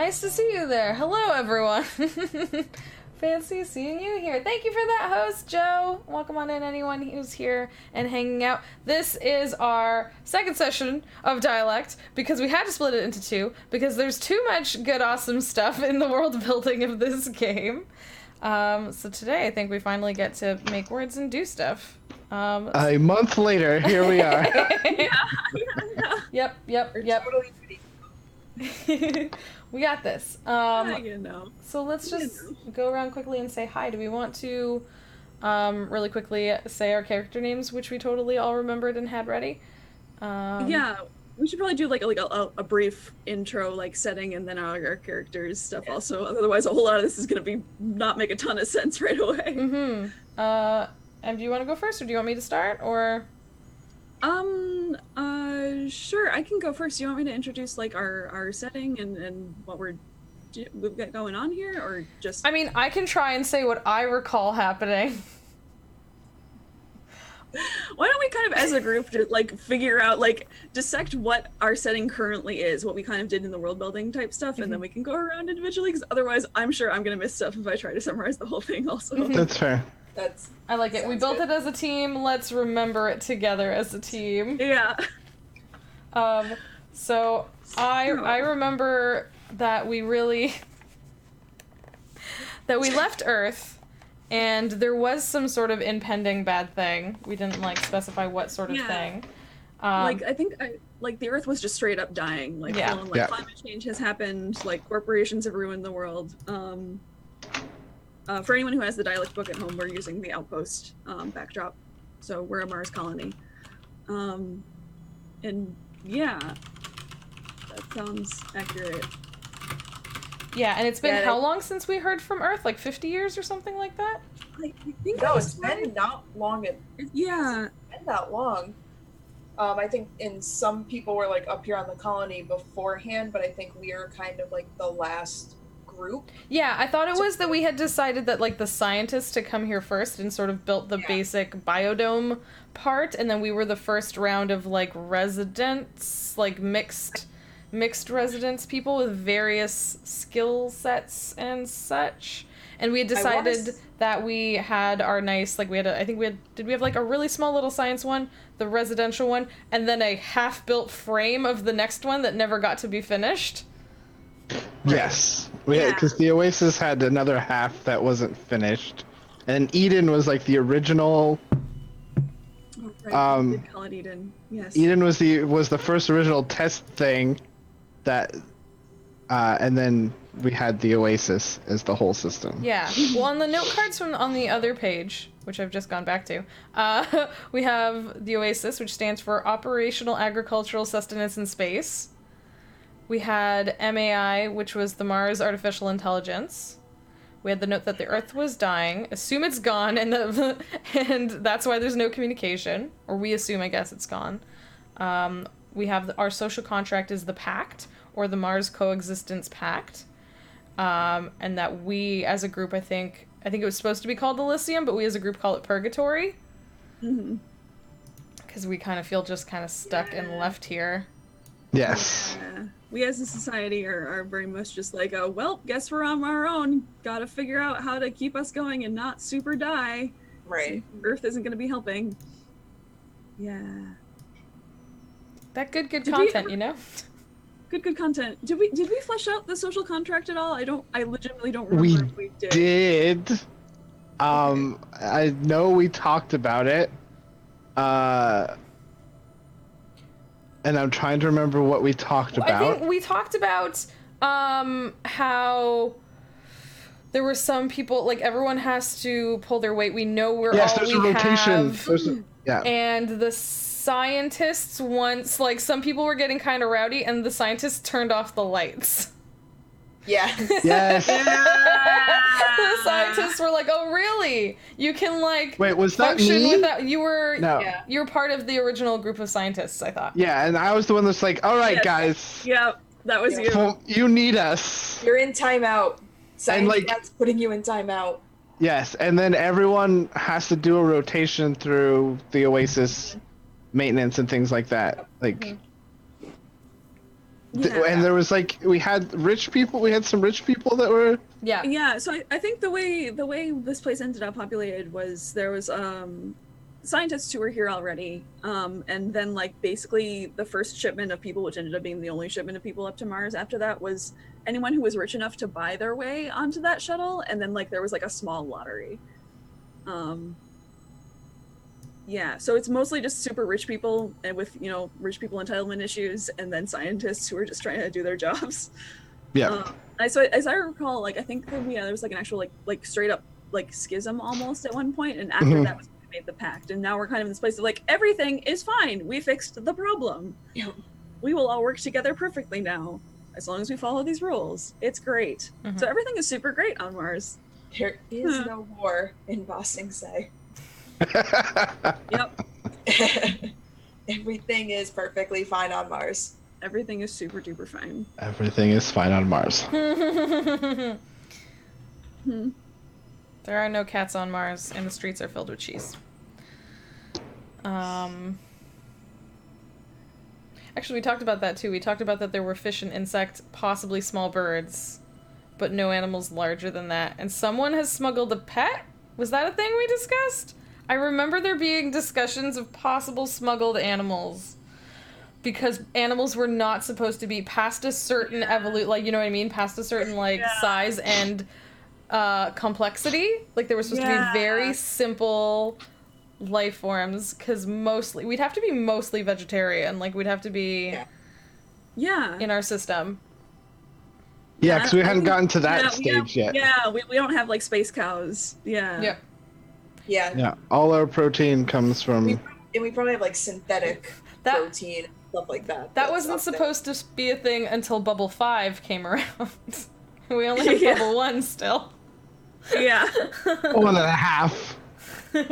Nice to see you there. Hello, everyone. Fancy seeing you here. Thank you for that, host Joe. Welcome on in, anyone who's here and hanging out. This is our second session of Dialect, because we had to split it into two, because there's too much good, awesome stuff in the world building of this game. So today, I think we finally get to make words and do stuff. A month later, here we are. Yep. Totally pretty. We got this. So let's just go around quickly and say hi. Do we want to really quickly say our character names, which we totally all remembered and had ready? Yeah, we should probably do like a brief intro, like setting, and then our characters stuff also. Otherwise, a whole lot of this is gonna be not make a ton of sense right away. And do you want to go first, or do you want me to start, or? Sure, I can go first. Do you want me to introduce like our setting and what we've got going on here, or just? I mean, I can try and say what I recall happening. Why don't we kind of, as a group, like figure out, like dissect what our setting currently is, what we kind of did in the world building type stuff, and then we can go around individually. Because otherwise, I'm sure I'm gonna miss stuff if I try to summarize the whole thing. Also, That's fair. I like it. We built it as a team. Let's remember it together as a team. Yeah. So I remember that we left Earth, and there was some sort of impending bad thing. We didn't like specify what sort of thing. Like I think the Earth was just straight up dying. Like, climate change has happened. Like corporations have ruined the world. For anyone who has the Dialect book at home, we're using the Outpost backdrop. So we're a Mars colony. And yeah, that sounds accurate. Yeah, and it's been how long since we heard from Earth? Like 50 years or something like that? I think it's been not long. Yeah. It's been that long. I think some people were like up here on the colony beforehand, but I think we are kind of like the last group. Yeah, I thought it was that we had decided that like the scientists to come here first and sort of built the basic biodome part, and then we were the first round of like residents, like mixed residents, people with various skill sets and such. And we had decided that we had our nice, like we had did we have like a really small little science one, the residential one, and then a half-built frame of the next one that never got to be finished? Yes, because the Oasis had another half that wasn't finished, and Eden was like the original. Oh, right. We did call it Eden. Yes. Eden was the first original test thing, that, and then we had the Oasis as the whole system. Yeah. Well, on the note cards on the other page, which I've just gone back to, we have the Oasis, which stands for Operational Agricultural Sustenance in Space. We had MAI, which was the Mars Artificial Intelligence. We had the note that the Earth was dying. Assume it's gone, and that's why there's no communication. Or we assume, I guess, it's gone. We have our social contract is the Pact, or the Mars Coexistence Pact. And that we, as a group, I think it was supposed to be called Elysium, but we as a group call it Purgatory. Because we kind of feel just kind of stuck and left here. Yes. Yeah. We as a society are very much just like, well, guess we're on our own. Gotta figure out how to keep us going and not super die. Right. So Earth isn't gonna be helping. Yeah. That good content, you know? Good content. Did we flesh out the social contract at all? I legitimately don't remember if we did. Did. I know we talked about it. And I'm trying to remember what we talked about. I think we talked about how there were some people, like everyone has to pull their weight. We know we're all there's we a rotation. have. And the scientists once, like some people were getting kind of rowdy, and the scientists turned off the lights. Yeah. Yes. The scientists were like, "Oh, really? You can like was that function me? without you were No. you were part of the original group of scientists, I thought." Yeah, and I was the one that's like, "All right, guys. Yeah, that was you. You need us. You're in timeout. That's putting you in timeout." Yes, and then everyone has to do a rotation through the Oasis maintenance and things like that. Like, And there was like we had rich people. We had some rich people that were. Yeah. Yeah, so I think the way this place ended up populated was there was scientists who were here already, and then like basically the first shipment of people, which ended up being the only shipment of people up to Mars after that, was anyone who was rich enough to buy their way onto that shuttle, and then like there was like a small lottery. Yeah, so it's mostly just super rich people and with, you know, rich people entitlement issues, and then scientists who are just trying to do their jobs. Yeah. So as I recall, like I think that, yeah, there was like an actual like straight up like schism almost at one point, and after that was when we made the pact, and now we're kind of in this place of like everything is fine. We fixed the problem. We will all work together perfectly now, as long as we follow these rules. It's great. So everything is super great on Mars. There is no war in Ba Sing Se. Yep. Everything is perfectly fine on Mars. Everything is super duper fine. Everything is fine on Mars. There are no cats on Mars, and the streets are filled with cheese. Actually, we talked about that too. We talked about that there were fish and insects, possibly small birds, but no animals larger than that. And someone has smuggled a pet? Was that a thing we discussed? I remember there being discussions of possible smuggled animals. Because animals were not supposed to be past a certain like, you know what I mean? Past a certain, like, size and complexity. Like, they were supposed to be very simple life forms, because mostly, we'd have to be mostly vegetarian. Like, we'd have to be in our system. Yeah, because we hadn't gotten to that stage yet. Yeah, we don't have, like, space cows. Yeah. Yeah. All our protein comes from... And we probably have, like, synthetic protein. Stuff like that. That wasn't supposed to be a thing until Bubble 5 came around. We only have Bubble 1 still. Yeah. 1.5.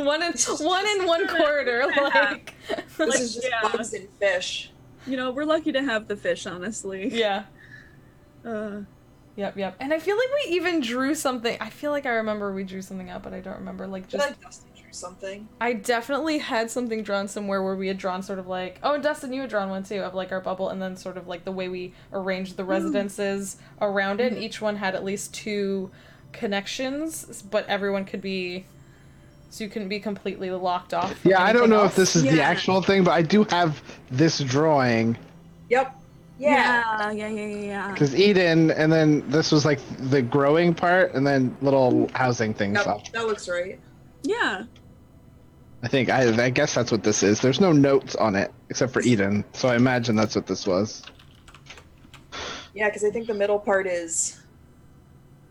one and 1/4. Like, this is just bugs and fish. You know, we're lucky to have the fish, honestly. Yeah. Yep. And I feel like we even drew something. I feel like I remember we drew something out, but I don't remember. Like, just... like Dustin drew something. I definitely had something drawn somewhere where we had drawn sort of like... Oh, and Dustin, you had drawn one too, of like our bubble, and then sort of like the way we arranged the residences around it, and each one had at least 2 connections, but everyone could be... So you couldn't be completely locked off. Yeah, I don't know if this is the actual thing, but I do have this drawing. Yep. Yeah. Because Eden, and then this was like the growing part, and then little housing things. That looks right. Yeah. I guess that's what this is. There's no notes on it except for Eden, so I imagine that's what this was. Yeah, because I think the middle part is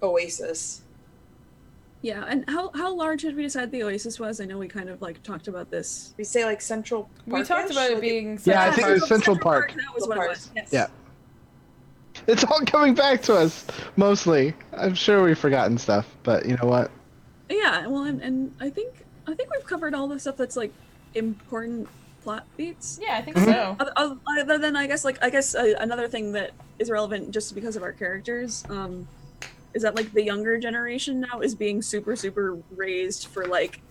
Oasis. Yeah, and how large had we decided the Oasis was? I know we kind of like talked about this. We say like Central Park. We talked about it being... Yeah, I think it was Central Park. That was what it was. Yes. Yeah. It's all coming back to us, mostly. I'm sure we've forgotten stuff, but you know what? Yeah, well, and I think we've covered all the stuff that's like important plot beats. Yeah, I think so. Other than I guess another thing that is relevant just because of our characters, is that like the younger generation now is being super raised for like,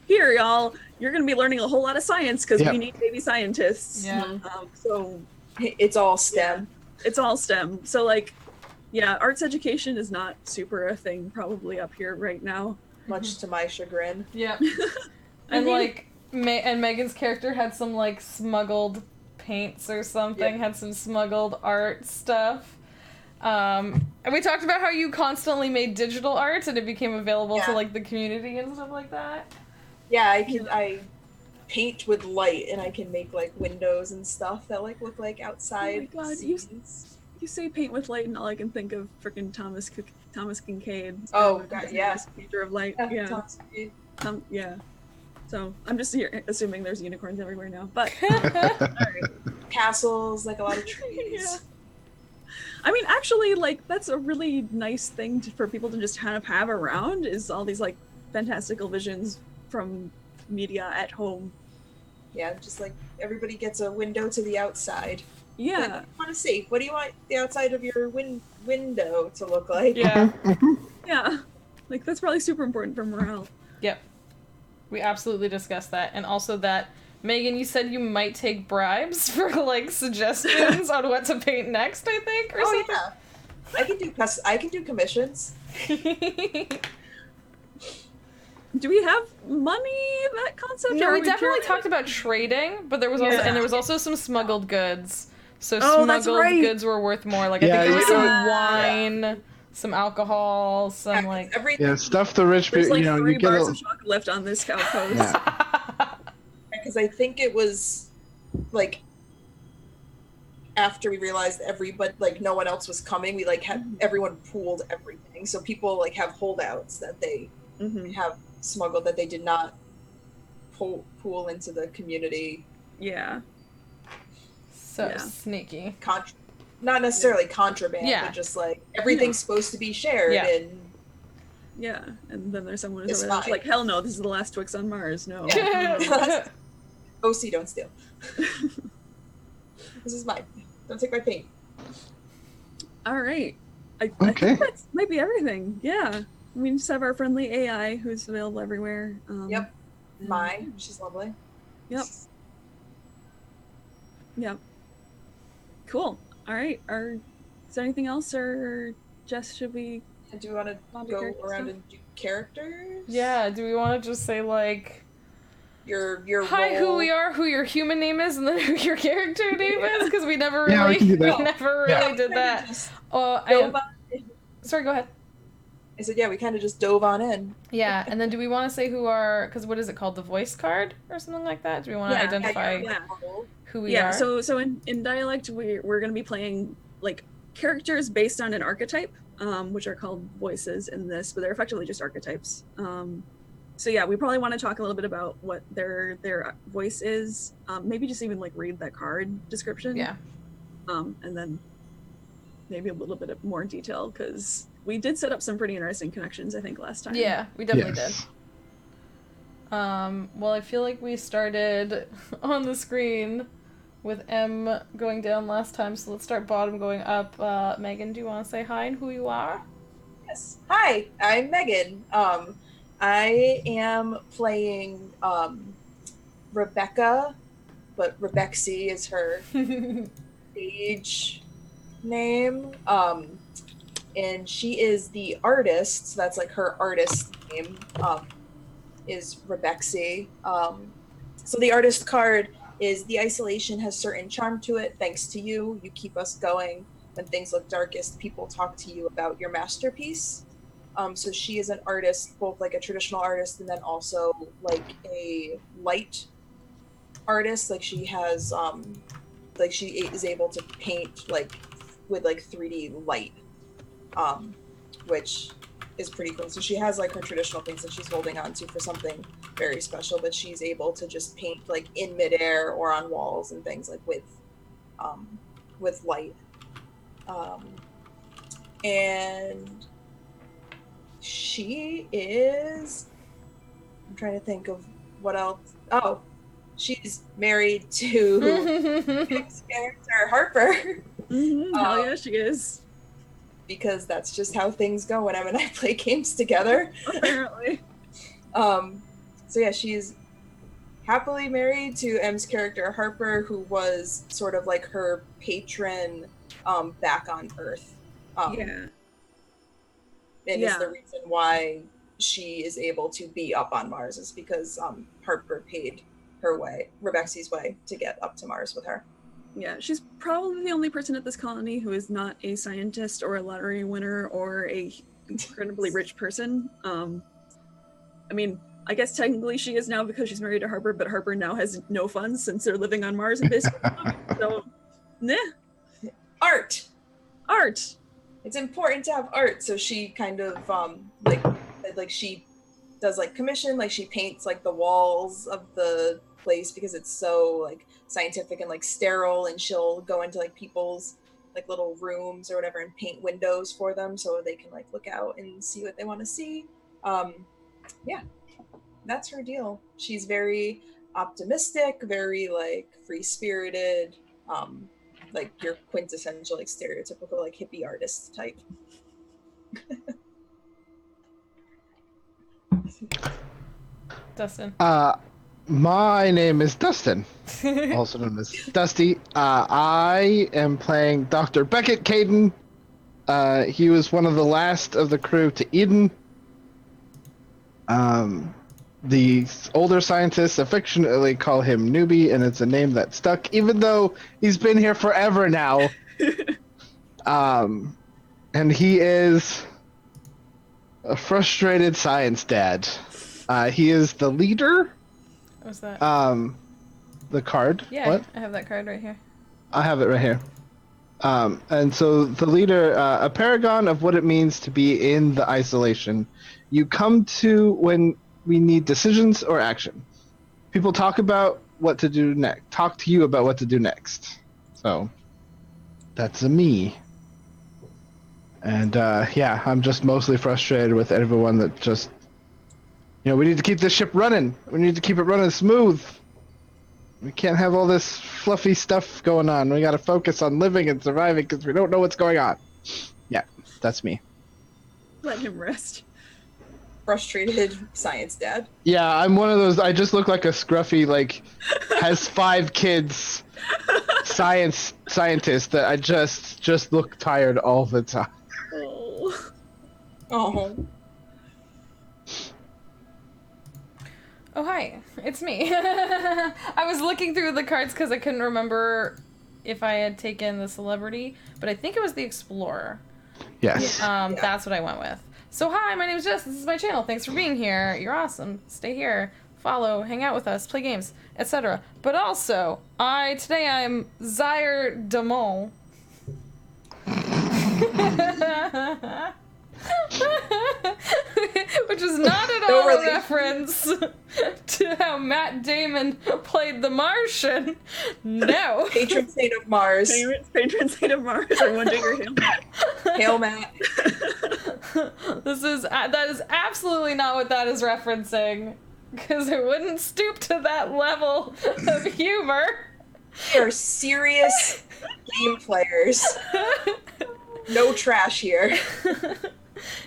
here y'all, you're gonna be learning a whole lot of science because we need baby scientists. Yeah. So it's all STEM. It's all STEM. So like, yeah, arts education is not super a thing probably up here right now. Much to my chagrin. Yep. And like, and Megan's character had some like smuggled paints or something. Had some smuggled art stuff. And we talked about how you constantly made digital art and it became available to like the community and stuff like that. Yeah, I paint with light and I can make like windows and stuff that like look like outside. Oh my god, you say paint with light and all I can think of freaking Thomas Kincaid. Oh god, yeah. Painter of light. Yeah. Yeah. So I'm just here assuming there's unicorns everywhere now. But alright. Castles, like a lot of trees. Yeah. I mean, actually, like, that's a really nice thing for people to just kind of have around, is all these, like, fantastical visions from media at home. Yeah, just, like, everybody gets a window to the outside. Yeah. What do you want to see? What do you want the outside of your window to look like? Yeah. Yeah. Like, that's probably super important for morale. Yep. We absolutely discussed that. And also that Megahn, you said you might take bribes for like suggestions on what to paint next, I think, or Oh something. yeah, I can do commissions. Do we have money, that concept? No, or are we definitely purely, talked about trading, but there was also Yeah. and there was also some smuggled goods. So Oh, that's smuggled right. goods were worth more. Like I Yeah, think there was some you wine, some alcohol, some 'cause like everything, Yeah, stuff the rich There's people. like You know, 3 you get bars a. of chocolate left on this outpost. Yeah. because I think it was like after we realized like no one else was coming, we like had everyone pooled everything. So people like have holdouts that they Hmm. have smuggled that they did not pool into the community. Yeah. so Yeah. sneaky. Not necessarily contraband, Yeah. but just like everything's supposed to be shared Yeah. and Yeah. And then there's someone who's It's over there fine. like, hell no, this is the last Twix on Mars. No. OC don't steal. This is mine. Don't take my paint. All right. I Okay. think that might be everything. Yeah. We just have our friendly AI who's available everywhere. Yep. and- Mine. She's lovely. Yep. Yep. Cool. All right. Is there anything else, or Jess, should we? And do we want to On to go character around stuff? and do characters? Yeah, do we want to just say like Your hi, role. who we are, who your human name is, and then who your character name is? Because we never Yeah, we really, can do that. we never Yeah. really did that. Just Oh, dove on- sorry, go ahead. I said, yeah, we kind of just dove on in. Yeah, and then do we want to say who our? Because what is it called, the voice card or something like that? Do we want to Yeah, identify yeah. who we Yeah. are? So in dialect, we're going to be playing like characters based on an archetype, which are called voices in this, but they're effectively just archetypes. So yeah, we probably want to talk a little bit about what their voice is. Maybe just even like read that card description. Yeah. And then maybe a little bit of more detail, because we did set up some pretty interesting connections, I think, last time. Yeah, we definitely Yes. did. Well, I feel like we started on the screen with M going down last time, so let's start bottom going up. Megahn, do you want to say hi and who you are? Yes. Hi, I'm Megahn. I am playing Rebecca, but Rebexy is her stage name. And she is the artist, so that's like her artist name, is Rebexy. So the artist card is the isolation has certain charm to it. Thanks to you, you keep us going. When things look darkest, people talk to you about your masterpiece. So she is an artist, both like a traditional artist and then also like a light artist. Like she has, like she is able to paint like with like 3D light, which is pretty cool. So she has like her traditional things that she's holding on to for something very special, but she's able to just paint like in midair or on walls and things like with light. And she is, I'm trying to think of what else. Oh, she's married to Nick's character Harper. Hell yeah, she is. Because that's just how things go when Em and I play games together. Apparently. So yeah, she's happily married to M's character Harper, who was sort of like her patron back on Earth. Yeah. And Yeah. is the reason why she is able to be up on Mars is because Harper paid her way, Rebexy's way, to get up to Mars with her. Yeah, she's probably the only person at this colony who is not a scientist or a lottery winner or a incredibly rich person. I mean, I guess technically she is now because she's married to Harper, but Harper now has no funds since they're living on Mars and basically so, nah. Art! Art! It's important to have art, so she kind of like she does like commission, like she paints like the walls of the place because it's so like scientific and like sterile, and she'll go into like people's like little rooms or whatever and paint windows for them so they can like look out and see what they want to see. Yeah, that's her deal. She's very optimistic, very like free-spirited, like your quintessential like stereotypical like hippie artist type. Dustin. My name is Dustin, also known as Dusty. I am playing Dr. Beckett Caden. He was one of the last of the crew to Eden. The older scientists affectionately call him Newbie, and it's a name that stuck, even though he's been here forever now. And he is a frustrated science dad. He is the leader. What's that? The card. Yeah, What? I have that card right here. I have it right here. And so the leader, a paragon of what it means to be in the isolation. You come to when we need decisions or action. People talk about what to do next. Talk to you about what to do next. So that's a me. And yeah, I'm just mostly frustrated with everyone that just, we need to keep this ship running. We need to keep it running smooth. We can't have all this fluffy stuff going on. We got to focus on living and surviving because we don't know what's going on. Yeah, that's me. Let him rest. Frustrated science dad. Yeah, I'm one of those. I just look like a scruffy, has 5 kids scientist that I just look tired all the time. Oh. Oh. Oh, hi. It's me. I was looking through the cards because I couldn't remember if I had taken the celebrity, but I think it was the explorer. Yes. That's what I went with. So hi, my name is Jess. This is my channel. Thanks for being here. You're awesome. Stay here. Follow, hang out with us, play games, etc. But also, today I'm Zaire Damon. Which is not at all a reference to how Matt Damon played the Martian. No. Patron saint of Mars. Patron saint of Mars. Everyone dig her Hail Matt. Hail Matt. That is absolutely not what that is referencing, because it wouldn't stoop to that level of humor. We are serious game players. No trash here.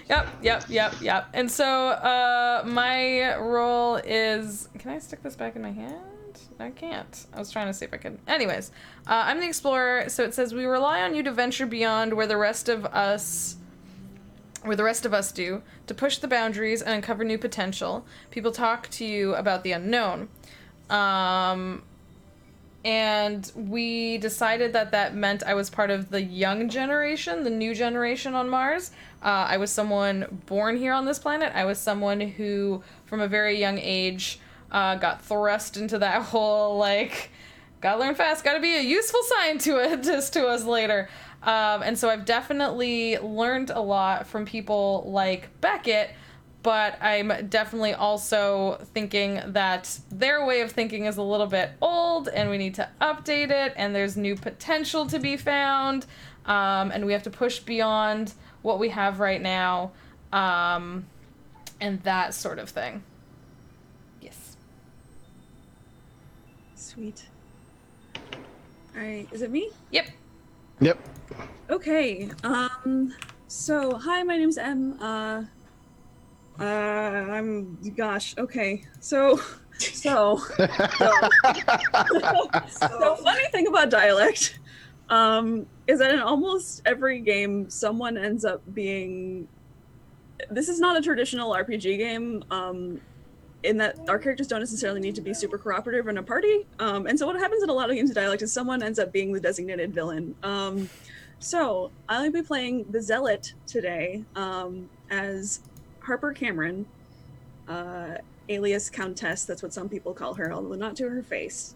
Yep. And so, my role is... Can I stick this back in my hand? I can't. I was trying to see if I could. Anyways, I'm the explorer, so it says, we rely on you to venture beyond where the rest of us do, to push the boundaries and uncover new potential. People talk to you about the unknown. And we decided that meant I was part of the young generation, the new generation on Mars. I was someone born here on this planet. I was someone who, from a very young age, got thrust into that whole, gotta learn fast, gotta be a useful scientist to us later. And so I've definitely learned a lot from people like Beckett, but I'm definitely also thinking that their way of thinking is a little bit old and we need to update it, and there's new potential to be found, and we have to push beyond what we have right now, and that sort of thing. Yes. Sweet. Alright, is it me? Yep. Okay, so, hi, my name's Em, okay, so funny thing about Dialect, is that in almost every game, someone ends up being, this is not a traditional RPG game, in that our characters don't necessarily need to be super cooperative in a party, and so what happens in a lot of games of Dialect is someone ends up being the designated villain. So I'll be playing the Zealot today, as Harper Cameron, alias Countess, that's what some people call her, although not to her face.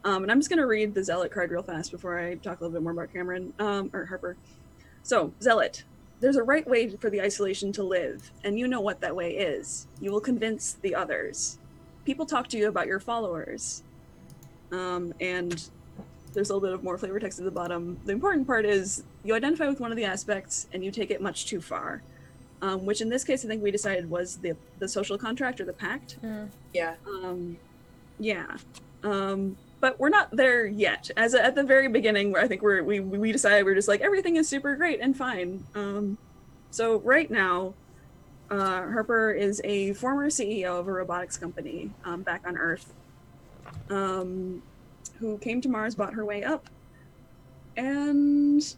And I'm just going to read the Zealot card real fast before I talk a little bit more about Cameron, or Harper. So, Zealot. There's a right way for the isolation to live, and you know what that way is. You will convince the others. People talk to you about your followers. And there's a little bit of more flavor text at the bottom. The important part is you identify with one of the aspects and you take it much too far. Which in this case, I think we decided was the social contract or the pact. Yeah. But we're not there yet. At the very beginning, where I think we decided we're just like, everything is super great and fine. So right now, Harper is a former CEO of a robotics company back on Earth. who came to Mars, bought her way up, and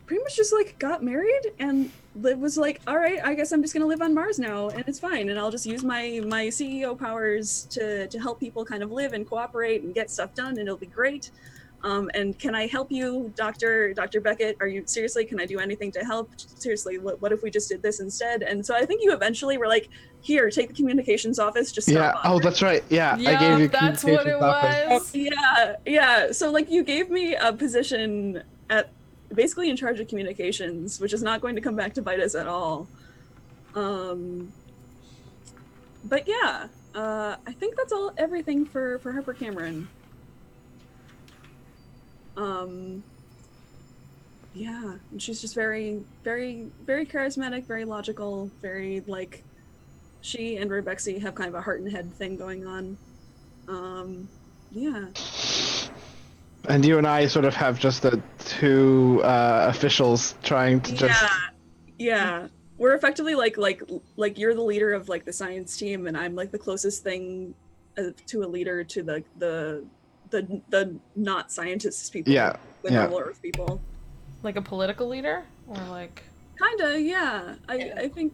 pretty much just like got married and was like, all right, I guess I'm just gonna live on Mars now, and it's fine, and I'll just use my CEO powers to help people kind of live and cooperate and get stuff done, and it'll be great. And can I help you, Dr. Beckett? Are you seriously? Can I do anything to help? Seriously, what if we just did this instead? And so I think you eventually were like, here, take the communications office. Just stop. Yeah. Oh, that's right. Yeah. I Yeah, gave you that's what it communications office. was. Yeah. So like you gave me a position at basically in charge of communications, which is not going to come back to bite us at all. But yeah, I think that's everything for Harper Cameron. Yeah, and she's just very, very, very charismatic, very logical, very like, she and Rebexy have kind of a heart and head thing going on. Yeah. And you and I sort of have just the two officials trying to just. Yeah. We're effectively like you're the leader of like the science team, and I'm like the closest thing to a leader to the not scientists people. Yeah. The normal Earth people. Like a political leader, or like. Kinda, yeah. I think.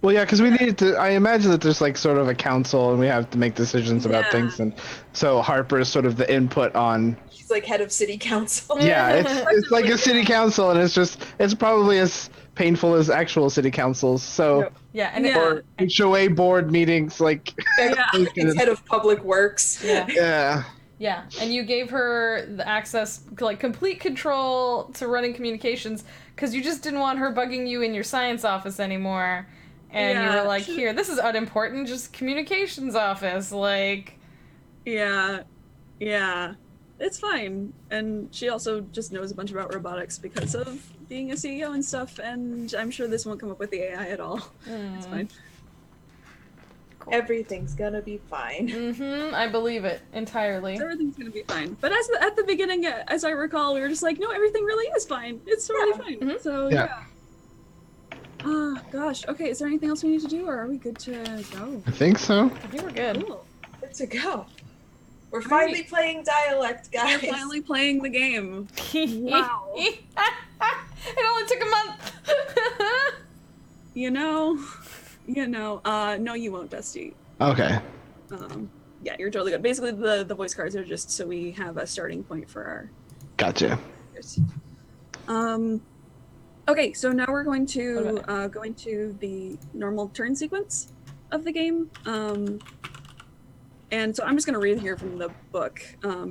Well, yeah, because we need to. I imagine that there's like sort of a council, and we have to make decisions about things, and so Harper is sort of the input on. She's like head of city council. Yeah, it's like a city council, and it's probably as painful as actual city councils. So Yeah, and or HOA board meetings, like. It's head of public works. Yeah. Yeah, and you gave her the access, like complete control to running communications, because you just didn't want her bugging you in your science office anymore. And you were like, here, this is unimportant, just communications office, like. Yeah, it's fine. And she also just knows a bunch about robotics because of being a CEO and stuff, and I'm sure this won't come up with the AI at all. It's fine. Cool. Everything's gonna be fine. I believe it entirely. Everything's gonna be fine. But at the beginning, as I recall, we were just like, no, everything really is fine. It's totally fine. So yeah. Gosh. Okay, is there anything else we need to do, or are we good to go? I think so. I think we're good. Cool. Good to go. We're finally playing Dialect, guys. We're finally playing the game. Wow. It only took a month. No, you won't, Dusty. Okay. Yeah, you're totally good. Basically, the voice cards are just so we have a starting point for our. Gotcha. Okay, so now we're going to go into the normal turn sequence of the game. And so I'm just going to read here from the book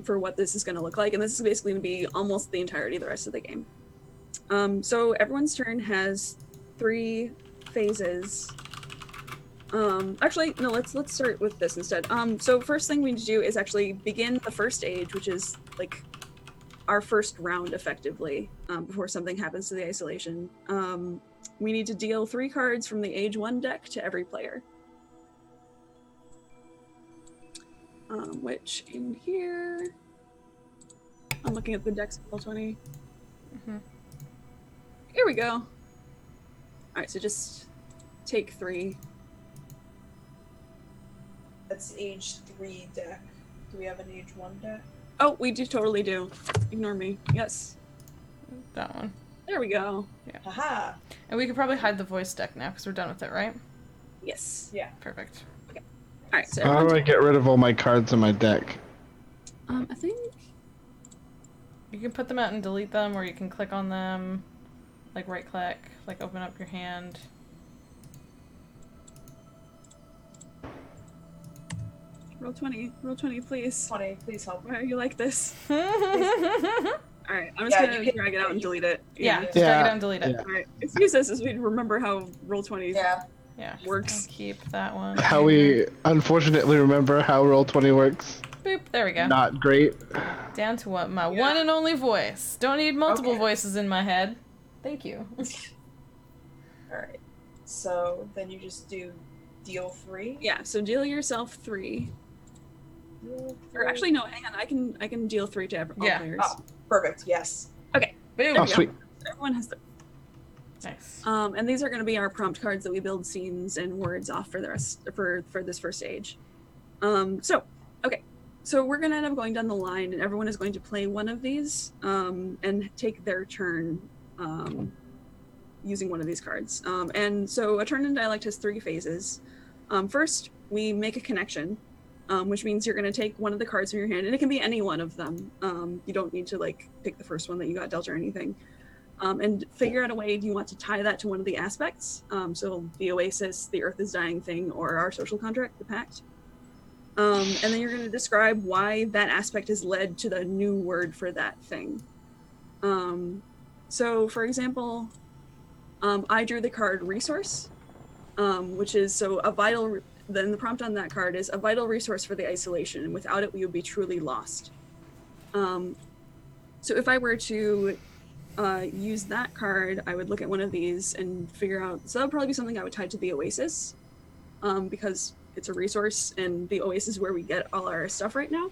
for what this is going to look like. And this is basically going to be almost the entirety of the rest of the game. So everyone's turn has 3 phases. Actually, no, let's start with this instead. So first thing we need to do is actually begin the first age, which is like our first round effectively, before something happens to the isolation. We need to deal 3 cards from the age 1 deck to every player. Which in here, I'm looking at the decks of Roll20. Here we go. All right, so just take 3. That's age 3 deck. Do we have an age 1 deck? Oh, we totally do. Ignore me. Yes. That one. There we go. Yeah. Haha. And we could probably hide the voice deck now because we're done with it, right? Yes. Yeah. Perfect. All right. So How do I get rid of all my cards in my deck? I think You can put them out and delete them, or you can click on them, like right click, like open up your hand. Roll20, please. 20, please help. Why are you like this? All right, I'm just Yeah, gonna you can- drag it out and delete it. Yeah, just drag it out and delete it. Yeah. All right. Excuse us as we remember how Roll20 Yeah. works. I'll keep that one. How we unfortunately remember how Roll20 works. Boop. There we go. Not great. Down to what? My one and only voice. Don't need multiple voices in my head. Thank you. Alright. So then you just do deal 3. Yeah. So deal yourself 3. Or actually, no. Hang on. I can deal 3 to all players. Oh, perfect. Yes. Boom. Oh, sweet. Everyone has Nice. and these are going to be our prompt cards that we build scenes and words off for the rest for this first stage. So we're going to end up going down the line, and everyone is going to play one of these and take their turn using one of these cards. And so a turn in Dialect has 3 phases. First, we make a connection, which means you're going to take one of the cards from your hand, and it can be any one of them. You don't need to like pick the first one that you got dealt or anything. And figure out a way, do you want to tie that to one of the aspects? So the Oasis, the Earth is Dying thing, or our social contract, the Pact. And then you're going to describe why that aspect has led to the new word for that thing. So, for example, I drew the card Resource, which is so a vital. Then the prompt on that card is a vital resource for the isolation, and without it, we would be truly lost. So, if I were to use that card, I would look at one of these and figure out. So that would probably be something I would tie to the Oasis, because it's a resource, and the Oasis is where we get all our stuff right now.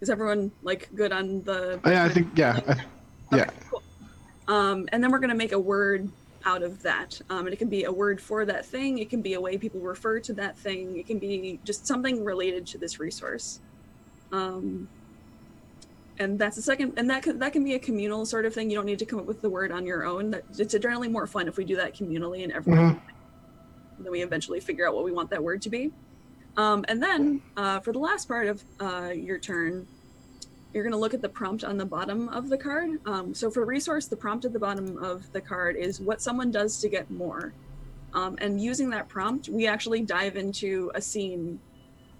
Is everyone like good on the? Yeah, I think yeah, yeah. Cool. And then we're gonna make a word out of that, and it can be a word for that thing. It can be a way people refer to that thing. It can be just something related to this resource. And that's the second, and that can be a communal sort of thing. You don't need to come up with the word on your own. It's generally more fun if we do that communally and everyone. Then we eventually figure out what we want that word to be. And then for the last part of your turn, you're going to look at the prompt on the bottom of the card. So for resource, the prompt at the bottom of the card is what someone does to get more. And using that prompt, we actually dive into a scene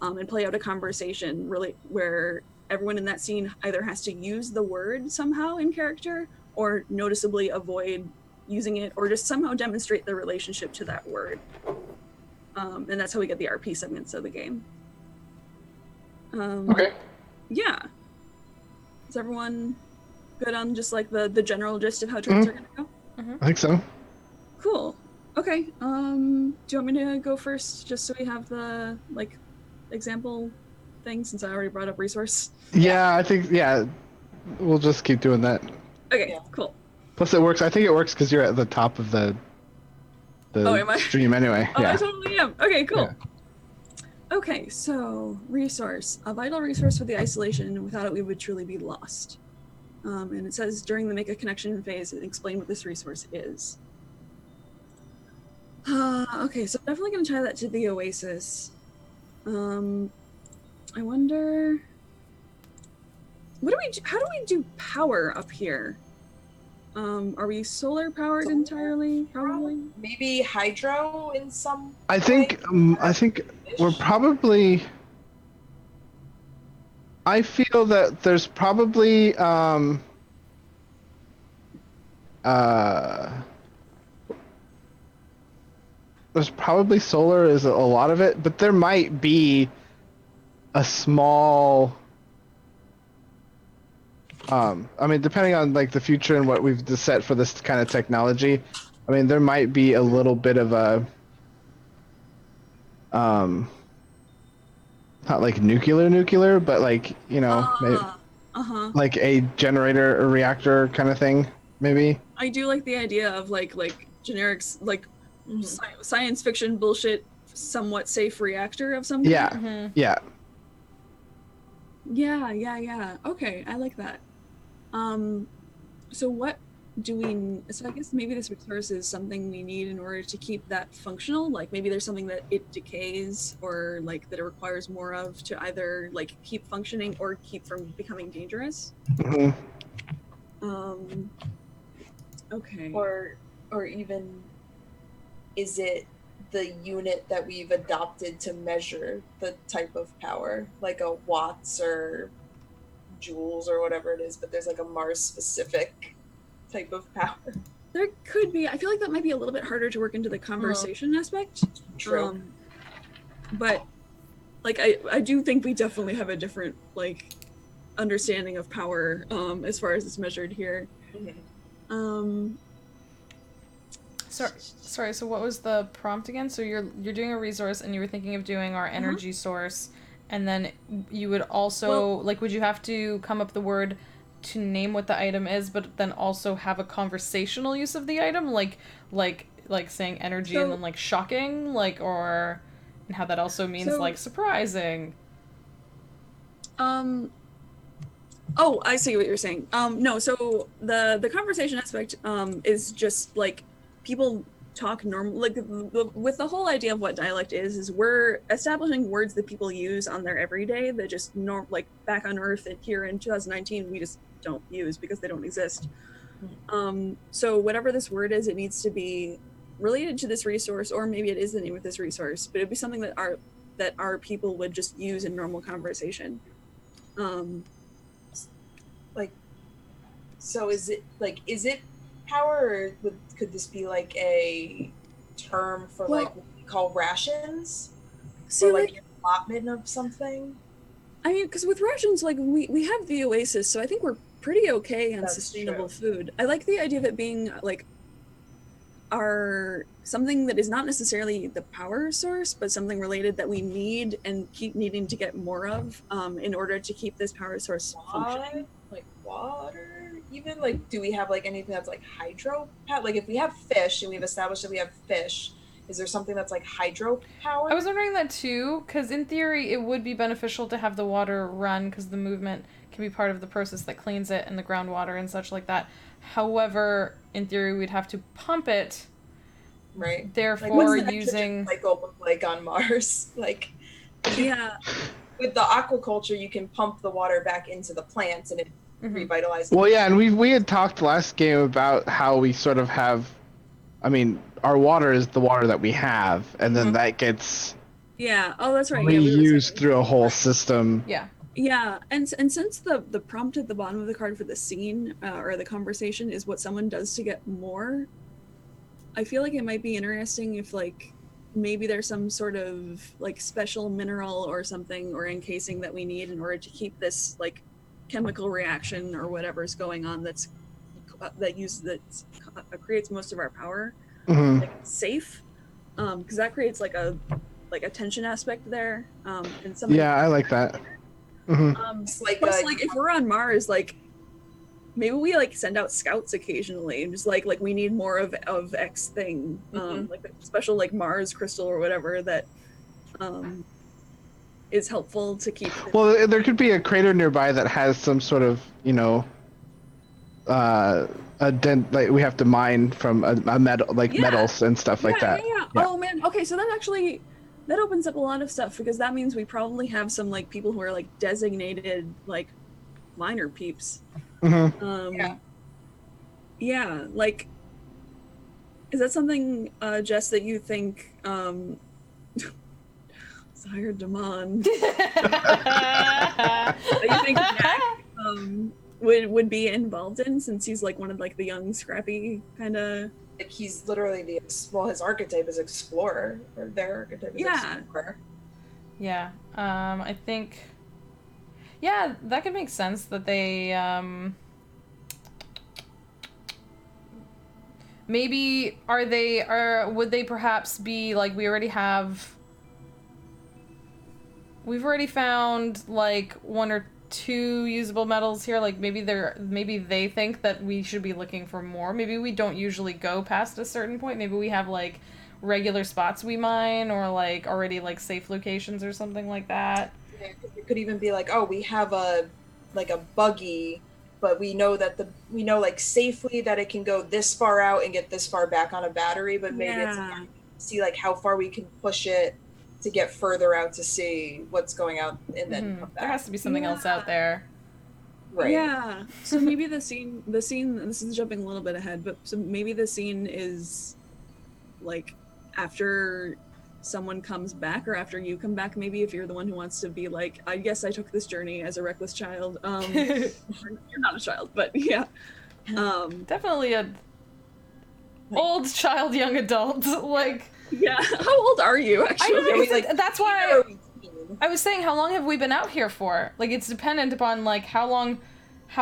and play out a conversation really where everyone in that scene either has to use the word somehow in character or noticeably avoid using it, or just somehow demonstrate their relationship to that word. And that's how we get the RP segments of the game. Okay. Yeah. Is everyone good on just like the general gist of how turns are going to go? I think so. Cool. Okay. Do you want me to go first, just so we have the like example thing, since I already brought up resource? Yeah, I think we'll just keep doing that. Okay. Cool. Plus, it works. I think it works because you're at the top of the am I? stream anyway. Oh, yeah. I totally am. Okay, cool. Yeah. Okay, so resource, a vital resource for the isolation. Without it, we would truly be lost. And it says during the make a connection phase, explain what this resource is. Okay, so I'm definitely going to tie that to the Oasis. I wonder, how do we do power up here? Are we solar powered entirely? Probably. Maybe hydro in some. I think we're probably. I feel that there's probably solar is a lot of it, but there might be a small. I mean, depending on like the future and what we've just set for this kind of technology, I mean, there might be a little bit of a, not like nuclear, but like, you know, maybe, like a generator or reactor kind of thing, maybe. I do like the idea of like generics, like science fiction bullshit, somewhat safe reactor of some kind. Yeah. Yeah. Okay, I like that. So what do we? So I guess maybe this resource is something we need in order to keep that functional. Like maybe there's something that it decays, or like that it requires more of to either like keep functioning or keep from becoming dangerous. Okay. Or even, is it the unit that we've adopted to measure the type of power, like a watts or joules or whatever it is, but there's like a Mars specific type of power. There could be. I feel like that might be a little bit harder to work into the conversation aspect. True. But like I do think we definitely have a different like understanding of power as far as it's measured here. Sorry, so what was the prompt again? So you're doing a resource and you were thinking of doing our energy source, and then you would also would you have to come up the word to name what the item is, but then also have a conversational use of the item, like saying energy and then like shocking, like, or And how that also means, So- like, surprising. Oh, I see what you're saying. No, so the conversation aspect is just like people talk normal, like with the whole idea of what dialect is we're establishing words that people use on their everyday that just like back on Earth and here in 2019 we just don't use because they don't exist. So whatever this word is, it needs to be related to this resource, or maybe it is the name of this resource, but it'd be something that our people would just use in normal conversation. So is it power, or could this be like a term for Well, like what we call rations, See, or like an allotment of something? I mean, because with rations, like we have the Oasis, so I think we're pretty okay on That's sustainable true. food. I like the idea of it being like our something that is not necessarily the power source, but something related that we need and keep needing to get more of in order to keep this power source functioning. Like water? Even like, do we have like anything that's like hydro? Like, if we have fish and we've established that we have fish, is there something that's like hydro power? I was wondering that too, because in theory it would be beneficial to have the water run, because the movement can be part of the process that cleans it and the groundwater and such like that. However, in theory we'd have to pump it, right. therefore Like, what's the using... nitrogen cycle look like on Mars? Like, Yeah, with the aquaculture, you can pump the water back into the plants and it revitalizes. Well, yeah, and we had talked last game about how we sort of have, I mean, our water is the water that we have, and then that gets yeah. Oh, that's right. Yeah, we were reused saying. through a whole system. Yeah. Yeah, and since the prompt at the bottom of the card for the scene or the conversation is what someone does to get more, I feel like it might be interesting if like maybe there's some sort of like special mineral or something or encasing that we need in order to keep this like chemical reaction or whatever's going on that creates most of our power like safe, because that creates like a tension aspect there, and something. Yeah, I like that. It's like, Plus, like if we're on Mars, like maybe we like send out scouts occasionally and just like we need more of X thing, like a special like Mars crystal or whatever that is helpful to keep. Well, there could be a crater nearby that has some sort of, you know, a dent, like we have to mine from a metal, like metals and stuff like that. Yeah. Oh man. Okay, so that opens up a lot of stuff, because that means we probably have some like people who are like designated like miner peeps. Yeah, like, is that something, Jess, that you think Sire Damon that you think Jack would be involved in, since he's like one of like the young scrappy kind of, like, he's literally his archetype is explorer, or their archetype is explorer. Yeah. I think, yeah, that could make sense that they maybe would they perhaps be like, we've already found like one or two usable metals here, like maybe they think that we should be looking for more. Maybe we don't usually go past a certain point. Maybe we have like regular spots we mine, or like already like safe locations or something like that. Yeah, it could even be like, oh, we have a buggy, but we know like safely that it can go this far out and get this far back on a battery, but maybe it's see like how far we can push it to get further out to see what's going out, and then come back. There has to be something else out there. Right. Yeah. So maybe the scene, this is jumping a little bit ahead, but so maybe the scene is like after someone comes back, or after you come back, maybe, if you're the one who wants to be like, I guess I took this journey as a reckless child. You're not a child, but yeah. Definitely a old child, young adult. Like, yeah. How old are you, actually? I don't know, like, that's why I was saying, how long have we been out here for? Like, it's dependent upon like how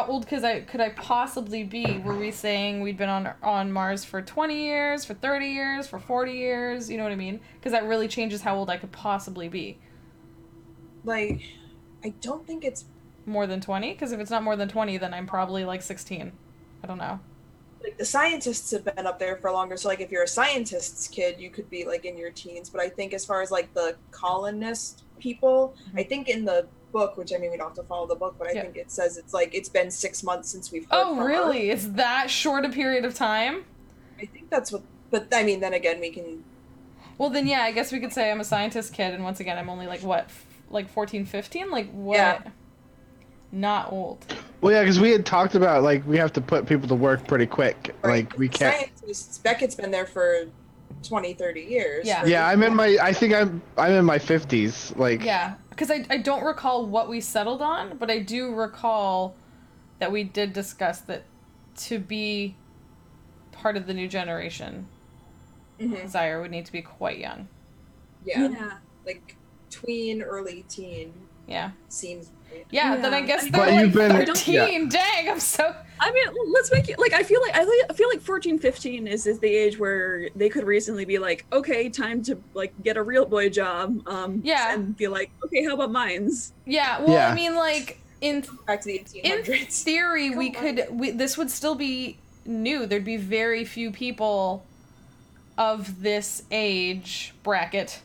old could I possibly be? Were we saying we'd been on Mars for 20 years, for 30 years, for 40 years? You know what I mean? Because that really changes how old I could possibly be. Like, I don't think it's more than 20. Because if it's not more than 20, then I'm probably like 16. I don't know. like the scientists have been up there for longer. So like if you're a scientist's kid, you could be like in your teens. But I think as far as like the colonist people, I think in the book, which I mean we don't have to follow the book, but I think it says it's like it's been 6 months since we've heard from really? her. It's that short a period of time? I think that's what. But I mean, then again, we can. Well, then yeah, I guess we could say I'm a scientist kid, and once again, I'm only like what, like 14, 15? Like what? Yeah. Not old. Well, yeah, because we had talked about like we have to put people to work pretty quick. Right. Like we can't. Scientists, Beckett's been there for 20, 30 years. Yeah. right? Yeah, I think I'm in my 50s. Like. Yeah, because I don't recall what we settled on, but I do recall that we did discuss that to be part of the new generation, Zaire would need to be quite young. Yeah. Like tween, early teen. Yeah. Seems. Yeah, then I guess But they're you've like been- 13. Dang, I'm so... I mean, let's make it like I feel like 14, 15 is the age where they could reasonably be like, okay, time to like get a real boy job. Yeah. And be like, okay, how about mines? Yeah, well, Yeah. I mean, like, in Back to the 1800s. In theory, this would still be new. There'd be very few people of this age bracket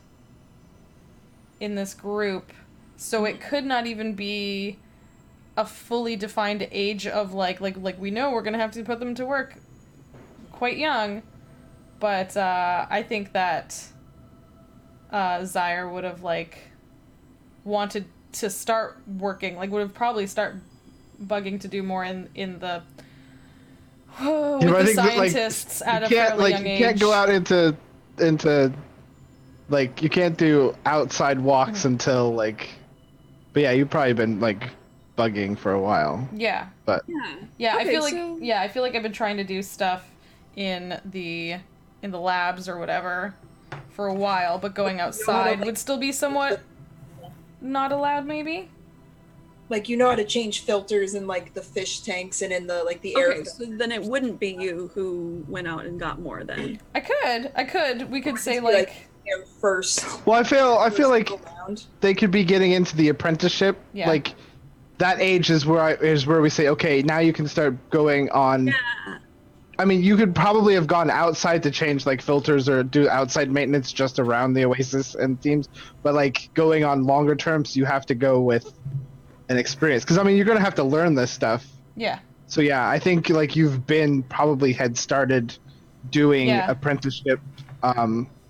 in this group. So it could not even be a fully defined age of like we know we're gonna have to put them to work quite young. But I think that Zaire would have like wanted to start working, like would have probably start bugging to do more in the with the scientists at a fairly young age. You can't go out into like you can't do outside walks until like. But yeah, you've probably been like bugging for a while. Yeah. But yeah, Okay, I feel like so- I feel like I've been trying to do stuff in the labs or whatever for a while, but going outside would still be somewhat not allowed, maybe. Like you know how to change filters in like the fish tanks and in the like the air. Okay, so then it wouldn't be you who went out and got more then. I could. We could say Just be like air first. well, I feel like Around. they could be getting into the apprenticeship. Yeah. Like that age is where we say, okay, now you can start going on. Yeah. I mean, you could probably have gone outside to change like filters or do outside maintenance just around the Oasis and teams, but like going on longer terms, you have to go with an experience because I mean you're gonna have to learn this stuff. yeah. So yeah, I think like you've had started doing Yeah. apprenticeship.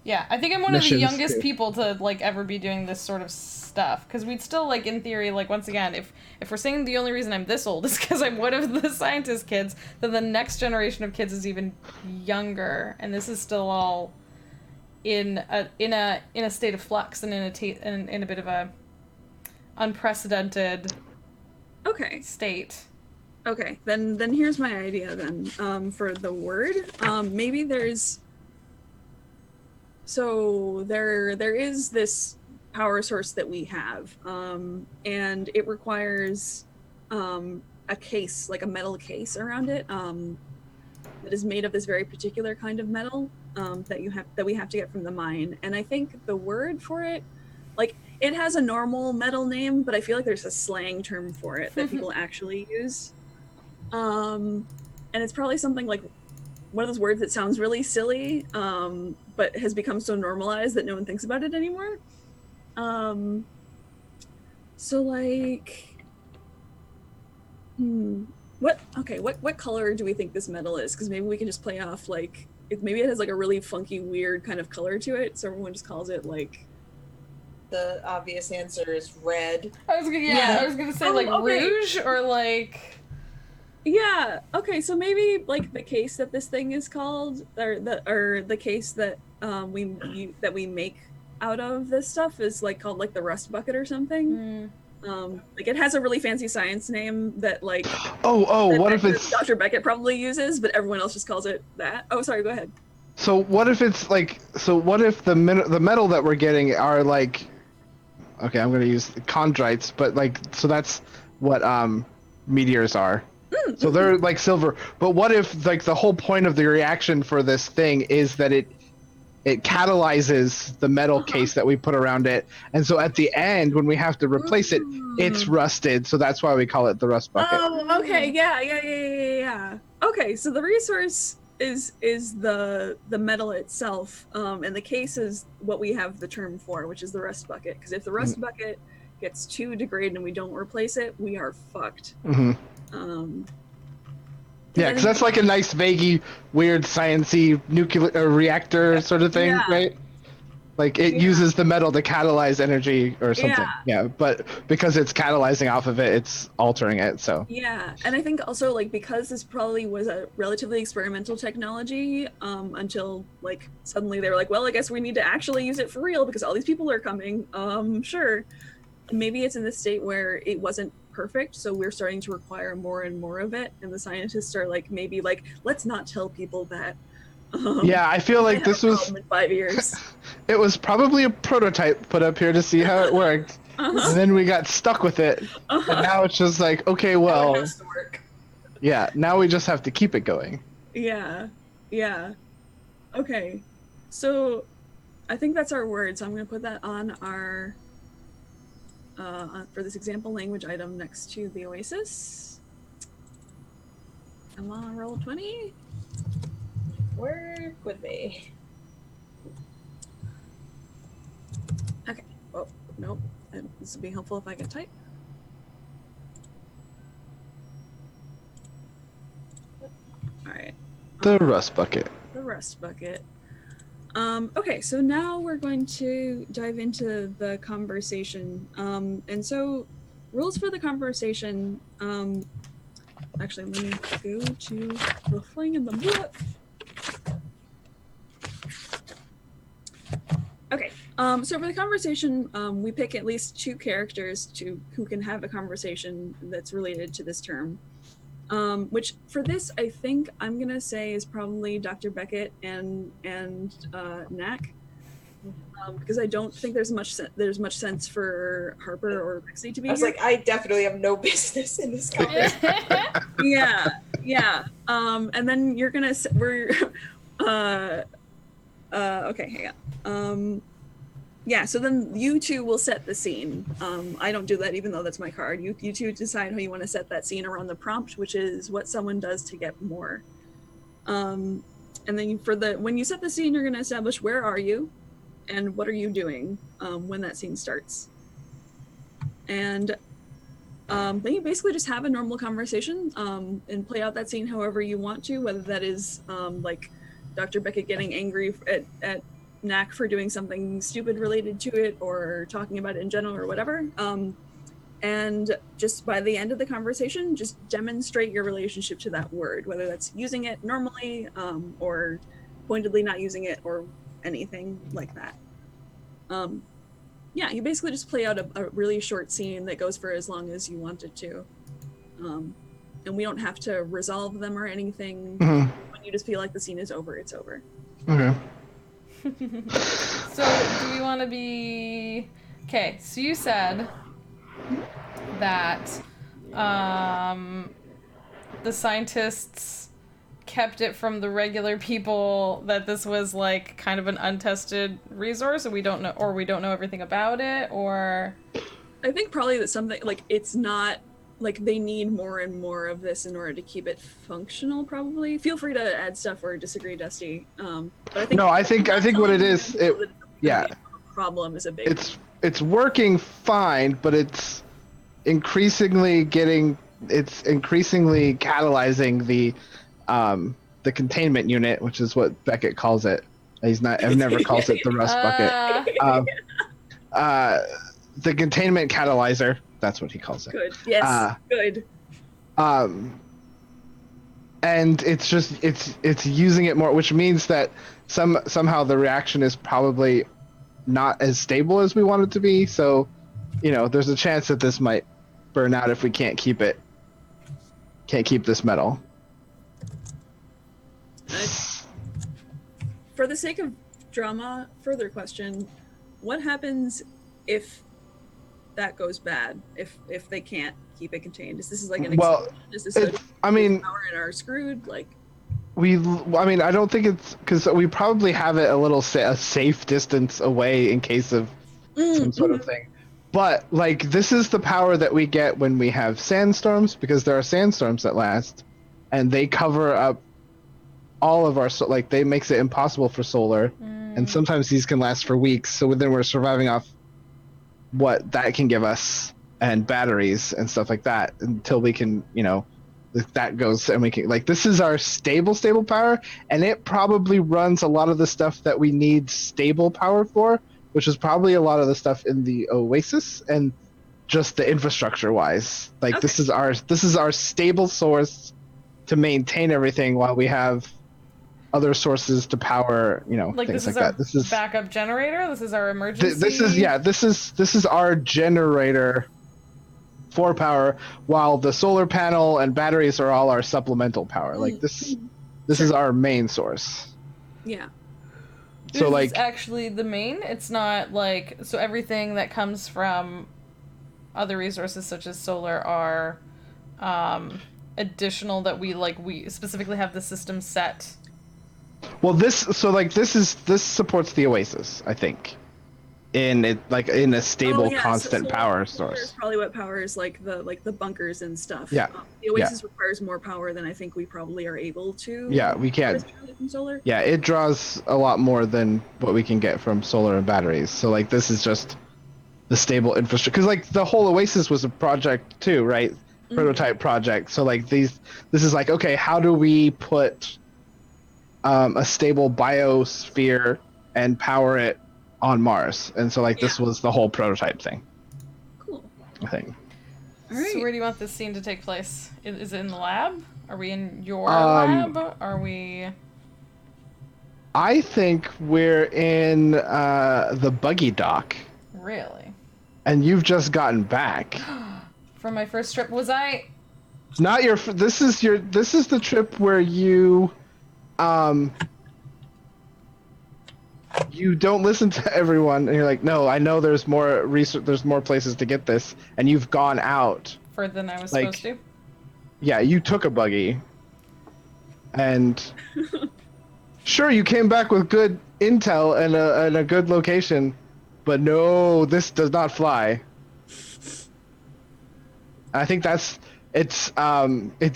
Yeah, I think I'm one of the Missions youngest too. people to like ever be doing this sort of stuff because we'd still like in theory like once again if we're saying the only reason I'm this old is because I'm one of the scientist kids, then the next generation of kids is even younger, and this is still all in a state of flux and in a bit of a unprecedented Okay. state. Okay. Then here's my idea then. For the word. Maybe there's so there is this power source that we have. And it requires a case, like a metal case around it. That is made of this very particular kind of metal that we have to get from the mine. And I think the word for it, like it has a normal metal name, but I feel like there's a slang term for it that people actually use. And it's probably something like one of those words that sounds really silly, but has become so normalized that no one thinks about it anymore. So like, what color do we think this metal is? Because maybe we can just play off like, maybe it has like a really funky, weird kind of color to it, so everyone just calls it like. The obvious answer is red. I was gonna say like okay. rouge or like. Yeah. Okay. So maybe like the case that this thing is called, or the case that we make out of this stuff is like called like the rust bucket or something. Like it has a really fancy science name that like. What if it's Dr. Beckett probably uses, but everyone else just calls it that. Oh, sorry. Go ahead. so? What if it's like what if the metal that we're getting are like, okay, I'm gonna use chondrites, but like so that's what meteors are. So they're like silver. But what if like the whole point of the reaction for this thing is that it catalyzes the metal case that we put around it, and so at the end when we have to replace it, it's rusted. So that's why we call it the rust bucket. Oh, okay. Yeah. Okay, so the resource is the metal itself, and the case is what we have the term for, which is the rust bucket. Because if the rust bucket gets too degraded and we don't replace it, we are fucked. Mm-hmm. Yeah, because that's like a nice, vaguey, weird, science-y nuclear reactor sort of thing, right? Like, it uses the metal to catalyze energy or something. Yeah, but because it's catalyzing off of it, it's altering it, so. Yeah, and I think also, like, because this probably was a relatively experimental technology, until, like, suddenly they were like, well, I guess we need to actually use it for real because all these people are coming. Sure. Maybe it's in the state where it wasn't perfect, so we're starting to require more and more of it, and the scientists are like, maybe, like, let's not tell people that. Yeah, I feel like this was in 5 years. It was probably a prototype put up here to see how it worked, and then we got stuck with it, and now it's just like, okay, well, it has to work. Yeah, now we just have to keep it going. Yeah. Okay, so I think that's our word, so I'm going to put that on our for this example language item next to the Oasis. Come on, roll 20. Work with me. Okay. Oh, nope. This would be helpful if I could type. Alright. The rust bucket. The rust bucket. Okay, so now we're going to dive into the conversation. And so, rules for the conversation. Actually, let me go to the thing in the book. Okay, so for the conversation, we pick at least 2 characters who can have a conversation that's related to this term. Which for this, I think I'm gonna say is probably Dr. Beckett and Knack, because I don't think there's much sense for Harper or Lexi to be. I was like, I definitely have no business in this conversation. yeah. And then you're gonna okay, hang on. Yeah, so then you two will set the scene. I don't do that even though that's my card. You two decide how you want to set that scene around the prompt, which is what someone does to get more. And then when you set the scene, you're going to establish where are you and what are you doing when that scene starts. And then you basically just have a normal conversation and play out that scene however you want to, whether that is like Dr. Beckett getting angry at Knack for doing something stupid related to it or talking about it in general or whatever. And just by the end of the conversation, just demonstrate your relationship to that word, whether that's using it normally or pointedly not using it or anything like that. Yeah, you basically just play out a really short scene that goes for as long as you want it to. And we don't have to resolve them or anything. When you just feel like the scene is over, it's over. Okay. So, do we want to be... Okay, so you said that the scientists kept it from the regular people, that this was like kind of an untested resource and we don't know everything about it, or... I think probably that something, like, it's not... Like, they need more and more of this in order to keep it functional, probably. Feel free to add stuff or disagree, Dusty. But I think... No, I think what it is... problem is a big... It's working fine, but it's increasingly catalyzing the containment unit, which is what Beckett calls it. I've never calls it the rust bucket. The containment catalyzer. That's what he calls it. Good. Yes. Good. And it's just it's using it more, which means that somehow the reaction is probably not as stable as we want it to be. So, there's a chance that this might burn out if we can't keep this metal. For the sake of drama, further question: what happens if that goes bad? If they can't keep it contained? Is this like an explosion? Is this power and are screwed? Like, I don't think it's because we probably have it a safe distance away in case of some sort of thing. But like, this is the power that we get when we have sandstorms, because there are sandstorms that last. and they cover up all of our like they makes it impossible for solar, and sometimes these can last for weeks. So then we're surviving off what that can give us and batteries and stuff like that until we can, that goes and we can like this is our stable power, and it probably runs a lot of the stuff that we need stable power for, which is probably a lot of the stuff in the Oasis and just the infrastructure wise. Like Okay. this is our stable source to maintain everything while we have other sources to power, Like things this is like our that. This is backup generator. This is our emergency. this is our generator for power, while the solar panel and batteries are all our supplemental power. Like this is our main source. Yeah. This So like is actually the main. It's not like so everything that comes from other resources such as solar are additional that we specifically have the system set. well this supports the Oasis, I think. In a stable constant power solar is source. probably what powers like the bunkers and stuff. Yeah. The Oasis requires more power than I think we probably are able to. Yeah, we can't. From solar. Yeah, it draws a lot more than what we can get from solar and batteries. So like this is just the stable infrastructure, because like the whole Oasis was a project too, right? Prototype project. So like this is like, okay, how do we put a stable biosphere and power it on Mars? And so like this was the whole prototype thing. Cool. I think. All right. So where do you want this scene to take place? Is it in the lab? Are we in your lab? Are we? I think we're in the buggy dock, Really? and you've just gotten back. From my first trip, was I? Not your. This is the trip where you, you don't listen to everyone, and you're like, no, I know there's more research, there's more places to get this, and you've gone out Further than I was Like- supposed to. Yeah, you took a buggy, and sure, you came back with good intel and a good location, but no, this does not fly. I think it's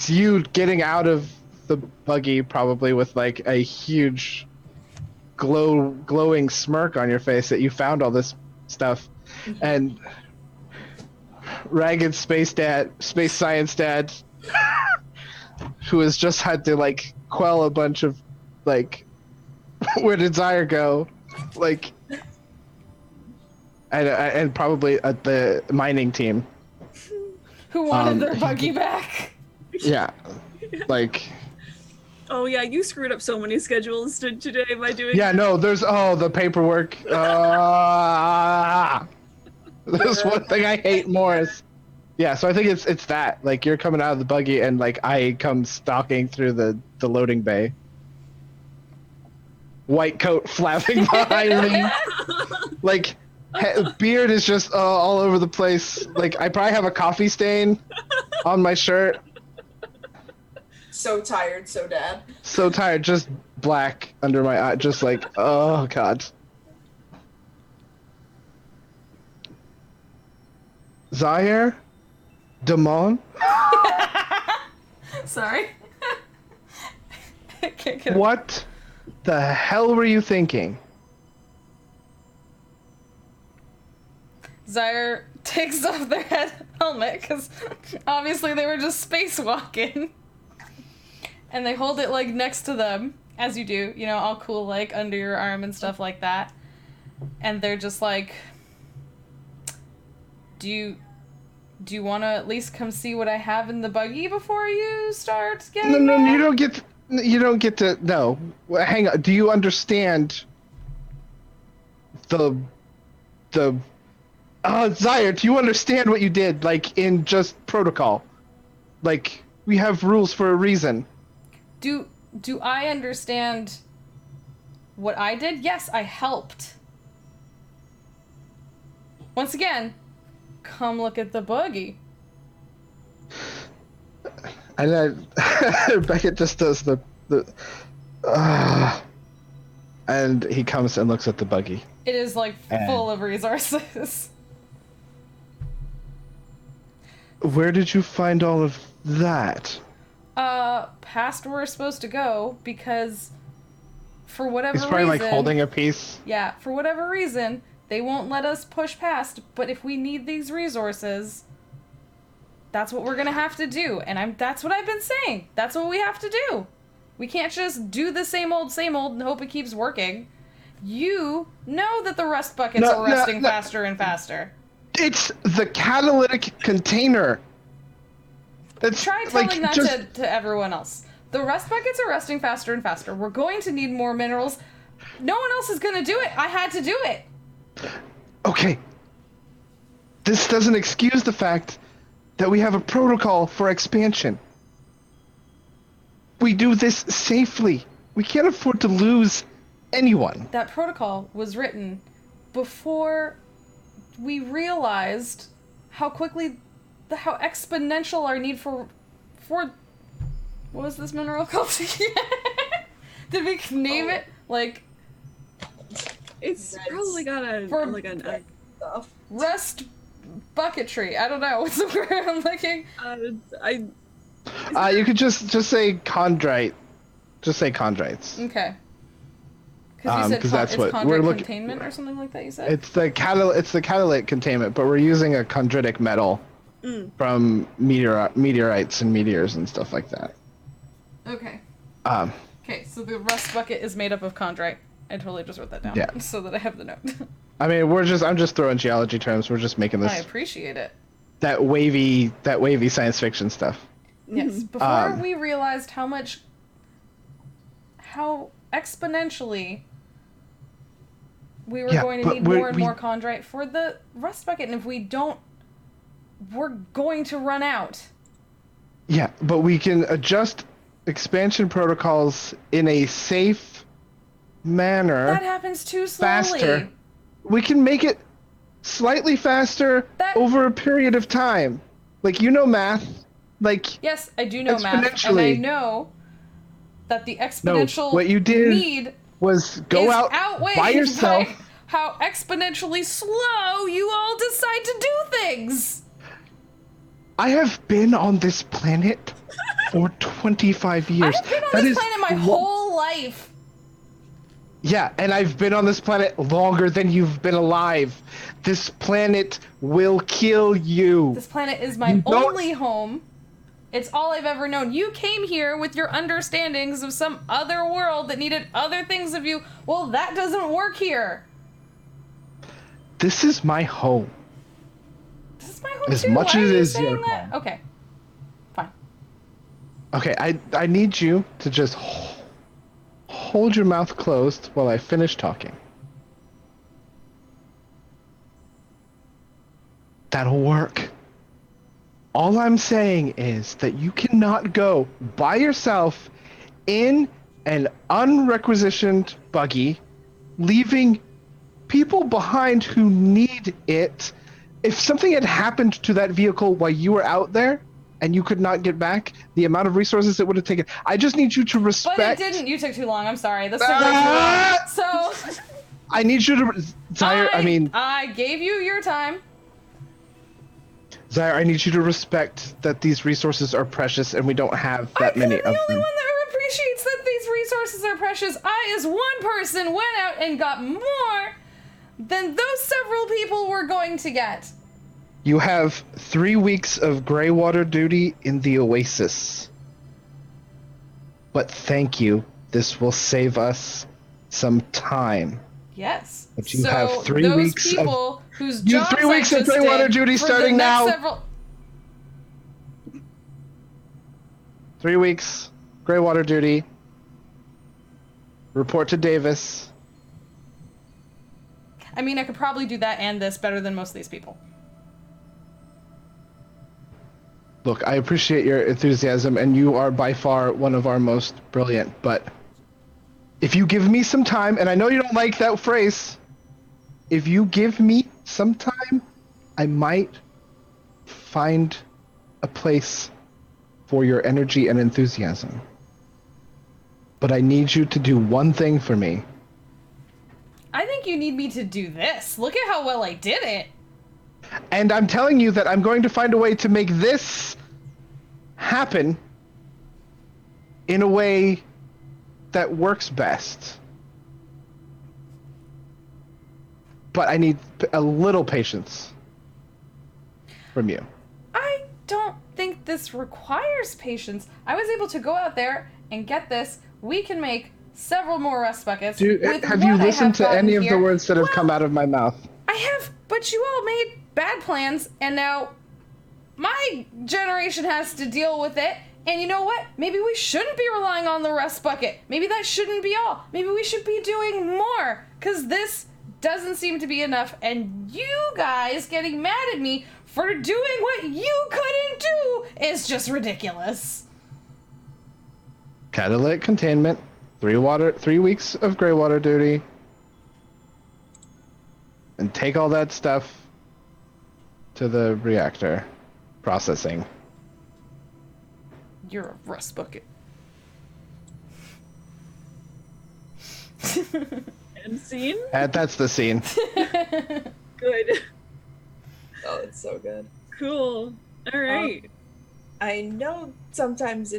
you getting out of the buggy probably with like a huge glowing smirk on your face that you found all this stuff, and ragged space science dad who has just had to like quell a bunch of like where did Zyre go, like, and probably the mining team Who wanted their buggy back? yeah like Oh yeah, you screwed up so many schedules today by doing. yeah that. no there's the paperwork there's one thing I hate more is yeah, so I think it's that like you're coming out of the buggy and like I come stalking through the loading bay, white coat flapping behind me, like beard is just all over the place, like I probably have a coffee stain on my shirt. So tired, so dad. So tired, just black under my eye, just like, oh god. Zaire? Damon? Sorry. Can't get What the hell were you thinking? Zyre takes off their helmet because obviously they were just spacewalking. And they hold it like next to them, as you do, all cool, like under your arm and stuff like that. And they're just like, do you want to at least come see what I have in the buggy before you start getting No, back? you don't get to, no. Hang on, do you understand Zaire, do you understand what you did, like, in just protocol? Like, we have rules for a reason. Do I understand what I did? Yes, I helped. Once again, come look at the buggy. And then Beckett just does the and he comes and looks at the buggy. It is like full of resources. Where did you find all of that? past where we're supposed to go because for whatever He's probably reason, like holding a piece. yeah, for whatever reason, they won't let us push past, but if we need these resources, that's what we're gonna have to do. And that's what I've been saying. That's what we have to do. We can't just do the same old and hope it keeps working. You know that the rust buckets are rusting faster and faster. It's the catalytic container. Try telling that to everyone else. The rust buckets are rusting faster and faster. We're going to need more minerals. No one else is going to do it. I had to do it. Okay. This doesn't excuse the fact that we have a protocol for expansion. We do this safely. We can't afford to lose anyone. That protocol was written before we realized how exponential our need for what was this mineral called? Did we name it? Like, it's probably got a rust bucketry. I don't know. What's the word I'm looking? You could just say chondrite. Just say chondrites. Okay. Because you said that's what chondrite we're looking containment or something like that. You said it's the catalytic containment, but we're using a chondritic metal from meteorites and meteors and stuff like that. Okay. Okay, so the rust bucket is made up of chondrite. I totally just wrote that down so that I have the note. I mean, I'm just throwing geology terms. We're just making this. I appreciate it. That wavy science fiction stuff. Yes. Before we realized how exponentially we were going to need more and more chondrite for the rust bucket, and if we don't, we're going to run out. Yeah, but we can adjust expansion protocols in a safe manner. That happens too slowly. Faster. We can make it slightly faster over a period of time. Like, you know math. Like, yes, I do know math, and I know that the exponential what you did need was go out by yourself. By how exponentially slow you all decide to do things. I have been on this planet for 25 years. I've been on this planet my whole life. Yeah, and I've been on this planet longer than you've been alive. This planet will kill you. This planet is my only home. It's all I've ever known. You came here with your understandings of some other world that needed other things of you. Well, that doesn't work here. This is my home. This is my home as too. Much Why as are it you is saying your that? home. Okay. Okay, I need you to just hold your mouth closed while I finish talking. That'll work. All I'm saying is that you cannot go by yourself in an unrequisitioned buggy, leaving people behind who need it. If something had happened to that vehicle while you were out there and you could not get back, the amount of resources it would have taken. I just need you to respect. But it didn't. You took too long. I'm sorry. This took way too long. So I need you to, Zaire. I gave you your time. Zaire, I need you to respect that these resources are precious and we don't have that many of them. I'm the only one that appreciates that these resources are precious. I, as one person, went out and got more than those several people were going to get. You have 3 weeks of gray water duty in the Oasis. But thank you. This will save us some time. Yes. But you have 3 those weeks people of... whose You have 3 weeks of gray water duty starting now. 3 weeks. Gray water duty. Report to Davis. I mean, I could probably do that and this better than most of these people. Look, I appreciate your enthusiasm, and you are by far one of our most brilliant, but if you give me some time, and I know you don't like that phrase, if you give me some time, I might find a place for your energy and enthusiasm. But I need you to do one thing for me. I think you need me to do this. Look at how well I did it. And I'm telling you that I'm going to find a way to make this happen in a way that works best. But I need a little patience from you. I don't think this requires patience. I was able to go out there and get this. We can make several more rust buckets. Have you listened to any of the words that have come out of my mouth? I have, but you all made bad plans, and now my generation has to deal with it. And you know what? Maybe we shouldn't be relying on the rust bucket. Maybe that shouldn't be all. Maybe we should be doing more, because this doesn't seem to be enough, and you guys getting mad at me for doing what you couldn't do is just ridiculous. Catalytic containment, 3 weeks of gray water duty, and take all that stuff to the reactor processing. You're a rust bucket. End scene? That's the scene. Good. Oh, it's so good. Cool. All right. I know sometimes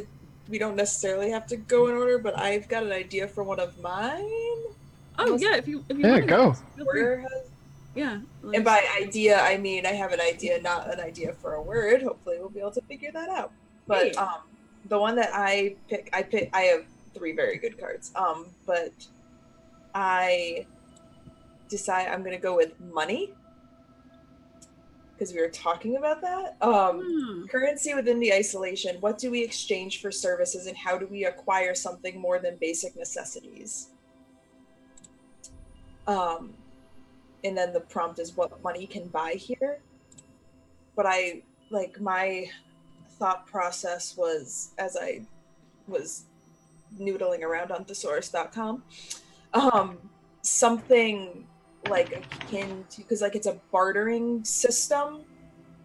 we don't necessarily have to go in order, but I've got an idea for one of mine. Oh yeah, if you Yeah, wanna go. feel free. Where has- Yeah. And by idea, I mean I have an idea, not an idea for a word. Hopefully, we'll be able to figure that out. But Hey. the one that I have 3 very good cards. But I decide I'm gonna go with money because we were talking about that. Currency within the isolation. What do we exchange for services, and how do we acquire something more than basic necessities? And then the prompt is what money can buy here. But my thought process was, as I was noodling around on thesaurus.com, something like akin to, because like it's a bartering system.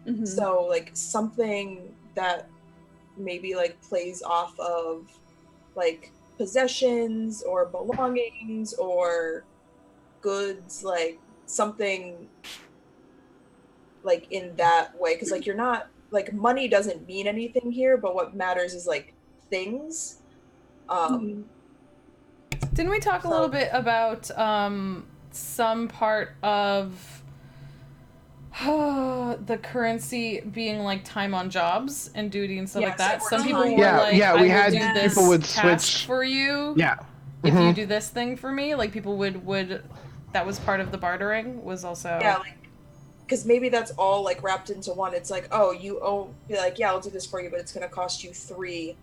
Mhm. So like something that maybe like plays off of like possessions or belongings or goods, like something like in that way, because like you're not like money doesn't mean anything here, but what matters is like things. Didn't we talk a little bit about some part of the currency being like time on jobs and duty and stuff Yeah, like that? so Some we're people time. were Yeah, like, yeah, I we will had do this people would task switch. for you. Yeah. If Mhm. you do this thing for me, like people would that was part of the bartering was also Yeah, like because maybe that's all like wrapped into one. It's like, oh, you owe, be like, yeah, I'll do this for you, but it's gonna cost you 3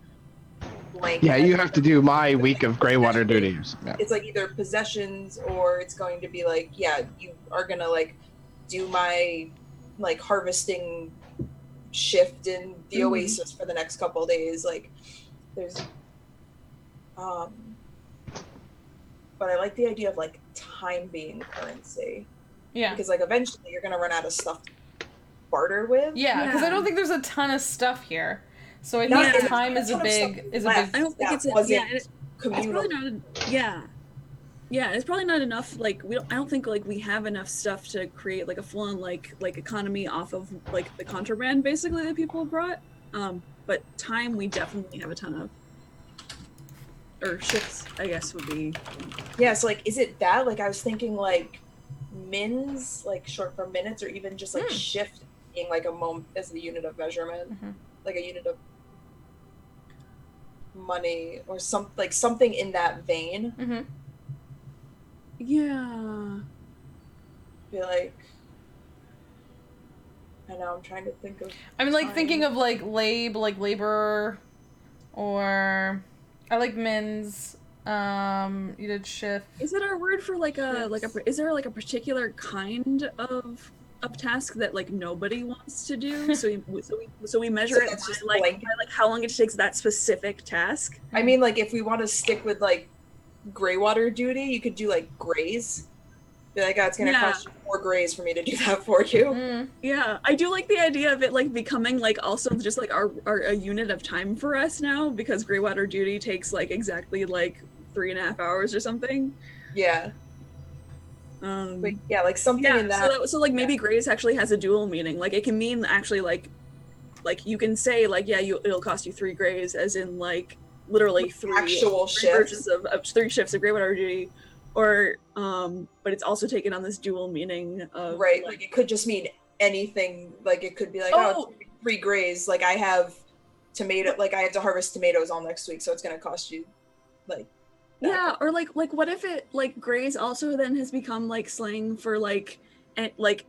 blank. Yeah, you have to do my week of gray water duties. Yeah. It's like either possessions or it's going to be like, yeah, you are gonna like do my like harvesting shift in the Oasis for the next couple of days. Like there's but I like the idea of like time being currency. yeah. Because like eventually you're gonna run out of stuff to barter with. Yeah, because I Yeah. don't think there's a ton of stuff here. So I Not- think there's time not is a ton of big stuff is a left. big I don't think that it's wasn't yeah. It's communal. probably not. Yeah, it's probably not enough. Like I don't think like we have enough stuff to create like a full-on like economy off of like the contraband basically that people brought. But time we definitely have a ton of. Or shifts, I guess would be. Yeah, so like, is it that? Like, I was thinking like mins, like short for minutes, or even just like shift being like a moment as the unit of measurement, like a unit of money or something in that vein. Mm-hmm. Yeah. Be like, I know I'm trying to think of. I mean, like time. thinking of like labor, or I like mins. You did shift. Is it our word for like a Yes. is there like a particular kind of task that like nobody wants to do? So we measure So it it's just by, like blank. by like how long it takes that specific task. I mean, like if we want to stick with like gray water duty, you could do like grays. Be like, oh, it's gonna Yeah. cost you 4 grays for me to do that for you. Mm. Yeah, I do like the idea of it like becoming like also just like our a unit of time for us now, because gray water duty takes like exactly like 3.5 hours or something. Yeah, but yeah, like something Yeah, in that. so like maybe grace actually has a dual meaning. Like it can mean actually like you can say like yeah, it'll cost you 3 grays, as in like literally three Actual three shifts. versions of 3 shifts of Grey Water duty, or but it's also taken on this dual meaning of Right, like it could just mean anything. Like it could be like, Oh! 3 grays. Like I have tomato. Like I have to harvest tomatoes all next week, so it's gonna cost you, like. that Yeah, kind or like what if it like Grays also then has become like slang for like and like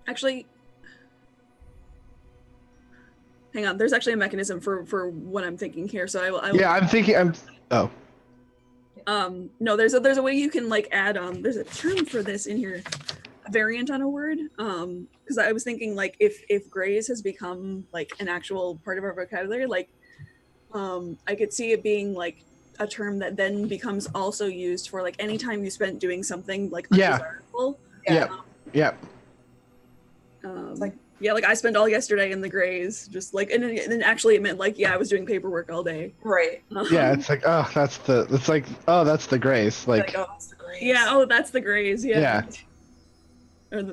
actually hang on, there's actually a mechanism for what I'm thinking here, so I will Yeah, I'm thinking. no, there's a way you can like add there's a term for this in here, a variant on a word, because I was thinking like if Grays has become like an actual part of our vocabulary, like I could see it being like a term that then becomes also used for like anytime you spent doing something like Yeah. undesirable. Yeah. like- Yeah, like I spent all yesterday in the Grays, just like, and then actually it meant like, yeah, I was doing paperwork all day. Right. Yeah, it's like, oh, that's the Grace. Like, oh, that's the grays. Yeah, oh, that's the Grays. yeah,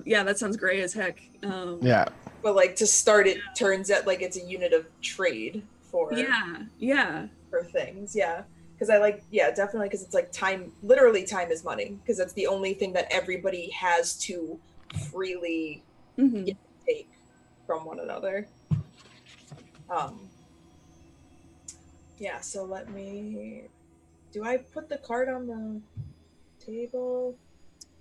Yeah, that sounds gray as heck. yeah. But like to start, it turns out like it's a unit of trade for Yeah. things. Yeah, because I like definitely because it's like time. Literally, time is money because that's the only thing that everybody has to freely Mhm. take from one another. Yeah, so let me. Do I put the card on the table,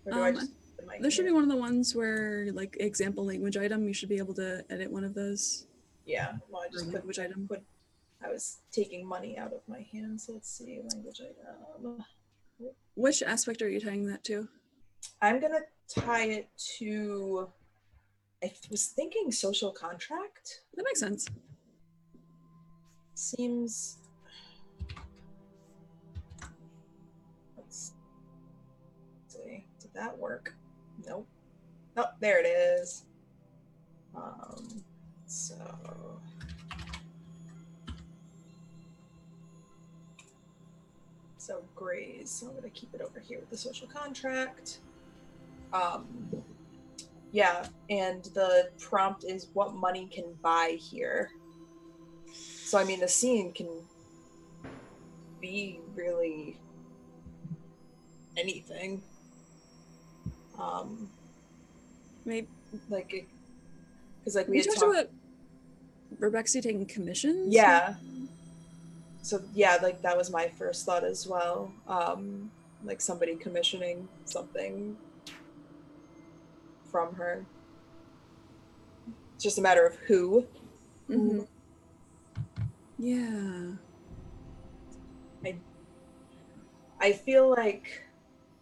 or do I just? Put it in my There should be hand? one of the ones where like example language item. You should be able to edit one of those. Yeah, well, I just Or put language item. I was taking money out of my hand, so let's see, language item. Which aspect are you tying that to? I'm gonna tie it to. I was thinking social contract. That makes sense. Seems. Let's see. Did that work? Nope. Oh, there it is. So. So grays. So I'm gonna keep it over here with the social contract. Yeah, and the prompt is what money can buy here. So I mean the scene can be really anything. Maybe Like it, because like we we had talked about Rebecca taking commissions. Yeah. So yeah, like that was my first thought as well. Like somebody commissioning something from her. It's just a matter of who. Mm-hmm. Yeah. I feel like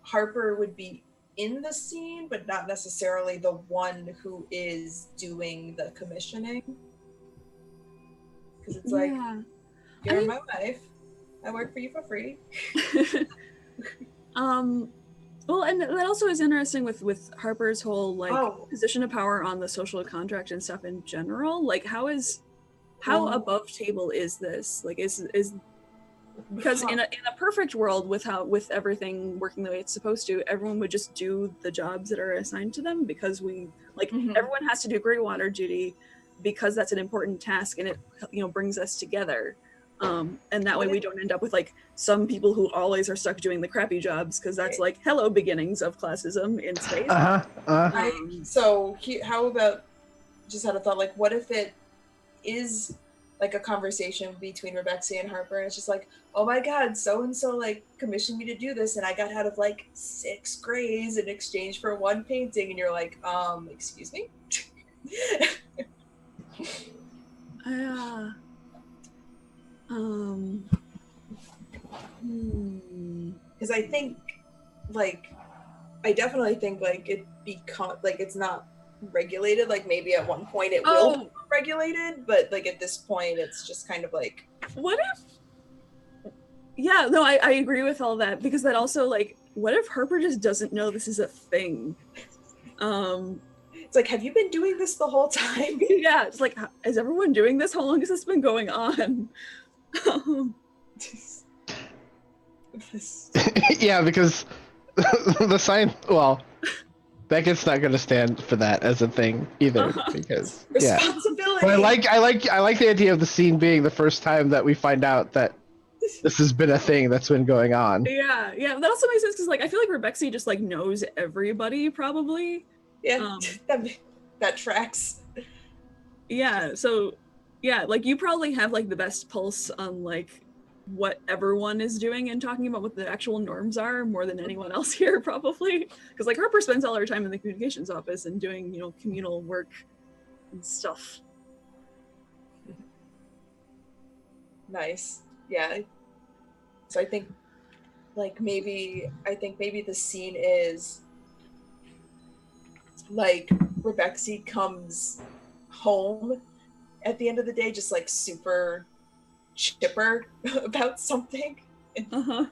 Harper would be in the scene, but not necessarily the one who is doing the commissioning. Because it's like, you're my wife. I work for you for free. Well, and that also is interesting with Harper's whole like position of power on the social contract and stuff in general. Like, how above table is this? Like, is because in a perfect world with everything working the way it's supposed to, everyone would just do the jobs that are assigned to them because we like everyone has to do gray water duty because that's an important task and it brings us together. And that way we don't end up with like some people who always are stuck doing the crappy jobs because that's like hello beginnings of classism in space. So how about, just had a thought, like what if it is like a conversation between Rebecca and Harper and it's just like, oh my god, so and so like commissioned me to do this and I got out of like 6 grays in exchange for 1 painting, and you're like, excuse me. Because I think I definitely think like it become like it's not regulated. Like maybe at one point it will be regulated, but like at this point it's just kind of like, what if I agree with all that, because that also like, what if Harper just doesn't know this is a thing? It's like, have you been doing this the whole time? Yeah, it's like, is everyone doing this? How long has this been going on? Yeah, because the science. Well, Beckett's not going to stand for that as a thing either, because yeah. Responsibility. But I like the idea of the scene being the first time that we find out that this has been a thing that's been going on. Yeah. That also makes sense because like I feel like Rebexy just like knows everybody probably. Yeah, that tracks. Yeah. So yeah, like you probably have like the best pulse on like what everyone is doing and talking about what the actual norms are more than anyone else here probably, because like Harper spends all her time in the communications office and doing, you know, communal work and stuff. Nice. Yeah. So I think maybe the scene is like Rebexy comes home at the end of the day just like super chipper about something. Uh-huh.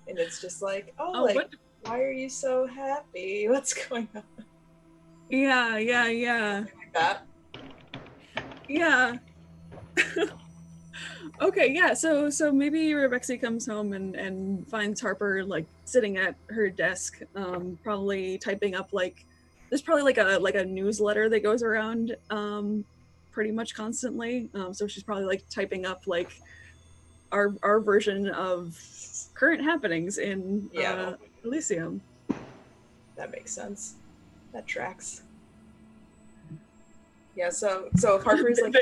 And it's just like, what? Why are you so happy? What's going on? Yeah. Like that. Yeah. Okay, yeah, so maybe Rebexy comes home and finds Harper like sitting at her desk, probably typing up like there's probably like a newsletter that goes around pretty much constantly. So she's probably like typing up like our version of current happenings in Elysium. That makes sense. That tracks. Yeah, so if Harper's like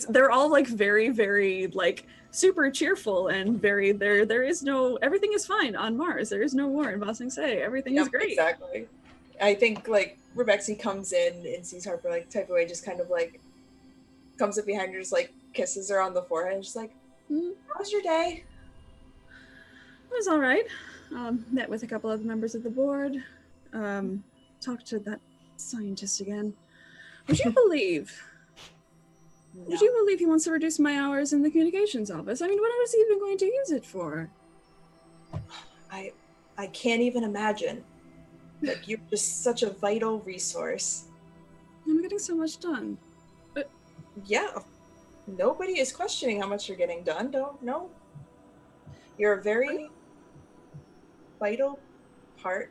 they're all like very, very like super cheerful and very there is no, everything is fine on Mars. There is no war in Ba Sing Se. Everything is great. Exactly. I think like Rebexy comes in and sees Harper like type away, just kind of like comes up behind her, just like kisses her on the forehead, and just like, how was your day? It was all right. Met with a couple other members of the board. Talked to that scientist again. Would you believe? No. Would you believe he wants to reduce my hours in the communications office? I mean, what is he even going to use it for? I can't even imagine. Like, you're just such a vital resource. I'm getting so much done. But yeah, nobody is questioning how much you're getting done. No. You're a very vital part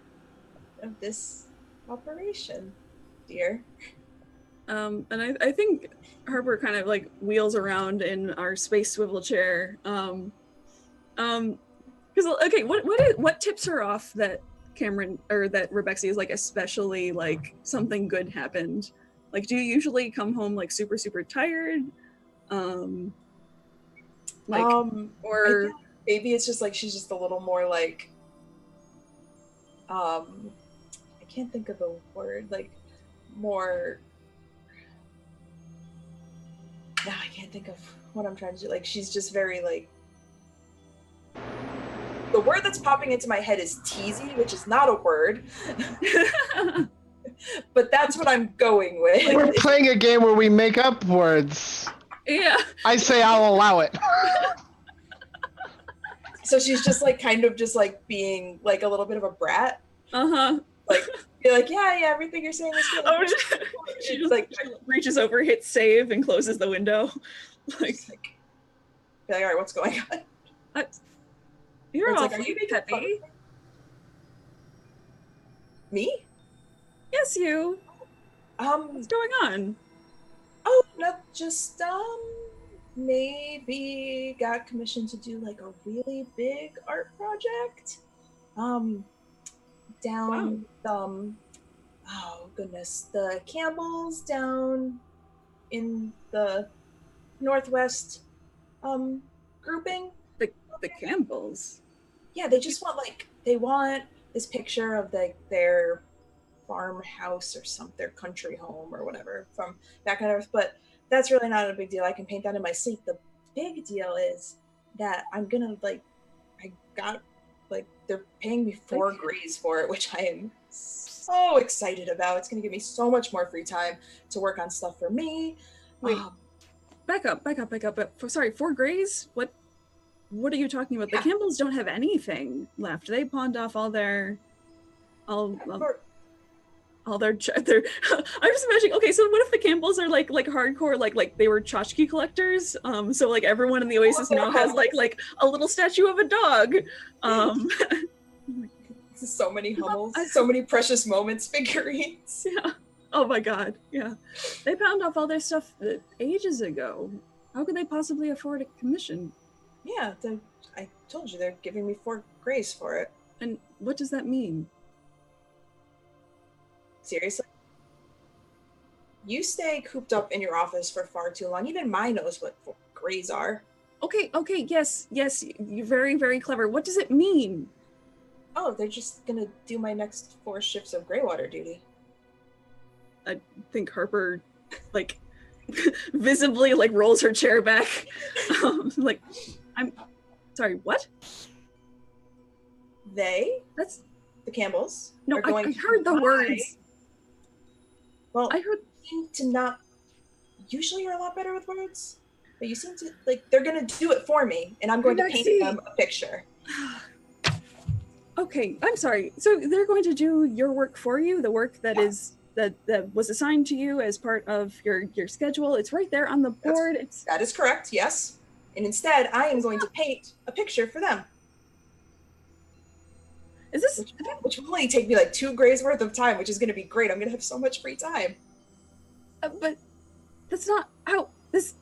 of this operation, dear. And I think Harper kind of like wheels around in our space swivel chair. Because okay, what tips her off that Cameron or that Rebexy is like especially like something good happened? Like, do you usually come home like super tired? Or maybe it's just like she's just a little more like I can't think of the word, like more. No, I can't think of what I'm trying to do. Like, she's just very, like... The word that's popping into my head is teasy, which is not a word. But that's what I'm going with. We're playing a game where we make up words. Yeah. I say I'll allow it. So she's just, like, kind of just, like, being, like, a little bit of a brat. Uh-huh. Like, you're like, yeah, everything you're saying is good. She just like reaches over, hits save, and closes the window. Like, be like, all right, what's going on? You're all like, are you peppy. Me? Yes, you. What's going on? Oh, not just maybe got commissioned to do like a really big art project. Down oh goodness, the Campbells down in the Northwest grouping. The Campbells? Yeah, they just want this picture of their farmhouse or their country home or whatever from back on Earth, but that's really not a big deal. I can paint that in my sleep. The big deal is that I'm gonna they're paying me 4 grays for it, which I am so excited about. It's gonna give me so much more free time to work on stuff for me. Wait, back up. Sorry, 4 grays? What are you talking about? Yeah. The Campbells don't have anything left. They pawned off all their I'm just imagining. Okay, so what if the Campbells are like hardcore, like they were tchotchke collectors? So like everyone in the Oasis now has like a little statue of a dog. So many Hummels, so many precious moments figurines. Yeah. Oh my god. Yeah. They pound off all their stuff ages ago. How could they possibly afford a commission? Yeah, I told you they're giving me 4 grays for it. And what does that mean? Seriously? You stay cooped up in your office for far too long. Even mine knows what 4 grays are. Okay, yes, you're very, very clever. What does it mean? Oh, they're just gonna do my next 4 shifts of Greywater duty. I think Harper, like, visibly, like, rolls her chair back. Like, I'm sorry, what? That's the Campbells. No, are going I heard the words. Well, I heard. You seem to not. Usually you're a lot better with words. But you seem to, like, they're gonna do it for me, and I'm going to paint them a picture. Okay, I'm sorry. So they're going to do your work for you, the work that is that was assigned to you as part of your schedule. It's right there on the board. That is correct, yes. And instead, I am going to paint a picture for them. Is this which will only take me like 2 grays worth of time, which is going to be great. I'm going to have so much free time. But that's not how this.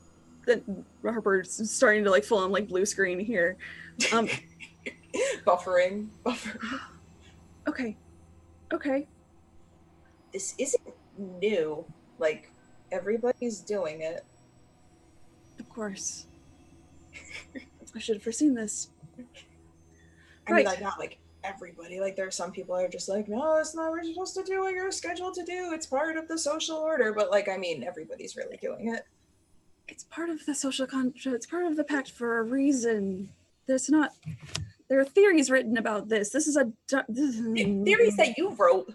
Harper's starting to like full on like blue screen here. Buffering. Okay. This isn't new. Like, everybody's doing it. Of course. I should have foreseen this. I mean, like, not like everybody. Like, there are some people that are just like, no, that's not what you're supposed to do what you're scheduled to do. It's part of the social order. But, like, I mean, everybody's really doing it. It's part of the social contract. It's part of the pact for a reason. There are theories written about this. This is theories that you wrote.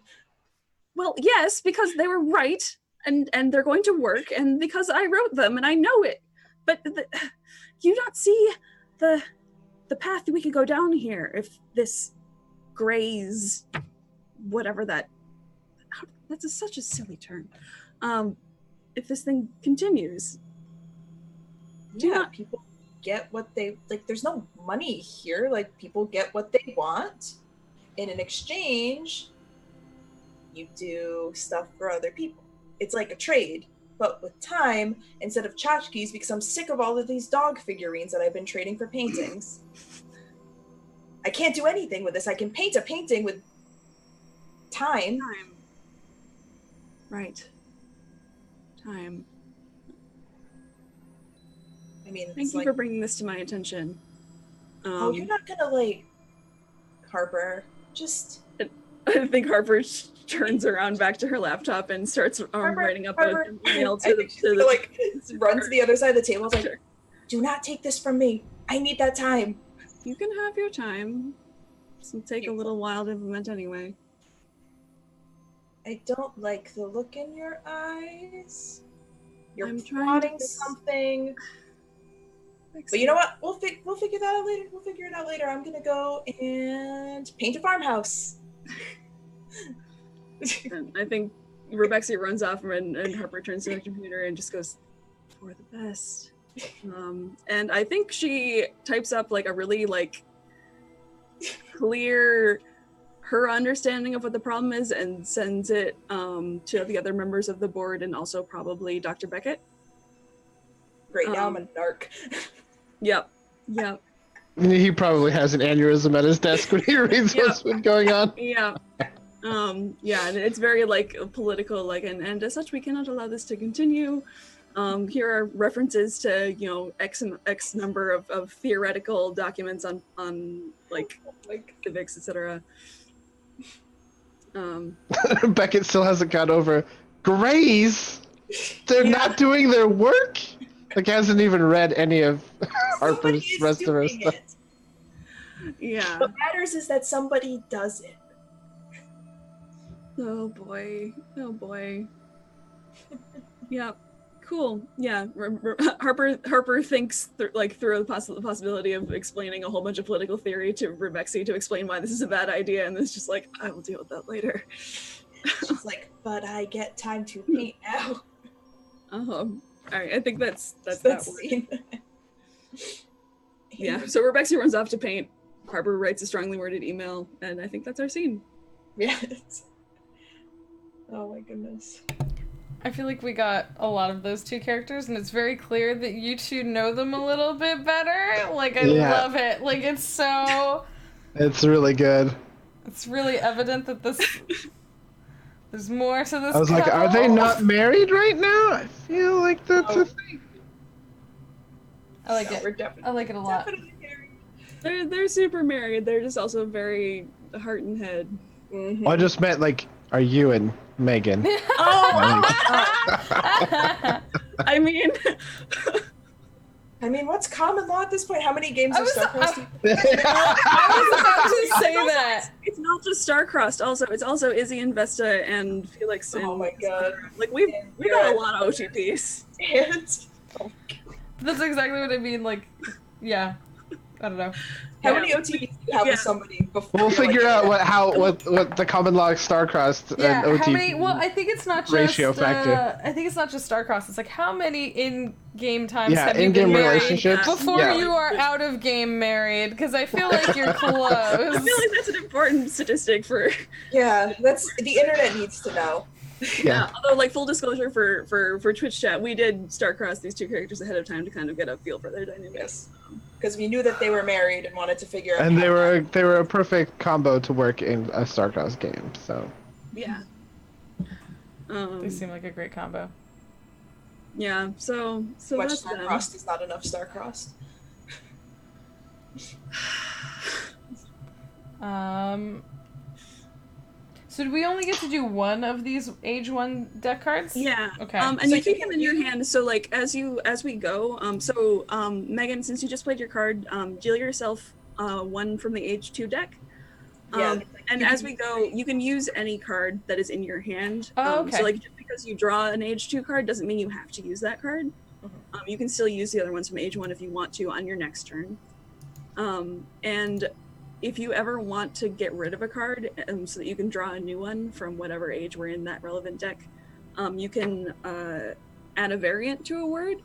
Well, yes, because they were right, and they're going to work, and because I wrote them, and I know it. But you not see the path we could go down here if this graze, whatever that's such a silly term. If this thing continues. People get what they like. There's no money here. Like, people get what they want, and in exchange, you do stuff for other people. It's like a trade, but with time instead of tchotchkes, because I'm sick of all of these dog figurines that I've been trading for paintings. I can't do anything with this. I can paint a painting with time. Right. Time. I mean, thank you for bringing this to my attention. You're not gonna, like, Harper, just... I think Harper turns around back to her laptop and starts writing up an email to the like, run to the other side of the table. It's like, do not take this from me. I need that time. You can have your time. This will take a little while to implement anyway. I don't like the look in your eyes. You're plotting something. But you know what? We'll figure that out later. We'll figure it out later. I'm gonna go and paint a farmhouse. And I think Rebecca runs off and Harper turns to the computer and just goes, for the best. And I think she types up like a really like clear her understanding of what the problem is and sends it to the other members of the board and also probably Dr. Beckett. Great, now I'm a narc. Yep. He probably has an aneurysm at his desk when he reads what's been going on. Yeah. And it's very like political, like, and as such, we cannot allow this to continue. Here are references to, X number of theoretical documents on like civics, etc. Beckett still hasn't got over Grays. They're not doing their work. Like, hasn't even read any of Harper's rest of her stuff. Yeah. What matters is that somebody does it. Oh boy. Yeah. Cool. Yeah. Harper thinks through the possibility of explaining a whole bunch of political theory to Rebecca to explain why this is a bad idea, and it's just like, I will deal with that later. She's like, but I get time to paint now. All right, I think that's that scene. Yeah, so Rebecca runs off to paint Harper writes a strongly worded email, and I think that's our scene. Yes. Oh my goodness. I feel like we got a lot of those two characters, and it's very clear that you two know them a little bit better. Like, I love it. Like, it's so... It's really good. It's really evident that there's more to this I was like, are they couple. not married right now? I feel like that's a thing. I like No, it. we're definitely, I like it a lot. definitely married. They're super married. They're just also very heart and head. Mhm. I just meant, like, are you and Megan? Oh! I mean... I mean, what's common law at this point? How many games I of was- StarCrossed? I was about to say that. It's not just Starcrossed. Also, it's also Izzy and Vesta and Felix. And Oh my god. Like we got a lot of OTPs. And That's exactly what I mean. Like, yeah. I don't know. how many OTPs do you have with somebody before? We'll you're figure like, out what the common log Starcrossed Yeah, and OT how many? Well, I think it's not just ratio factor. I think it's not just Starcross. It's like how many in-game times Yeah, have you been in-game married relationships. before Yeah. you are out of game married? Because I feel like you're close. I feel like that's an important statistic for. Yeah, that's the internet needs to know. Yeah. Although, like full disclosure for Twitch chat, we did Starcross these two characters ahead of time to kind of get a feel for their dynamics. Yes. Because we knew that they were married and wanted to figure out. And how they were a perfect combo to work in a StarCross game. So Yeah. They seem like a great combo. Yeah. So much that's them. Starcrossed is not enough Starcrossed. So do we only get to do one of these age 1 deck cards? Yeah. Okay. And So you you keep can- them in your hand. So like as we go. Megahn, since you just played your card, deal yourself one from the age 2 deck. Yeah. And you as can- we go, you can use any card that is in your hand. Oh, okay. So like just because you draw an age 2 card doesn't mean you have to use that card. You can still use the other ones from age 1 if you want to on your next turn. And if you ever want to get rid of a card so that you can draw a new one from whatever age we're in that relevant deck, you can add a variant to a word,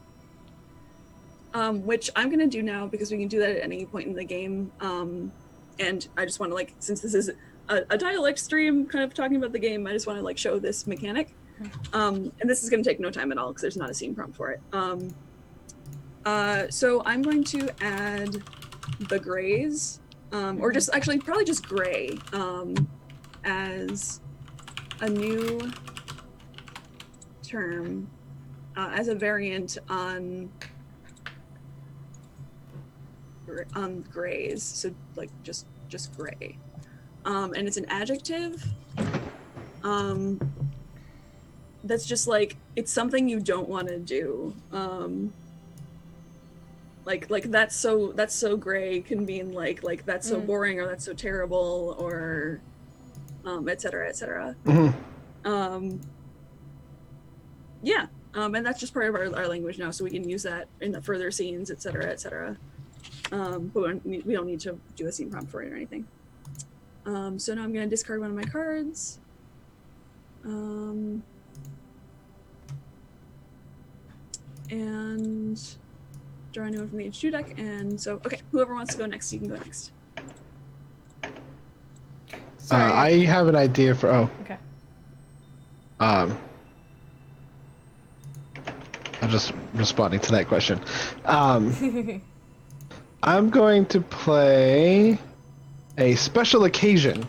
which I'm going to do now because we can do that at any point in the game. And I just want to, like, since this is a dialect stream kind of talking about the game, I just want to like show this mechanic. And this is going to take no time at all because there's not a scene prompt for it. So I'm going to add the grays, or just actually probably just gray, as a new term, as a variant on grays. So like just gray, and it's an adjective. That's just like, it's something you don't want to do. Like that's so gray can mean like that's so boring, or that's so terrible, or et cetera, et cetera. Yeah, and that's just part of our language now, so we can use that in the further scenes, et cetera, et cetera. But we don't need to do a scene prompt for it or anything. So now I'm going to discard one of my cards. And draw a new one from the H2 deck. And so, okay, whoever wants to go next, you can go next. Sorry. I have an idea for. Okay. I'm just responding to that question. I'm going to play a special occasion.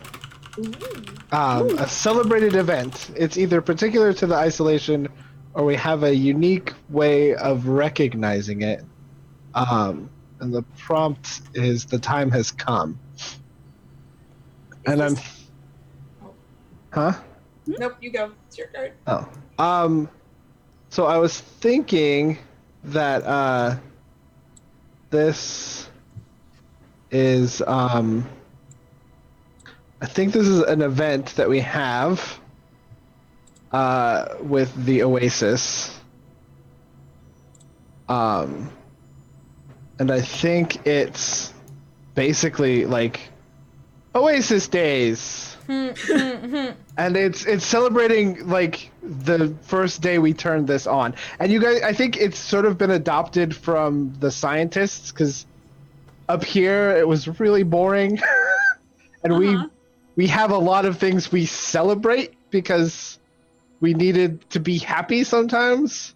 A celebrated event. It's either particular to the isolation, or we have a unique way of recognizing it. And the prompt is "the time has come." And I'm. Huh? Nope, you go. It's your card. Oh. So I was thinking that this is I think this is an event that we have with the Oasis. And I think it's basically like Oasis Days. And it's celebrating like the first day we turned this on. And you guys, I think it's sort of been adopted from the scientists, because up here it was really boring, and we have a lot of things we celebrate because we needed to be happy sometimes.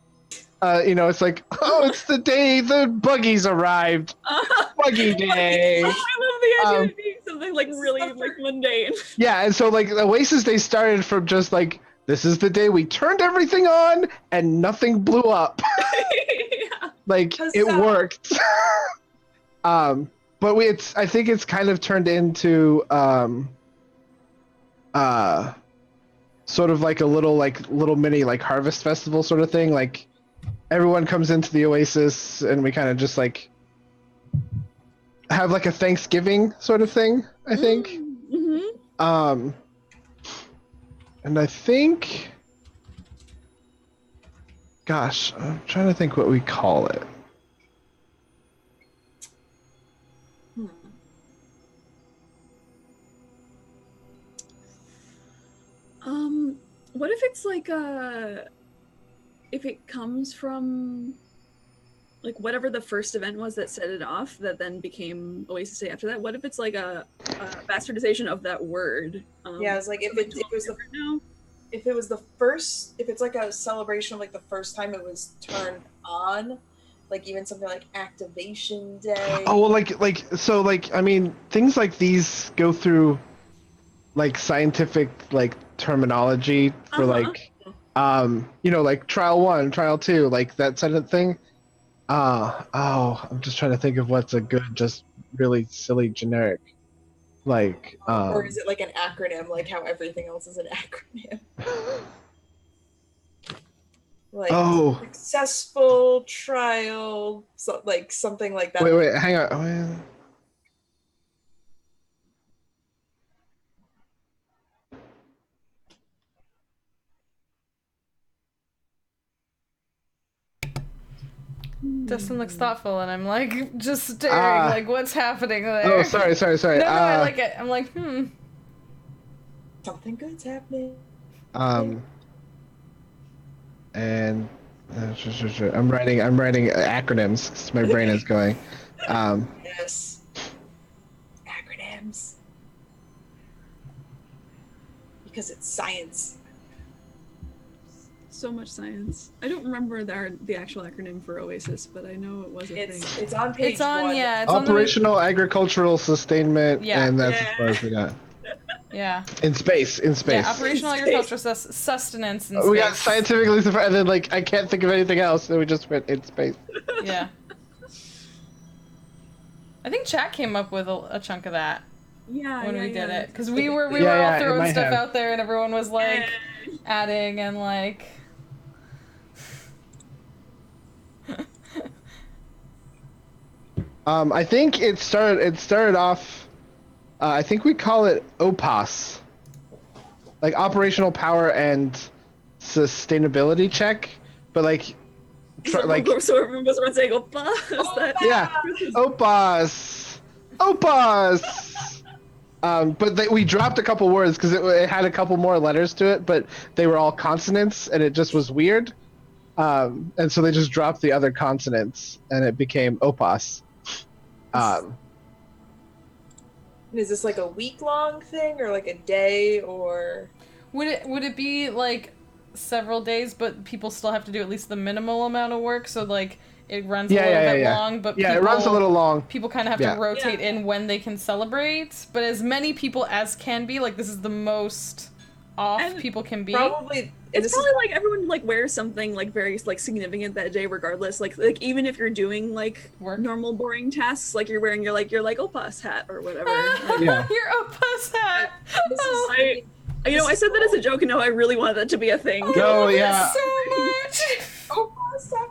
It's like, oh, it's the day the buggies arrived. Buggy day. I love the idea of being something like really like mundane. Yeah, and so like Oasis Day started from just like, this is the day we turned everything on and nothing blew up. Yeah. Like it worked. But I think it's kind of turned into sort of like a little mini like harvest festival sort of thing. Like everyone comes into the Oasis and we kind of just like have like a Thanksgiving sort of thing, I think. Mm-hmm. And I think, gosh, I'm trying to think what we call it. What if it's like if it comes from like whatever the first event was that set it off that then became Oasis Day after that? What if it's like a bastardization of that word? Yeah, it's like if it was the first, if it's like a celebration of like the first time it was turned on, like even something like Activation Day. Oh, well, I mean, things like these go through like scientific like terminology for like like trial 1, trial 2, like that sort of thing. I'm just trying to think of what's a good, just really silly generic, like or is it like an acronym, like how everything else is an acronym? Like successful trial, like something like that. Wait, hang on. Oh, yeah. Dustin looks thoughtful, and I'm like just staring, like what's happening there? Oh, sorry. No, I like it. I'm like, something good's happening. And I'm writing acronyms because my brain is going. Yes. Acronyms. Because it's science. So much science. I don't remember the actual acronym for Oasis, but I know it was a thing. It's on page 1. Yeah. It's Operational Agricultural Sustainment, and that's as far as we got. Yeah. In space. Yeah, operational agricultural sustenance in space. We got scientifically, and then like I can't think of anything else, and we just went in space. Yeah. I think chat came up with a chunk of that. Yeah. When we did it, because we were all throwing stuff out there, and everyone was like adding and like. I think it started off. I think we call it OPAS, like operational power and sustainability check, but like, so everyone goes around saying OPAS. Yeah, OPAS. But we dropped a couple words because it had a couple more letters to it, but they were all consonants, and it just was weird. And so they just dropped the other consonants, and it became OPAS. Is this like a week-long thing, or like a day, or would it be like several days, but people still have to do at least the minimal amount of work, so like it runs a little bit long, but it runs a little long. People kind of have to rotate in when they can celebrate, but as many people as can be, like this is the most off people can be. Probably it's probably like everyone like wears something like very like significant that day regardless, like even if you're doing like normal boring tasks, like you're wearing your OPAS hat or whatever. Your OPAS hat. I said that as a joke, and no, I really wanted that to be a thing. So much. OPAS hat.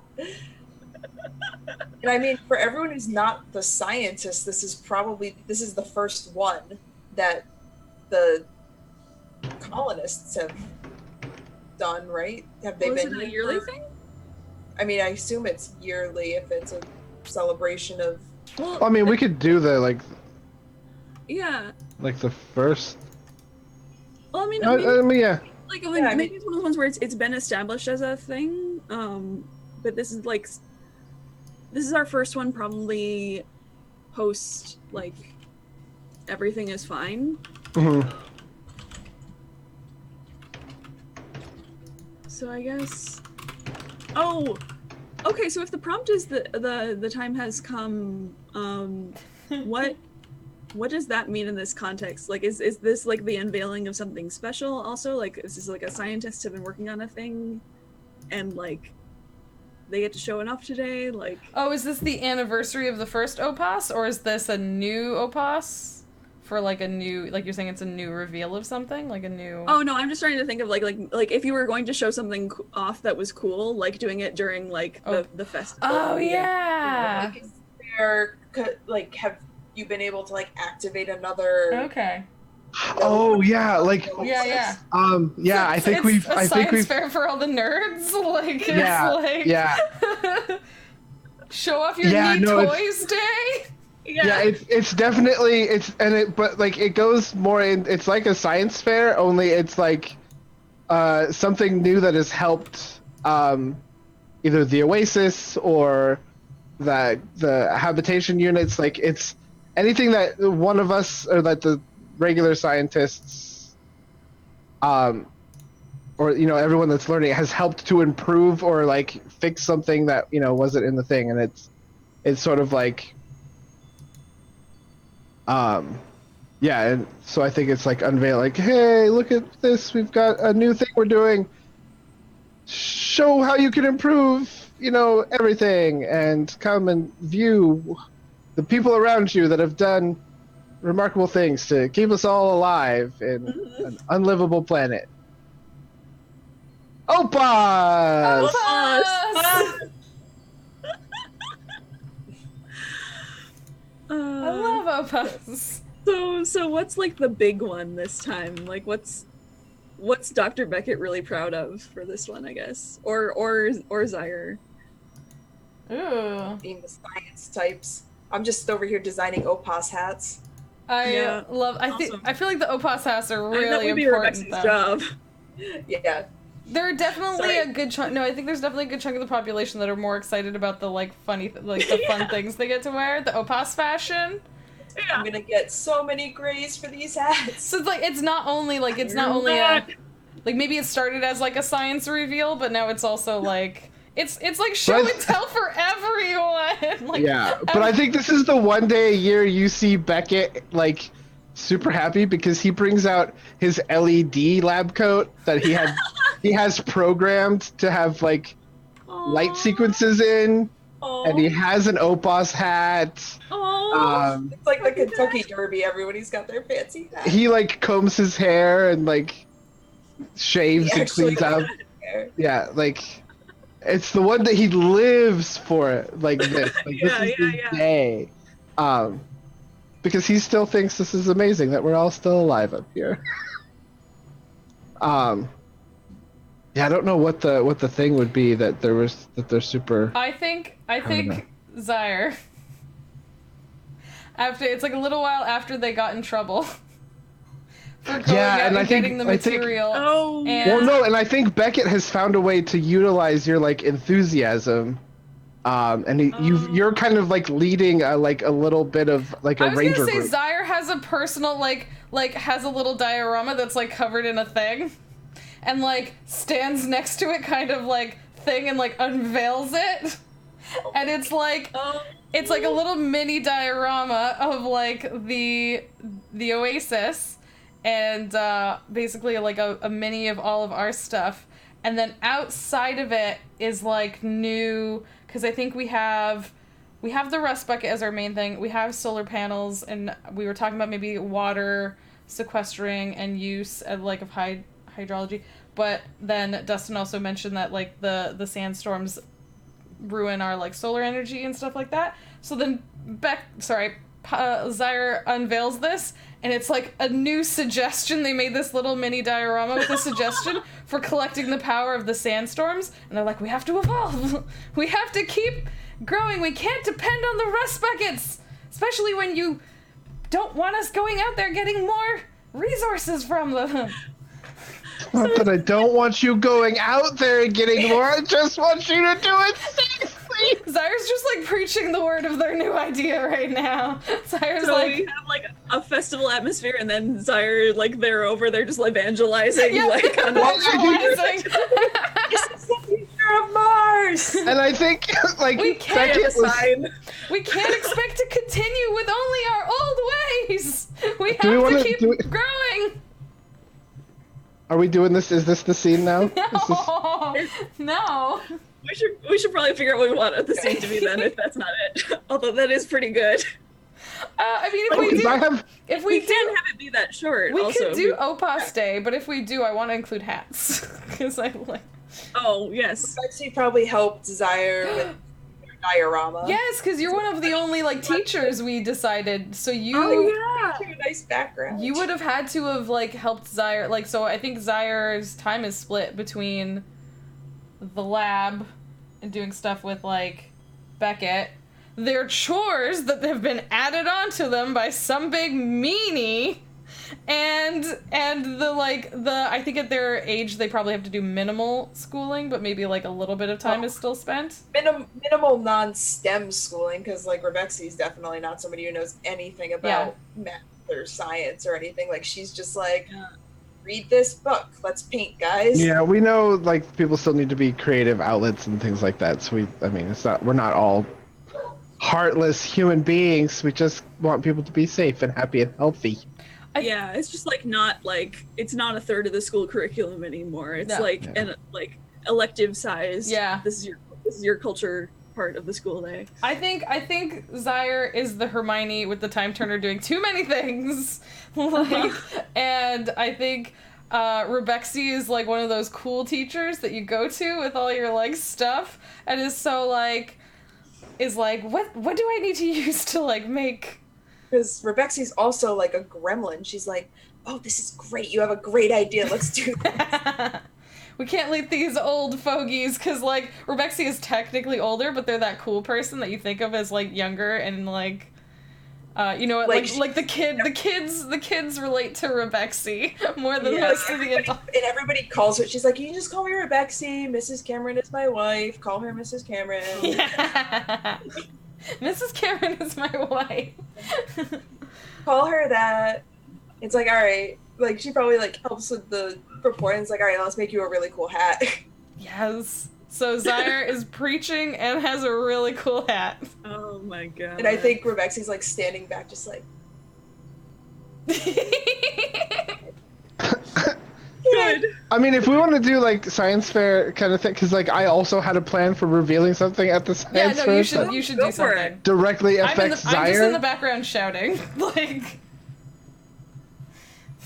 And I mean, for everyone who's not the scientist, this is the first one that the colonists have done, right? Have they been a yearly thing? I mean, I assume it's yearly if it's a celebration of. Well, I mean, we could do the like the first. Well, I mean, yeah. Maybe it's one of the ones where it's been established as a thing. But this is our first one, probably post like everything is fine. Mhm. So I guess. Oh, okay. So if the prompt is the time has come, what does that mean in this context? Like, is this like the unveiling of something special? Also, like, is this like a scientist have been working on a thing, and like they get to show it off today? Like, Oh, is this the anniversary of the first Opus, or is this a new Opus for like a new, like you're saying it's a new reveal of something, like a new? oh no, I'm just trying to think of like if you were going to show something off that was cool, like doing it during like the festival. Oh yeah. Like, is there, like, have you been able to like activate another? Okay. Oh yeah, like Yeah. yeah. I think we've. I think we've. Fair for all the nerds. Like Yeah. Show off your neat toys day. Yeah, it's definitely but like it goes more in. It's like a science fair, only it's like something new that has helped either the Oasis or the habitation units. Like it's anything that one of us or that the regular scientists or everyone that's learning has helped to improve or like fix something that wasn't in the thing, and it's sort of like yeah, and so I think it's like unveil, like, hey, look at this, we've got a new thing we're doing, show how you can improve everything, and come and view the people around you that have done remarkable things to keep us all alive in an unlivable planet. Opus! I love Opus. So what's like the big one this time? Like what's Dr. Beckett really proud of for this one, I guess? Or Zyre? Ooh. Being the science types. I'm just over here designing Opus hats. I feel like the Opus hats are really important. Rebecca's job. Yeah. There are definitely a good chunk. No, I think there's definitely a good chunk of the population that are more excited about the like funny, like the fun things they get to wear. The Opus fashion. Yeah. I'm gonna get so many grays for these hats. So it's not only like maybe it started as like a science reveal, but now it's also like it's like show and tell for everyone. Like, yeah, but I think this is the one day a year you see Beckett like super happy because he brings out his LED lab coat that he has programmed to have like light sequences in. And he has an Opus hat. It's like the Kentucky Derby. Everybody's got their fancy hat. He like combs his hair and like shaves and cleans up. Yeah, like it's the one that he lives for. Like this, like this is his day. Because he still thinks this is amazing that we're all still alive up here. Yeah, I don't know what the thing would be that they're super. I think Zyre. After it's like a little while after they got in trouble. For going out and getting the material. And I think Beckett has found a way to utilize your like enthusiasm, and you're kind of like leading a little bit of like a ranger group. I was gonna say Zyre has a personal like has a little diorama that's like covered in a thing. And like stands next to it kind of like thing and like unveils it. And it's like a little mini diorama of like the Oasis and basically like a mini of all of our stuff. And then outside of it is like new, because I think we have the rust bucket as our main thing. We have solar panels, and we were talking about maybe water sequestering and use of hydrology, but then Dustin also mentioned that like the sandstorms ruin our like solar energy and stuff like that. So then Zyre unveils this, and it's like a new suggestion. They made this little mini diorama with a suggestion for collecting the power of the sandstorms, and they're like, we have to evolve. We have to keep growing. We can't depend on the rust buckets, especially when you don't want us going out there getting more resources from them. Not that I don't want you going out there and getting more, I just want you to do it safely. Zyre's just like preaching the word of their new idea right now. Zaya's So like, we have like a festival atmosphere, and then Zyre, like they're over there just like evangelizing, yeah, like on evangelizing. This is the future of Mars. And I think like We can't Beckett was, sign. We can't expect to continue with only our old ways. We have Do we to wanna- keep do we- growing. are we doing this? Is this the scene now? Is this- No, no. We should probably figure out what we want the scene to be then, if that's not it. Although that is pretty good. I mean, if Oh, we 'cause do, I have if We we can do, have it be that short. we also. could do Outpost Day, but if we do, I want to include hats because I like. Oh yes. Actually, probably helped Zyre with their diorama. Yes, because you're one of the only like teachers we decided. So you. Oh yeah. A nice background. You would have had to have like helped Zyre, like, so I think Zyre's time is split between the lab and doing stuff with like Beckett, their chores that have been added onto them by some big meanie, and the like the I think at their age they probably have to do minimal schooling, but maybe like a little bit of time is still spent. minimal non-STEM schooling, because like Rebecca's definitely not somebody who knows anything about math or science or anything. Like she's just like, read this book, let's paint, guys. Yeah, we know like people still need to be creative outlets and things like that. So we're not all heartless human beings. We just want people to be safe and happy and healthy. Yeah, it's just like not like it's not a third of the school curriculum anymore. It's No. like an like elective size. Yeah. This is your culture part of the school day. I think Zyre is the Hermione with the time turner doing too many things. Like, and I think Rebexy is like one of those cool teachers that you go to with all your like stuff and is so like what do I need to use to like make. Because Rebecca's also like a gremlin. She's like, oh, this is great. You have a great idea. Let's do this. We can't let these old fogies, because like Rebexy is technically older, but they're that cool person that you think of as like younger and like you know what, like the kids relate to Rebexy more than the rest of the adults. And everybody calls her. She's like, you can just call me Rebexy. Mrs. Cameron is my wife. Call her Mrs. Cameron. Yeah. Mrs. Cameron is my wife. Call her that. It's like, all right. Like she probably like helps with the report. And it's like, all right, let's make you a really cool hat. Yes. So Zyre is preaching and has a really cool hat. Oh my god. And I think Rebecca's like standing back, just like, good. I mean, if we want to do like science fair kind of thing, because like I also had a plan for revealing something at the Yeah, science no, fair you should Go do for it. something. directly I'm affects just in the Zyre. background shouting. Like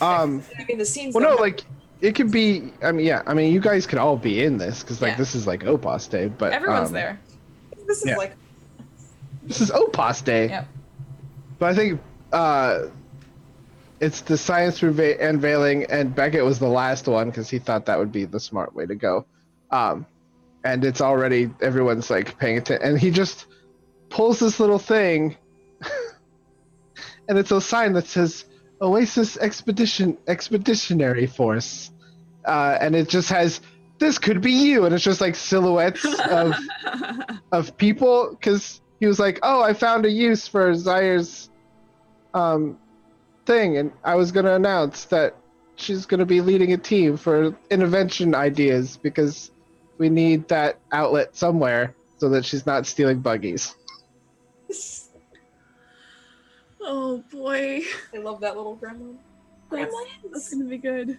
I mean, the scenes. Well, no, that- like it could be. I mean, yeah. I mean, you guys could all be in this because like Yeah. this is like Opus Day, but everyone's there. this is yeah. like, This is Opus Day. Yep. But I think it's the science unveiling, and Beckett was the last one because he thought that would be the smart way to go. And it's already everyone's like paying attention, and he just pulls this little thing, and it's a sign that says Oasis Expeditionary Force, and it just has this could be you, and it's just like silhouettes of people because he was like, oh, I found a use for Zyre's thing, and I was going to announce that she's going to be leading a team for intervention ideas because we need that outlet somewhere so that she's not stealing buggies. Oh boy. I love that little gremlin. That's gonna be good.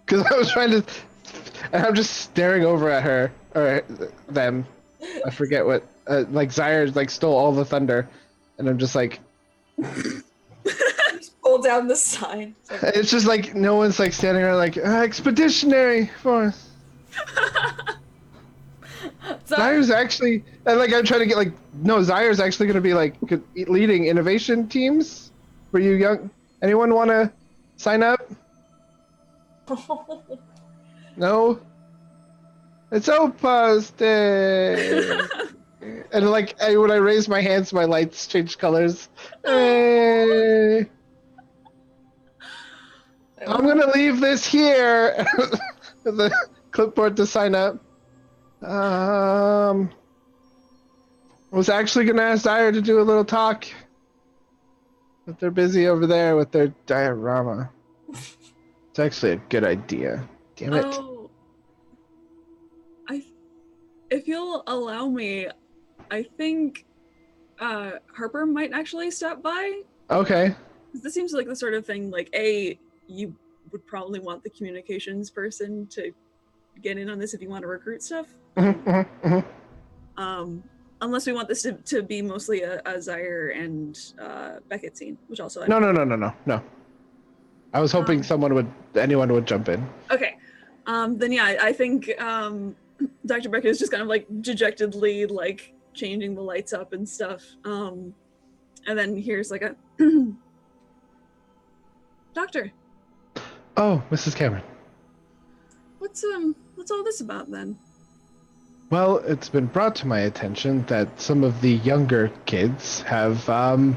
Because I was trying to, and I'm just staring over at her or them. I forget what. Like Zyre like stole all the thunder, and I'm just like, Just pull down the sign. It's like, it's just like no one's like standing around like Expeditionary Force. Zyre's actually, and like I'm trying to get like, no, Zyre's actually going to be like leading innovation teams for you young. Anyone want to sign up? No. It's Opus Day. And like when I raise my hands, my lights change colors. Hey. I'm gonna leave this here. The clipboard to sign up. was actually gonna ask Dyer to do a little talk, but they're busy over there with their diorama. It's actually a good idea. Damn it. Oh, if you'll allow me, I think Harper might actually stop by. Okay. This seems like the sort of thing, like, A, you would probably want the communications person to get in on this if you want to recruit stuff. Unless we want this to be mostly a Zaire and Beckett scene, which also... No. I was hoping anyone would jump in. Okay. Then yeah, I think Dr. Beckett is just kind of like dejectedly like changing the lights up and stuff. And then here's like a Doctor. Oh, Mrs. Cameron. What's all this about then? Well, it's been brought to my attention that some of the younger kids have a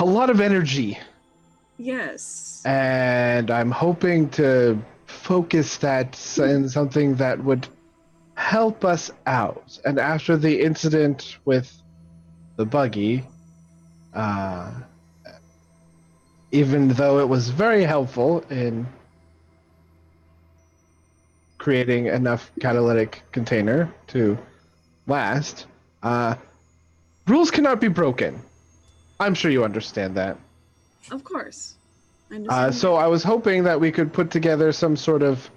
lot of energy. Yes. And I'm hoping to focus that in something that would help us out. And after the incident with the buggy, even though it was very helpful in creating enough catalytic container to last, rules cannot be broken. I'm sure you understand that. Of course. I understand So I was hoping that we could put together some sort of,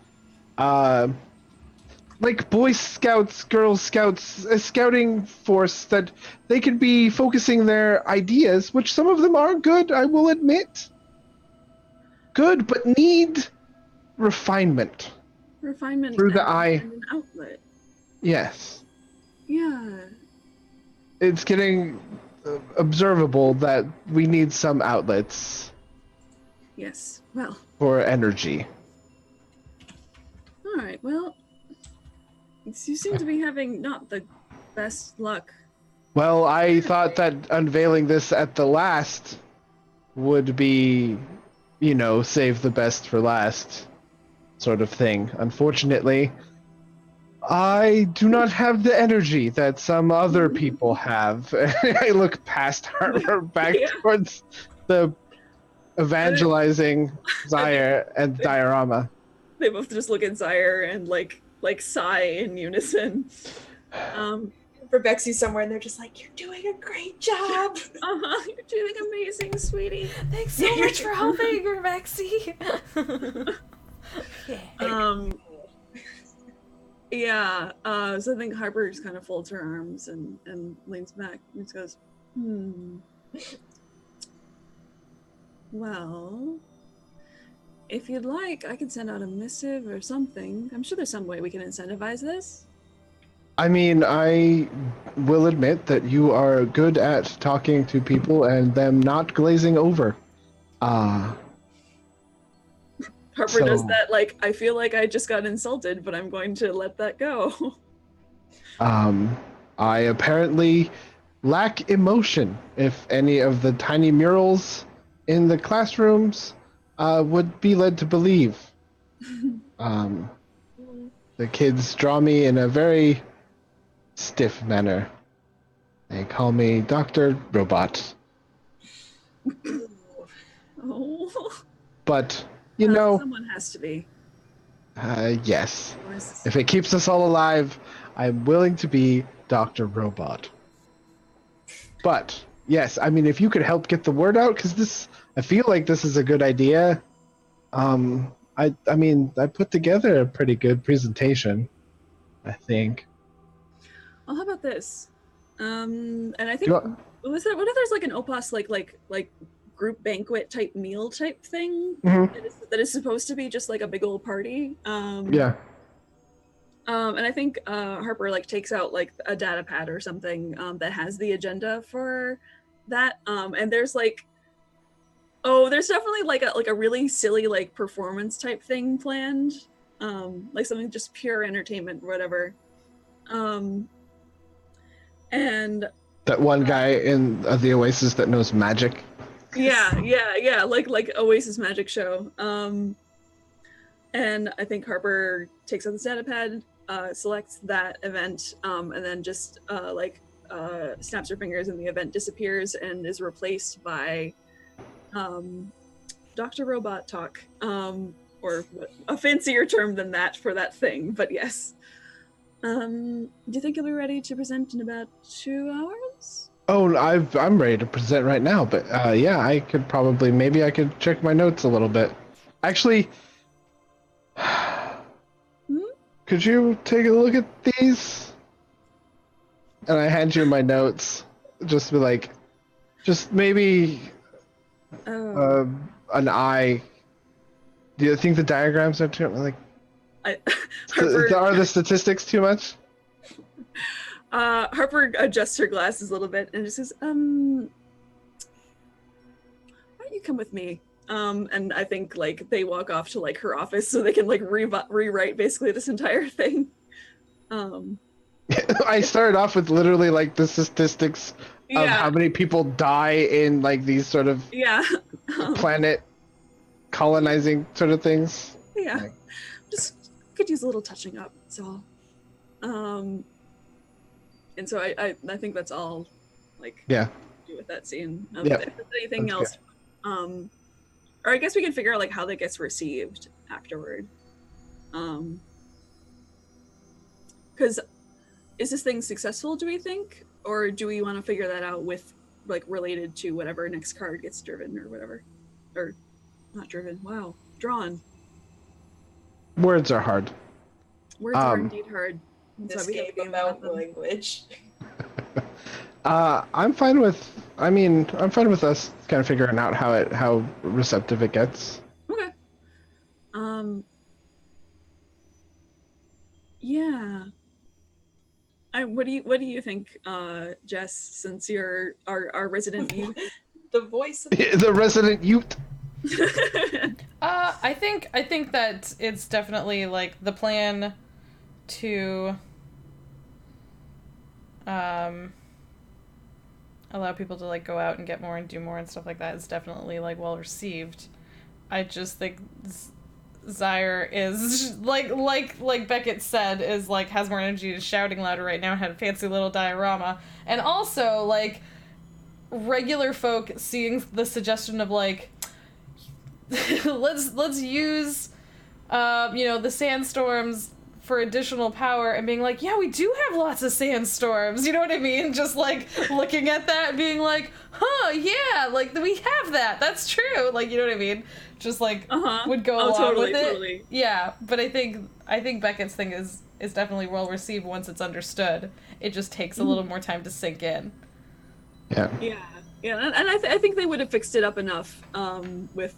like Boy Scouts, Girl Scouts, a scouting force that they could be focusing their ideas, which some of them are good, I will admit. Good, but need refinement. Refinement through the and eye. an outlet. Yes. Yeah. It's getting observable that we need some outlets Yes. Well. for energy. All right. Well, you seem to be having not the best luck. Well, I thought that unveiling this at the last would be, save the best for last sort of thing. Unfortunately, I do not have the energy that some other people have. I look past her back towards the evangelizing Zaire and diorama. They both just look at Zaire and like sigh in unison. Rebecca's somewhere and they're just like, "You're doing a great job." You're doing amazing, sweetie. Thanks so much for helping, Rexy. Yeah. So I think Harper just kind of folds her arms and leans back and just goes, Well, if you'd like, I can send out a missive or something. I'm sure there's some way we can incentivize this. I mean, I will admit that you are good at talking to people and them not glazing over. Harper does that, like, I feel like I just got insulted, but I'm going to let that go. I apparently lack emotion. If any of the tiny murals in the classrooms would be led to believe. The kids draw me in a very stiff manner. They call me Dr. Robot. Oh. But, you know... Someone has to be. Yes. If it keeps us all alive, I'm willing to be Dr. Robot. But, yes, I mean, if you could help get the word out, because I feel like this is a good idea. I mean, I put together a pretty good presentation, I think. Well, how about this? And I think, what if there's like an Opos like group banquet type meal type thing that is supposed to be just like a big old party? Yeah. And I think Harper like takes out like a data pad or something that has the agenda for that. And there's like, there's definitely like a really silly like performance type thing planned, like something just pure entertainment or whatever. And that one guy in the Oasis that knows magic. Yeah, like Oasis magic show. And I think Harper takes out the data pad selects that event, and then just snaps her fingers, and the event disappears and is replaced by Dr. Robot Talk, or a fancier term than that for that thing, but yes. Do you think you'll be ready to present in about 2 hours? Oh, I'm ready to present right now, but yeah, I could probably, maybe I could check my notes a little bit. Actually, could you take a look at these? And I hand you my notes. Just be like, just maybe an eye. Do you think the diagrams are too, like, are the statistics too much? Harper adjusts her glasses a little bit and just says, why don't you come with me? And I think like they walk off to like her office so they can like rewrite basically this entire thing. I started off with literally like the statistics of how many people die in like these sort of planet colonizing sort of things. Yeah, just could use a little touching up. That's all. And so I think that's all. Like do with that scene. If there's anything else, or I guess we can figure out like how that gets received afterward. Because is this thing successful? Do we think, or do we want to figure that out with like related to whatever next card gets driven or whatever, or not driven? Wow, drawn. Words are hard. Words are indeed hard. This game about language. I'm fine with us kind of figuring out how receptive it gets. Okay. Yeah. What do you think, Jess? Since you're our resident youth, the voice of the resident youth. I think that it's definitely like the plan to allow people to like go out and get more and do more and stuff like that is definitely like well received. I just think Zyre is like Beckett said, is like has more energy, is shouting louder right now, had a fancy little diorama, and also like regular folk seeing the suggestion of like let's use the sandstorms for additional power, and being like, yeah, we do have lots of sandstorms, you know what I mean? Just like looking at that and being like, huh, yeah, like we have that, that's true, like, you know what I mean? Just like would go along with it. Totally. Yeah, but I think Beckett's thing is definitely well received once it's understood. It just takes a little more time to sink in. Yeah, and I think they would have fixed it up enough with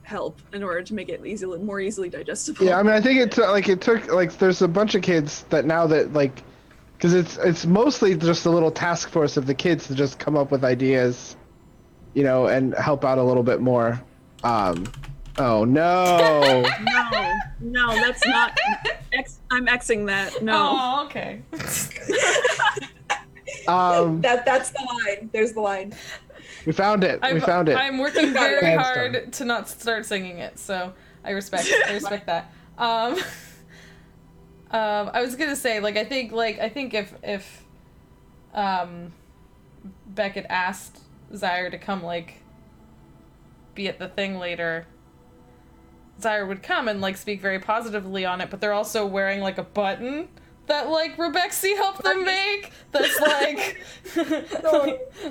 help in order to make it more easily digestible. Yeah, I mean, I think it took there's a bunch of kids that now that like, because it's mostly just a little task force of the kids to just come up with ideas, and help out a little bit more. Oh no! no, that's not. I'm Xing that. No. Oh, okay. That's the line. There's the line. We found it. I'm working very hard to not start singing it, so I respect that. I was gonna say, like, I think if Beckett asked Zyre to come, like, be at the thing later, Zyre would come and like speak very positively on it, but they're also wearing like a button that like Rebexy helped them make that's like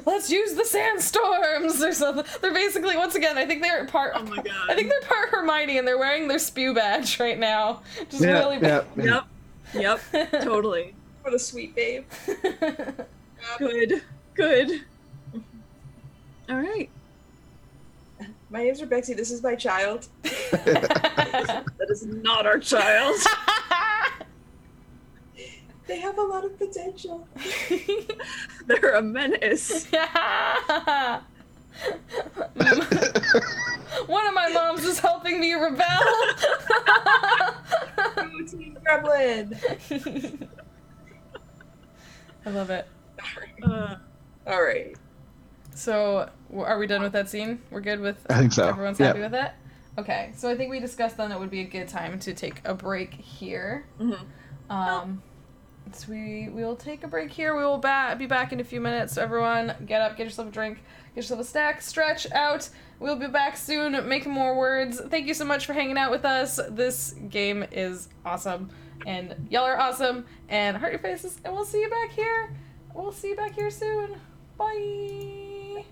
let's use the sandstorms or something. They're basically, once again, I think they're part I think they're part Hermione, and they're wearing their spew badge right now. Just really Yep, totally. What a sweet babe. Good. All right. My name's Rebexy. This is my child. That is not our child. They have a lot of potential. They're a menace. One of my moms is helping me rebel. Team Gremlin. I love it. All right. So, are we done with that scene? We're good with? I think so. Everyone's happy with it? Okay, so I think we discussed then it would be a good time to take a break here. Mm-hmm. So we will take a break here. We will be back in a few minutes. So everyone, get up, get yourself a drink, get yourself a snack, stretch out. We'll be back soon, making more words. Thank you so much for hanging out with us. This game is awesome, and y'all are awesome. And heart your faces, and we'll see you back here. We'll see you back here soon. Bye.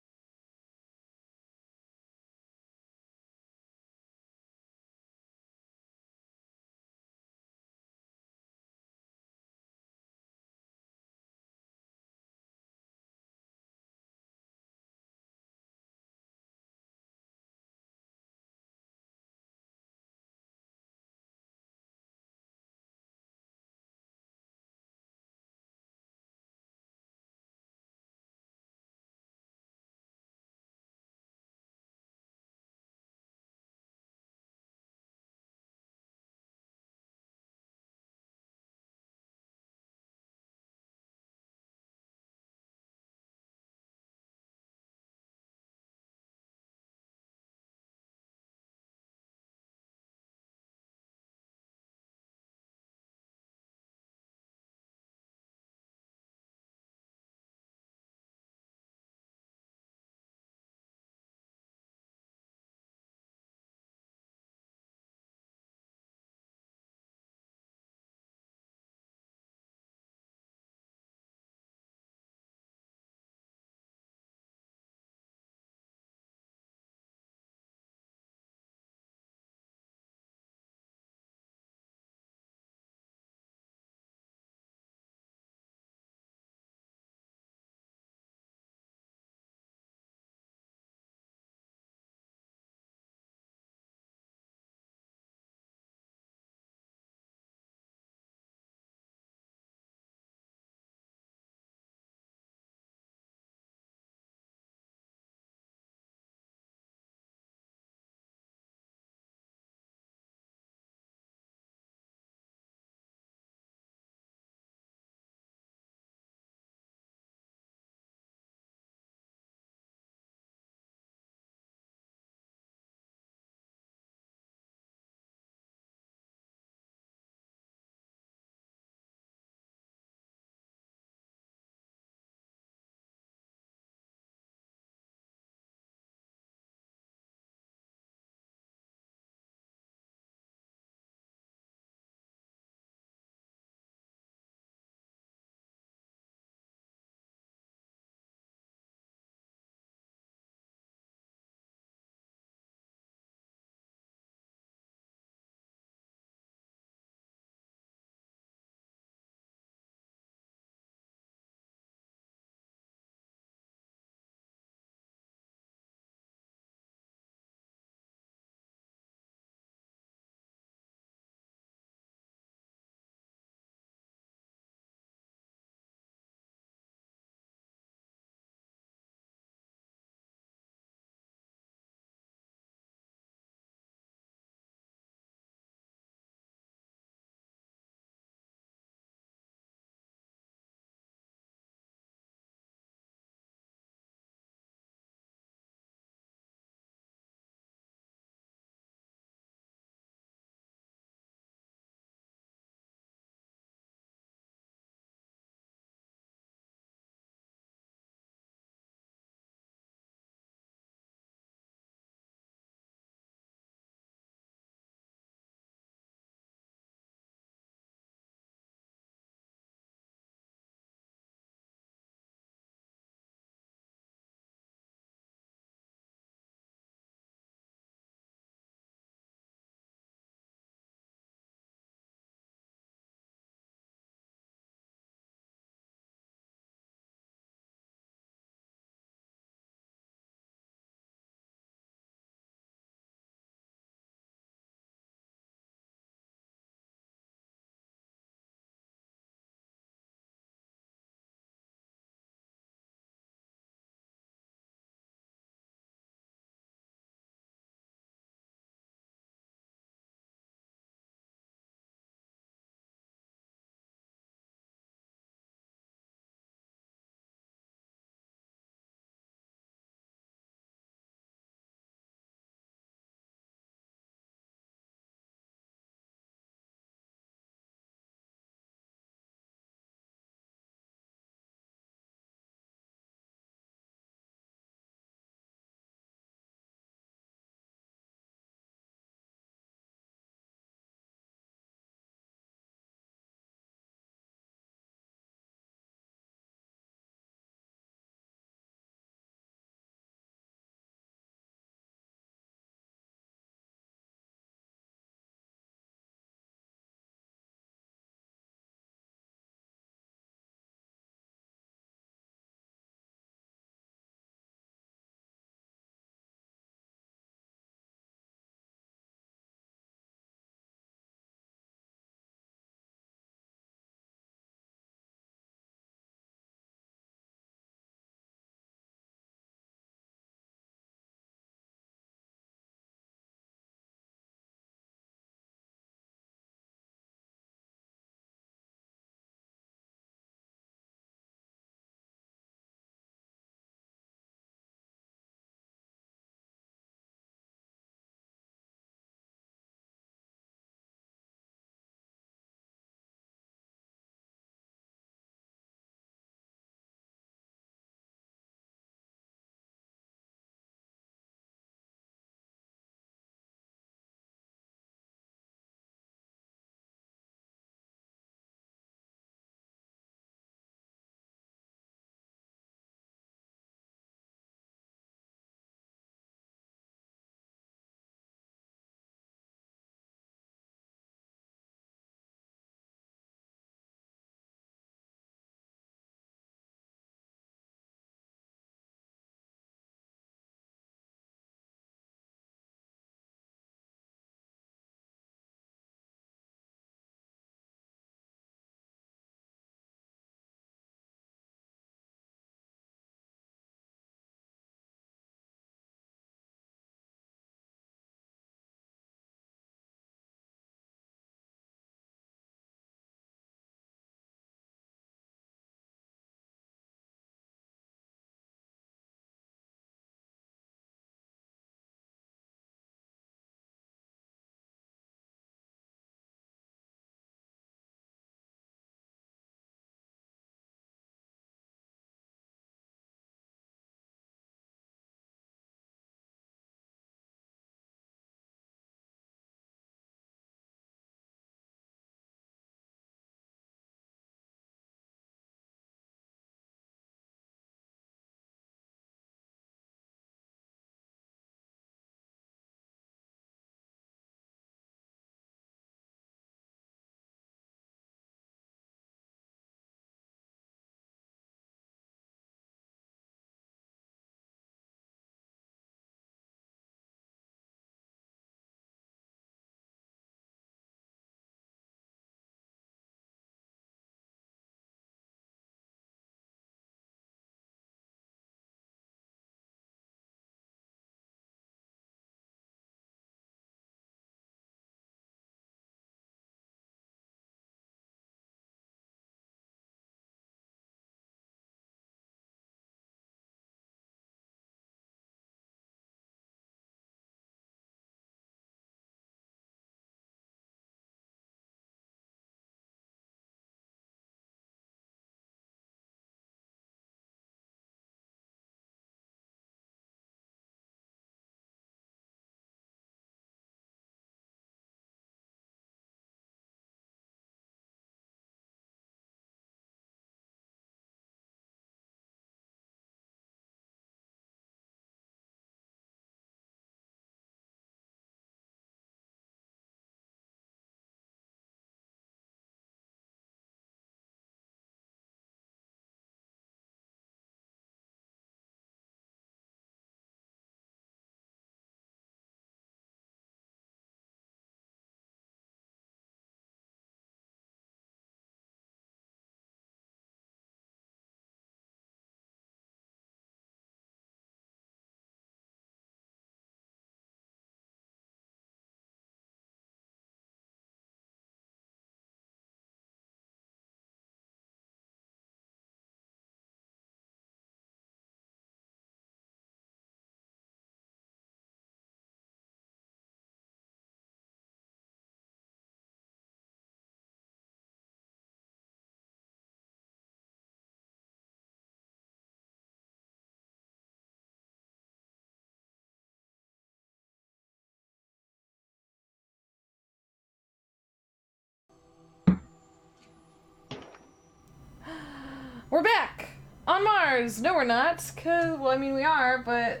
On Mars! No, we're not. Cause, well, I mean, we are, but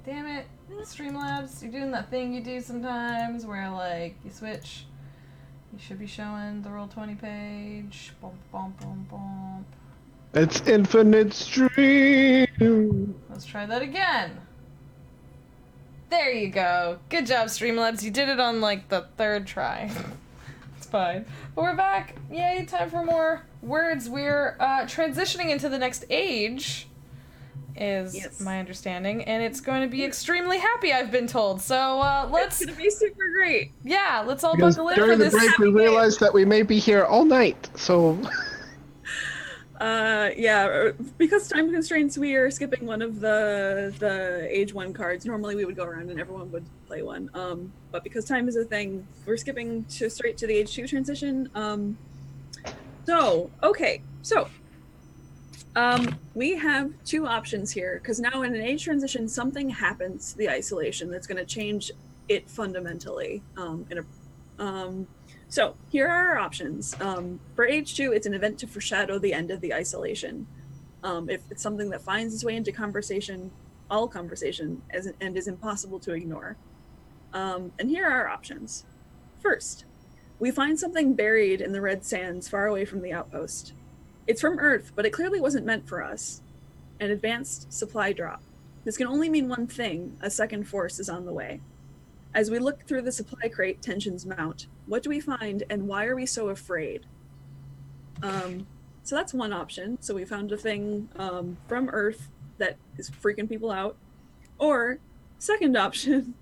damn it, Streamlabs, you're doing that thing you do sometimes where, like, you switch. You should be showing the Roll20 page. Bump, bump, bump, bump. It's infinite stream. Let's try that again. There you go. Good job, Streamlabs. You did it on, like, the third try. It's fine. But we're back. Yay, time for more words. We're transitioning into the next age, is my understanding, and it's going to be extremely happy, I've been told. So let's... It's gonna be super great. Yeah, let's all Because buckle in for during the this. break, we realized that we may be here all night, so... Yeah, because time constraints, we are skipping one of the age 1 cards. Normally we would go around and everyone would play one. But because time is a thing, we're skipping straight to the age 2 transition. We have 2 options here, because now in an age transition, something happens to the isolation that's going to change it fundamentally. So here are our options. For age 2, it's an event to foreshadow the end of the isolation. If it's something that finds its way into conversation, all conversation, and is impossible to ignore. And here are our options. First, we find something buried in the red sands far away from the outpost. It's from Earth, but it clearly wasn't meant for us. An advanced supply drop. This can only mean one thing: a second force is on the way. As we look through the supply crate, tensions mount. What do we find, and why are we so afraid? So that's one option. So we found a thing from Earth that is freaking people out. Or, second option,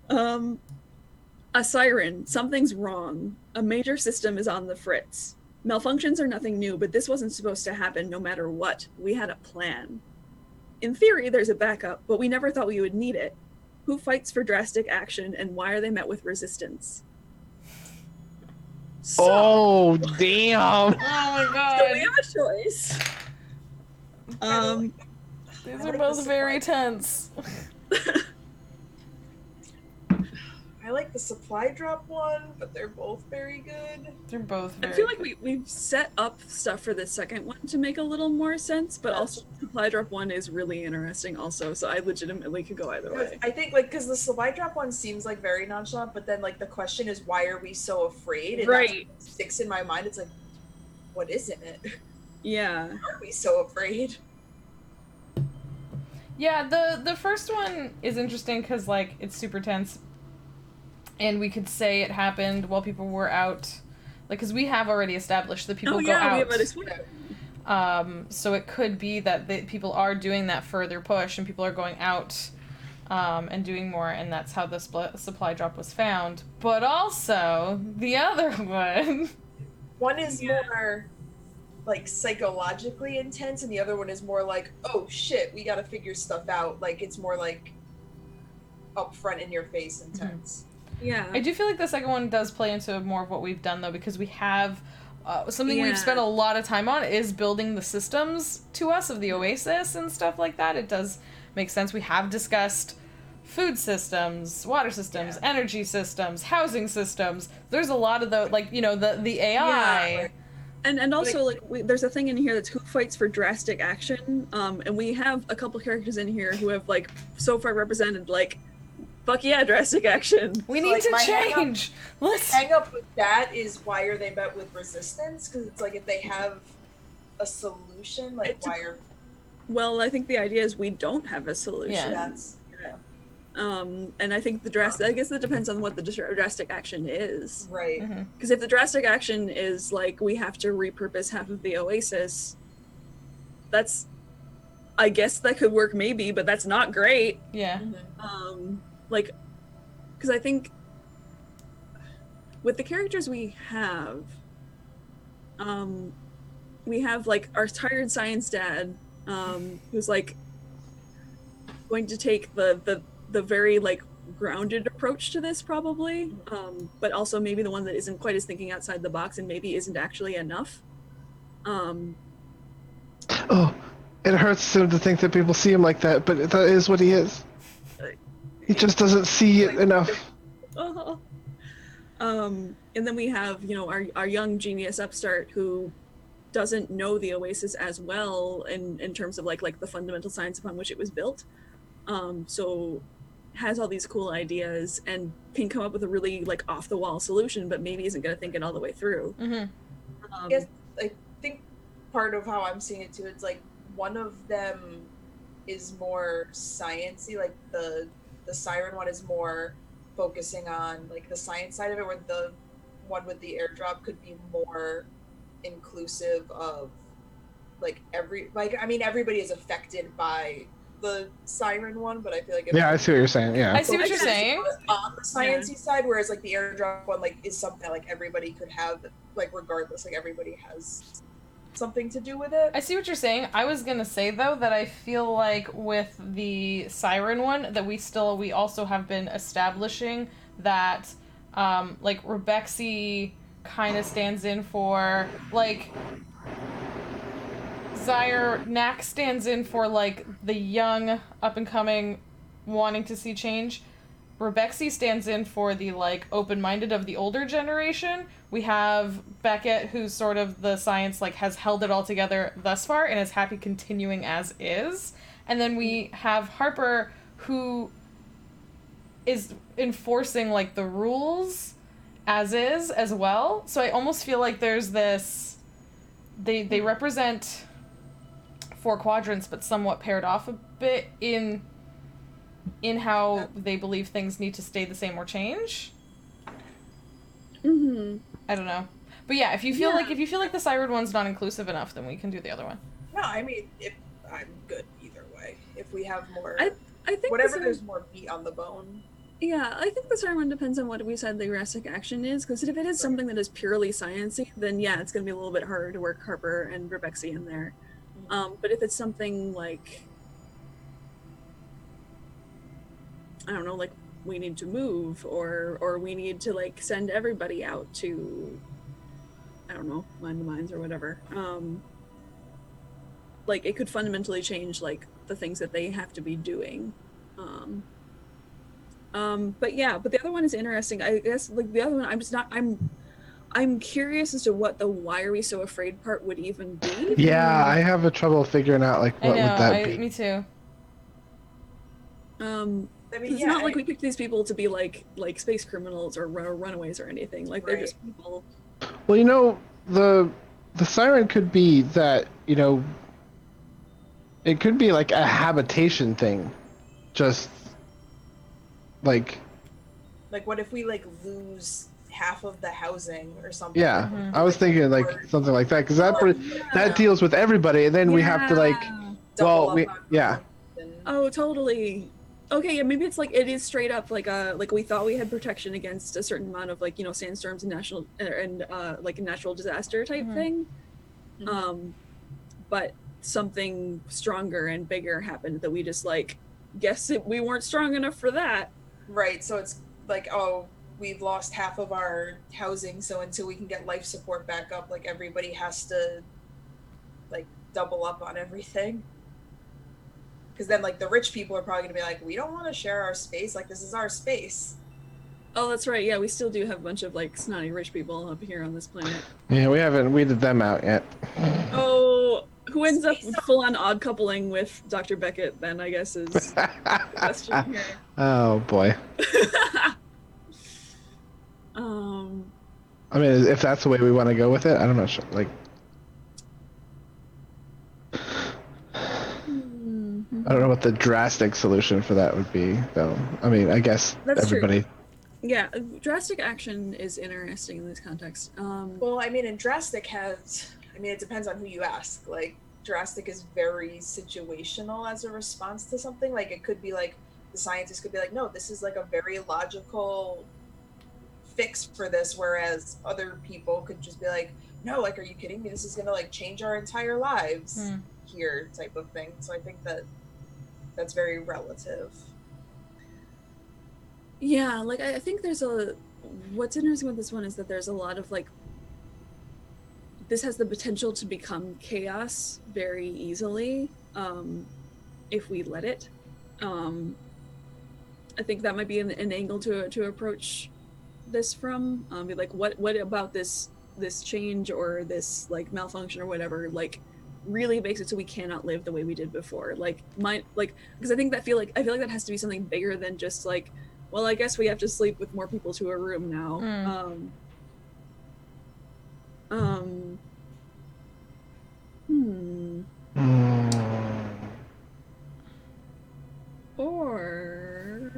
a siren. Something's wrong. A major system is on the fritz. Malfunctions are nothing new, but this wasn't supposed to happen no matter what. We had a plan. In theory, there's a backup, but we never thought we would need it. Who fights for drastic action, and why are they met with resistance? So, Oh, damn! Oh my god. so we have a choice. These are both very tense. I like the supply drop one, but they're both very good. They're both very I feel like we've set up stuff for the second one to make a little more sense, but also the supply drop one is really interesting also, so I legitimately could go either way. I think, like, because the supply drop one seems like very nonchalant, but then, like, the question is, why are we so afraid? And Right. that's what sticks in my mind. It's like, what isn't it? Yeah. Why are we so afraid? Yeah, the first one is interesting because, like, it's super tense. And we could say it happened while people were out. Like, because we have already established that people go out. we have a display. So it could be that people are doing that further push and people are going out and doing more, and that's how the supply drop was found. But also, the other one... One is more, like, psychologically intense, and the other one is more like, oh shit, we gotta figure stuff out. Like, it's more like upfront in your face intense. Yeah. I do feel like the second one does play into more of what we've done, though, because we have something we've spent a lot of time on is building the systems to us of the Oasis and stuff like that. It does make sense. We have discussed food systems, water systems, energy systems, housing systems. There's a lot of the, like, you know, the AI. Yeah. And also, there's a thing in here that's who fights for drastic action, and we have a couple characters in here who have, like, so far represented, like, fuck yeah, drastic action. We need to change. Let's hang up with that is why are they met with resistance? Because it's like if they have a solution, like why are... Well, I think the idea is we don't have a solution. Yeah. And I think I guess that depends on what the drastic action is. Right. Because if the drastic action is like we have to repurpose half of the Oasis, that's, I guess that could work maybe, but that's not great. Yeah. Like, because I think with the characters we have like our tired science dad, who's like going to take the very like grounded approach to this probably, but also maybe the one that isn't quite as thinking outside the box and maybe isn't actually enough. Oh, it hurts him to think that people see him like that, but that is what he is. He just doesn't see it enough. And then we have, you know, our young genius upstart who doesn't know the Oasis as well in terms of like the fundamental science upon which it was built. So has all these cool ideas and can come up with a really like off the wall solution, but maybe isn't going to think it all the way through. I guess I think part of how I'm seeing it too, it's like one of them is more sciencey, like the siren one is more focusing on like the science side of it, where the one with the airdrop could be more inclusive of like everybody is affected by the siren one, but I feel like I see what you're saying. Yeah, I see what you're saying. On the sciencey side, whereas like the airdrop one like is something like everybody could have, like regardless, like everybody has something to do with it. I see what you're saying. I was gonna say though that I feel like with the siren one that we also have been establishing that like Rebexy kind of stands in for like Nack stands in for like the young up and coming wanting to see change. Rebexy stands in for the like open-minded of the older generation. We have Beckett, who's sort of the science like has held it all together thus far and is happy continuing as is. And then we have Harper, who is enforcing like the rules as is as well. So I almost feel like there's this they represent 4 quadrants but somewhat paired off a bit in how they believe things need to stay the same or change. I don't know. But yeah, if you feel like the siren one's not inclusive enough, then we can do the other one. No, I mean, if I'm good either way. If we have more, I think whatever there's more meat on the bone. Yeah, I think the siren one depends on what we said the drastic action is, because if it is something that is purely sciencey, then yeah, it's going to be a little bit harder to work Harper and Rebexy in there. But if it's something like, I don't know, like we need to move or we need to like send everybody out to, I don't know, mind the mines or whatever. Like it could fundamentally change like the things that they have to be doing. But the other one is interesting. I guess like the other one, I'm curious as to what the "why are we so afraid" part would even be. Yeah, I have a trouble figuring out like what would that be. Me too. I mean, it's not like we picked these people to be like space criminals or runaways or anything. Like they're just people. Well, the siren could be that, it could be like a habitation thing, just like what if we like lose half of the housing or something? Yeah, I was thinking like something like that, because that deals with everybody, and then we have to like, Oh, totally. Okay, yeah, maybe it's like it is straight up like we thought we had protection against a certain amount of like sandstorms and like a natural disaster type thing, but something stronger and bigger happened that we just like guess we weren't strong enough for that. Right, so it's like, oh, we've lost half of our housing, so until we can get life support back up, like everybody has to like double up on everything. Because then like the rich people are probably gonna be like, we don't want to share our space, like this is our space. Oh, that's right. Yeah, we still do have a bunch of like snotty rich people up here on this planet. Yeah, we haven't weeded them out yet. Oh, who ends up full on odd coupling with Dr. Beckett then, I guess, is the question here. Oh boy. I mean, if that's the way we want to go with it, I don't know. Like, I don't know what the drastic solution for that would be, though. I mean, I guess that's everybody. True. Yeah, drastic action is interesting in this context. Well, I mean, and drastic it depends on who you ask. Like, drastic is very situational as a response to something. Like, it could be like, the scientist could be like, no, this is like a very logical fix for this, whereas other people could just be like, no, like, are you kidding me? This is gonna like change our entire lives here, type of thing. So I think that's very relative. Yeah, like I think what's interesting with this one is that there's a lot of like, this has the potential to become chaos very easily if we let it. I think that might be an angle to approach this from. Be like, what about this this change or this like malfunction or whatever like really makes it so we cannot live the way we did before. Like because I feel like that has to be something bigger than just like, well, I guess we have to sleep with more people to a room now. Or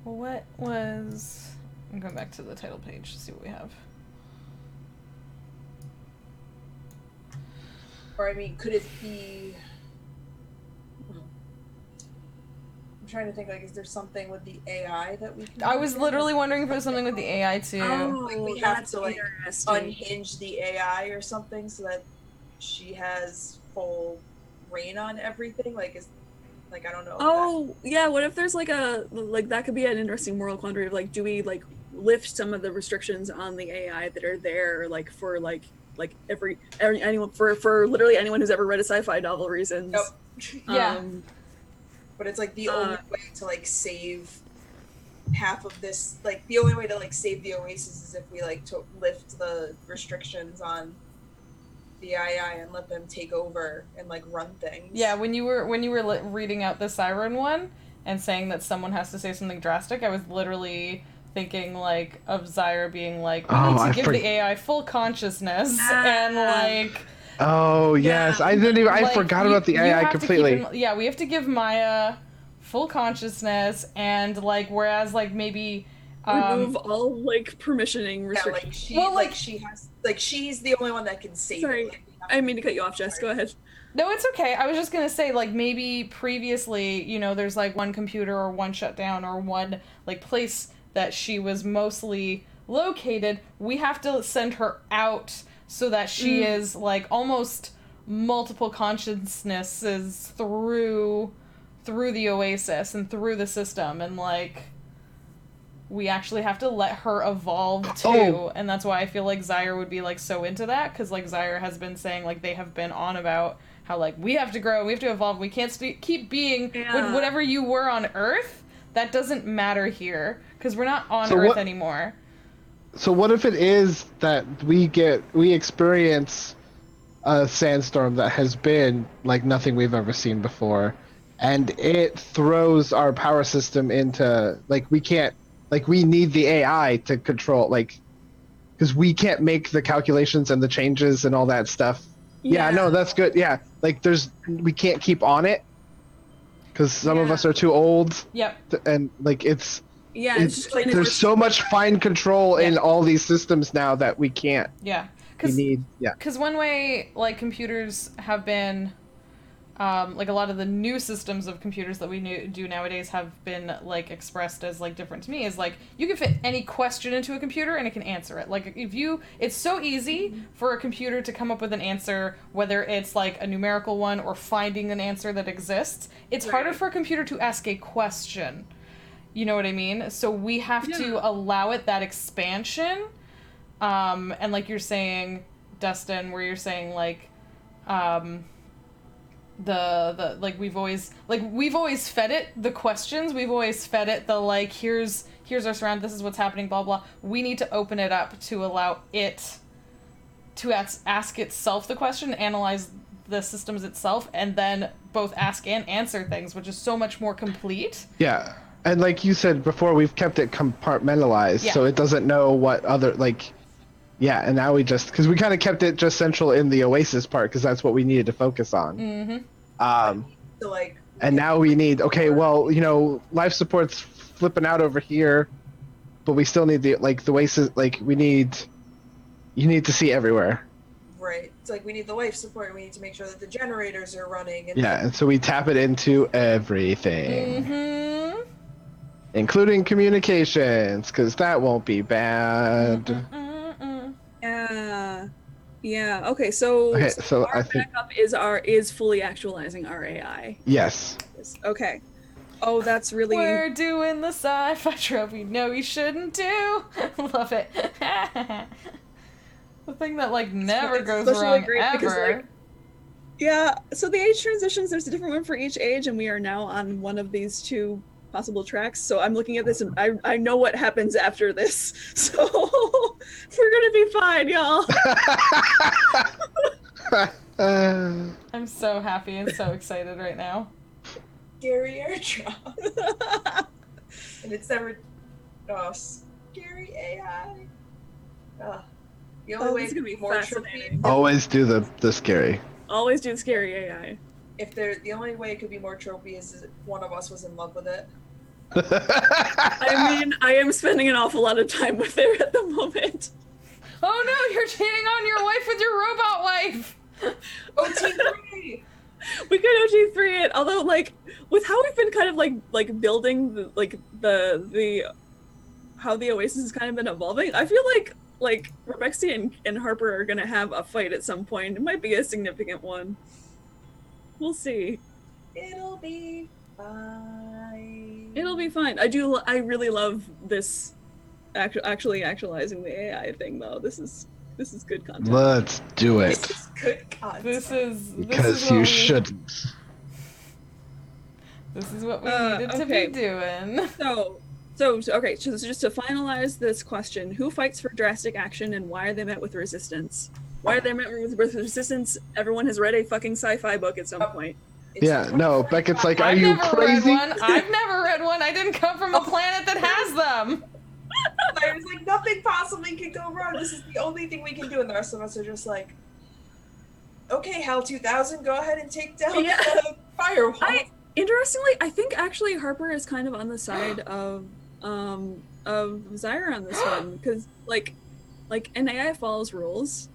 what was... I'm going back to the title page to see what we have. Or I mean, could it be... I'm trying to think, like, is there something with the AI that we can... I was literally wondering if there was something with the AI too. Like we have to like unhinge the AI or something so that she has full reign on everything. Like is like I don't know. Yeah. What if there's like that could be an interesting moral quandary of like, do we like lift some of the restrictions on the AI that are there like for like anyone for literally anyone who's ever read a sci-fi novel reasons. Yep. Yeah. But it's like the only way to like save half of this, like the only way to like save the Oasis is if we like to lift the restrictions on the AI and let them take over and like run things. Yeah, when you were reading out the Siren one and saying that someone has to say something drastic, I was literally thinking like of Zyra being like, we need to give the AI full consciousness and like. Oh yes, I didn't even. I forgot about the AI completely. We have to give Maya full consciousness and like, whereas like maybe remove all like permissioning restrictions. She's the only one that can save it. Like, I didn't mean to cut you off, Jess. Go ahead. No, it's okay. I was just gonna say, like, maybe previously, you know, there's like one computer or one shutdown or one like place that she was mostly located. We have to send her out so that she is like almost multiple consciousnesses through the Oasis and through the system, and like we actually have to let her evolve too. And that's why I feel like Zyra would be like so into that, because like Zyra has been saying, like, they have been on about how like we have to grow, we have to evolve, we can't keep being with whatever you were on Earth. That doesn't matter here because we're not on Earth anymore. So what if it is that we experience a sandstorm that has been like nothing we've ever seen before, and it throws our power system into like we need the AI to control, like, because we can't make the calculations and the changes and all that stuff. Yeah, no, that's good. Yeah, like we can't keep on it because some of us are too old. Yep. And like it's like, there's so much fine control in all these systems now that we can't. Yeah. Because one way like computers have been, like a lot of the new systems of computers that we do nowadays have been like expressed as like different to me, is like you can fit any question into a computer and it can answer it. Like it's so easy for a computer to come up with an answer, whether it's like a numerical one or finding an answer that exists. It's harder for a computer to ask a question. You know what I mean? So we have to allow it that expansion. And like you're saying, Dustin, where you're saying like, the like we've always fed it the questions, we've always fed it the like here's our surround, this is what's happening, blah blah. We need to open it up to allow it to ask itself the question, analyze the systems itself, and then both ask and answer things, which is so much more complete. Yeah. And like you said before, we've kept it compartmentalized, so it doesn't know what other, like, and now we just, because we kind of kept it just central in the Oasis part, because that's what we needed to focus on. So like, and now we need, life support's flipping out over here, but we still need the Oasis, like, you need to see everywhere. Right. It's like we need the life support, we need to make sure that the generators are running. And so we tap it into everything. Including communications, because that won't be bad. Yeah. Okay. So our I think backup is fully actualizing our AI. Yes. Okay. Oh, that's really. We're doing the sci-fi trope we know we shouldn't do. Love it. The thing that like never goes wrong ever. So the age transitions, there's a different one for each age, and we are now on one of these two possible tracks. So I'm looking at this and I know what happens after this. So we're gonna be be fine, y'all. I'm so happy and so excited right now. Scary airdrop. And it's never. Oh, scary AI. The only way this is it gonna could be be more fascinating. trippy. Always do the scary. Always do the scary AI. If the only way it could be more tropey is if one of us was in love with it. I mean, I am spending an awful lot of time with it at the moment. Oh no, you're cheating on your wife with your robot wife! OT3! We could OG3 it, although like with how we've been kind of like building the how the Oasis has kind of been evolving, I feel like Rebexy and Harper are gonna have a fight at some point. It might be a significant one. We'll see. It'll be fine. It'll be fine. I really love this actually actualizing the AI thing though. This is good content. Let's do This it. is good content. This is Because what you we, shouldn't. This is what we needed to okay. be doing. So just to finalize this question, who fights for drastic action and why are they met with resistance? Why are they met with resistance? Everyone has read a fucking sci-fi book at some point. Yeah, no, Beckett's like, are I've you never crazy? read one. I've never read one. I didn't come from a planet that has them. I was like, nothing possibly can go wrong. This is the only thing we can do. And the rest of us are just like, okay, HAL 2000, go ahead and take down the firewall. Interestingly, I think actually Harper is kind of on the side of Zyra on this one, because like an AI follows rules.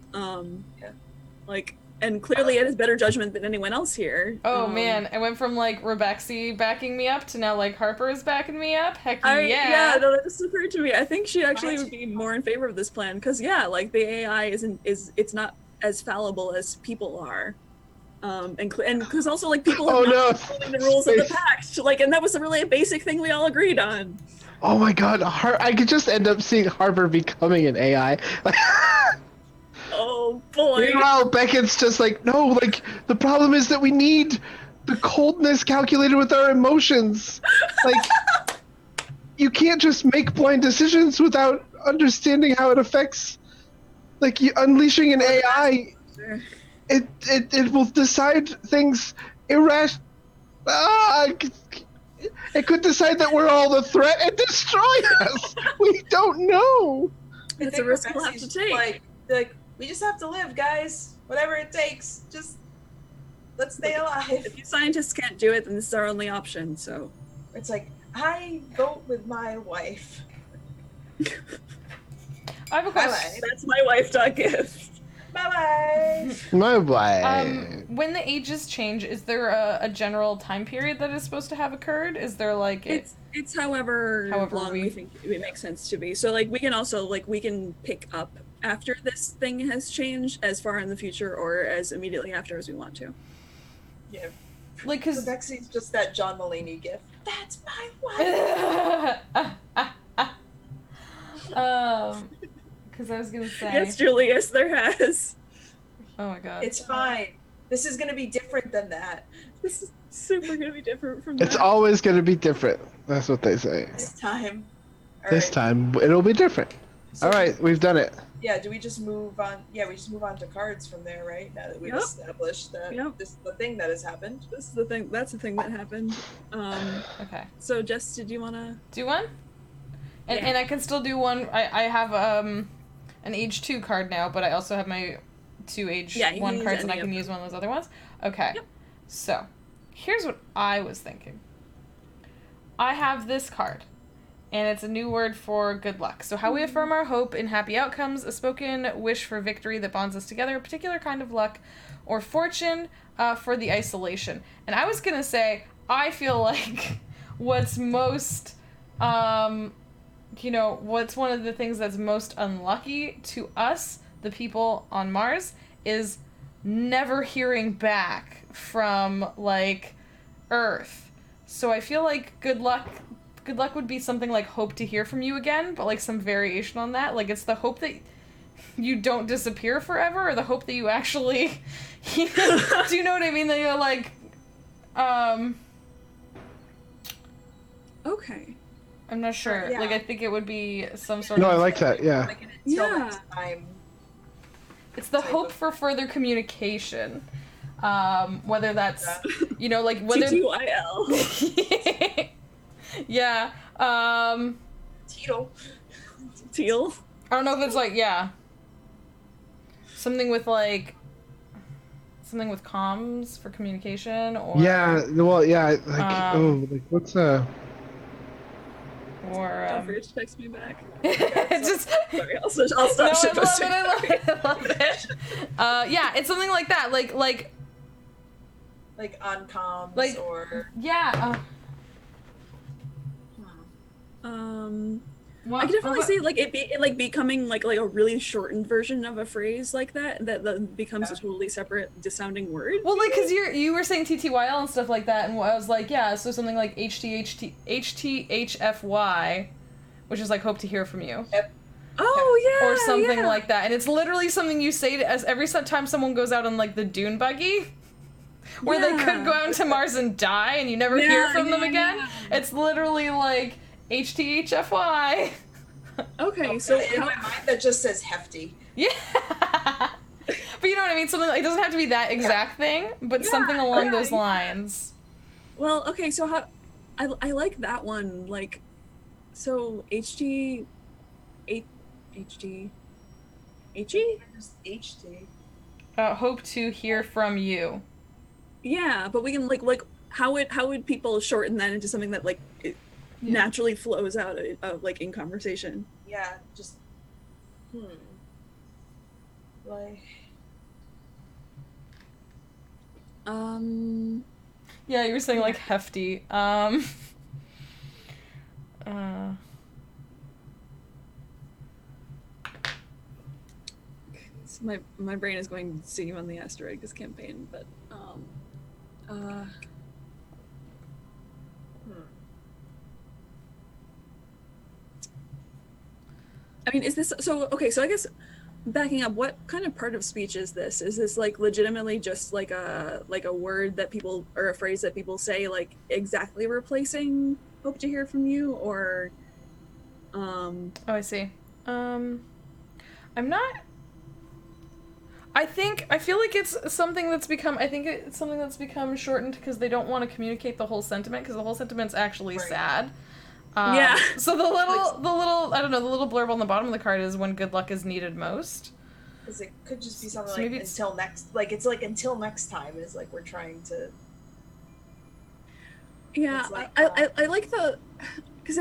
And clearly it has better judgment than anyone else here. Oh man, I went from like Rebexy backing me up to now like Harper is backing me up. Heck yeah. Yeah, no, that just occurred to me. I think she actually would be more in favor of this plan because like the AI it's not as fallible as people are. And because also like people are not following the rules of the pact, and that was really a basic thing we all agreed on. Oh my god, I could just end up seeing Harper becoming an AI. Oh boy. Meanwhile, Beckett's just like, no, like, the problem is that we need the coldness calculated with our emotions. Like, you can't just make blind decisions without understanding how it affects, like, unleashing an AI. It will decide things irrational. It could decide that we're all the threat and destroy us. We don't know. It's a risk we'll have to take. Like, we just have to live, guys. Whatever it takes. Just let's stay alive. If you scientists can't do it, then this is our only option. So it's like, I vote with my wife. I have a question. That's my wife.gift. Bye-bye. My wife. When the ages change, is there a general time period that is supposed to have occurred? Is there like it's however long we think it makes sense to be. So like we can also we can pick up after this thing has changed as far in the future or as immediately after as we want to. Yeah. Like, because Rebexy's just that John Mulaney gift. That's my wife. Because I was gonna say. Yes, Julius, there has. Oh my god. It's fine. This is gonna be different than that. This is super gonna be different from that. It's always gonna be different. That's what they say. This time. This time, it'll be different. So, all right, we've done it. Yeah, do we just move on? Yeah, we just move on to cards from there, right? Now that we've established that this is the thing that has happened. This is the thing. That's the thing that happened. Okay. So, Jess, did you want to do one? And I can still do one. I have an age 2 card now, but I also have my 2 age 1 cards, and I can use one of those other ones. Okay. Yep. So, here's what I was thinking. I have this card. And it's a new word for good luck. So how we affirm our hope in happy outcomes, a spoken wish for victory that bonds us together, a particular kind of luck or fortune for the isolation. And I was going to say, I feel like what's most, what's one of the things that's most unlucky to us, the people on Mars, is never hearing back from, Earth. So I feel like good luck would be something like hope to hear from you again, but some variation on that. It's the hope that you don't disappear forever, or the hope that you actually, do you know what I mean? That you're okay. I'm not sure. Yeah. I think it would be some sort No, of... I like that, yeah. Time It's the type hope of- for further communication. Whether that's, you know, like whether. TTYL. Yeah. Teetle. Teal. I don't know if it's like, yeah. Something with like. Something with comms for communication, or. Yeah, well, yeah, like, like, what's Or. Don't forget to text me back. It's just. Sorry, I'll stop No, I shit love posting. it. I love it. Yeah, it's something like that. Like. Like on comms Like- or Yeah. I can definitely see like it like becoming like a really shortened version of a phrase like that becomes a totally separate dissounding word. Well, like, cause you were saying TTYL and stuff like that, and I was like, yeah, so something like HTHFY, which is like hope to hear from you, Oh yeah, or something yeah. like that, and it's literally something you say to as every time someone goes out on like the dune buggy, where they could go out into Mars and die, and you never hear from them again. yeah. It's literally like HTHFY. Okay, so in my mind that just says hefty. Yeah. But you know what I mean? Something like, it doesn't have to be that exact thing, but something along those lines. well, okay, so how I like that one, like, so HT HT Just HT. Hope to hear from you. Yeah, but we can like how would people shorten that into something that like it naturally flows out of like in conversation? Yeah, just like Yeah, you were saying like hefty. So my brain is going to see you on the Asteroids campaign, but I mean, is this so? Okay, so I guess backing up, what kind of part of speech is this? Is this like legitimately just like a word that people or a phrase that people say like exactly replacing "hope to hear from you" or? Oh, I see. I'm not. I feel like it's something that's become. I think it's something that's become shortened because they don't want to communicate the whole sentiment because the whole sentiment's actually sad. Yeah. So the little I don't know, the little blurb on the bottom of the card is when good luck is needed most. because it could just be something So like maybe it's- until next, like it's like until next time is like we're trying to. Yeah, It's like, I like the because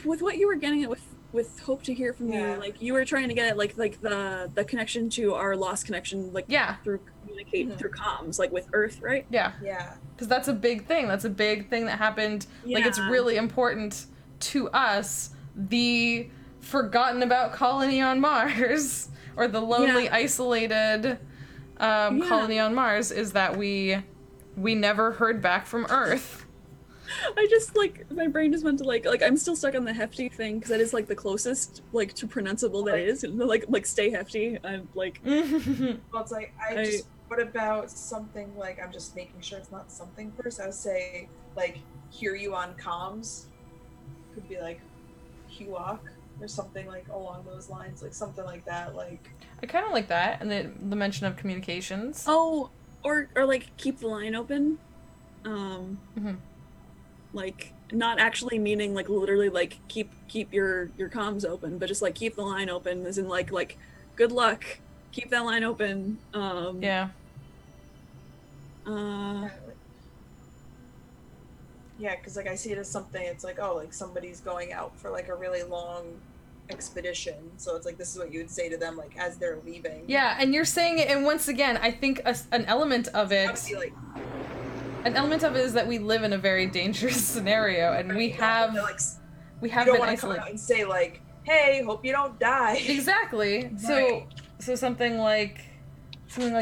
with what you were getting at with hope to hear from Yeah. you, like you were trying to get at like the connection to our lost connection, like Yeah. through communicate through comms, like with Earth, right? Yeah. Yeah. Because that's a big thing. That's a big thing that happened. Like, it's Yeah. really important to us, the forgotten about colony on Mars, or the lonely, isolated colony on Mars, is that we never heard back from Earth. I just like my brain just went to like I'm still stuck on the hefty thing because that is like the closest like to pronounceable that is, and like stay hefty. I'm like Well, it's like what about something like I'm just making sure it's not something first. I would say like hear you on comms. Could be like HUOC or something like along those lines, like something like that. Like I kind of like that, and the mention of communications. or like keep the line open. Like not actually meaning like literally like keep your comms open, but just like keep the line open as in like good luck, keep that line open. Yeah. yeah, because like I see it as something. It's like like somebody's going out for like a really long expedition, so it's like this is what you would say to them like as they're leaving. Yeah, and you're saying it, and once again, I think an element of it. I would be like, An element of it is that we live in a very dangerous scenario, and we have you been don't want to come isolated. out and say like, "Hey, hope you don't die." Exactly. Right. So something like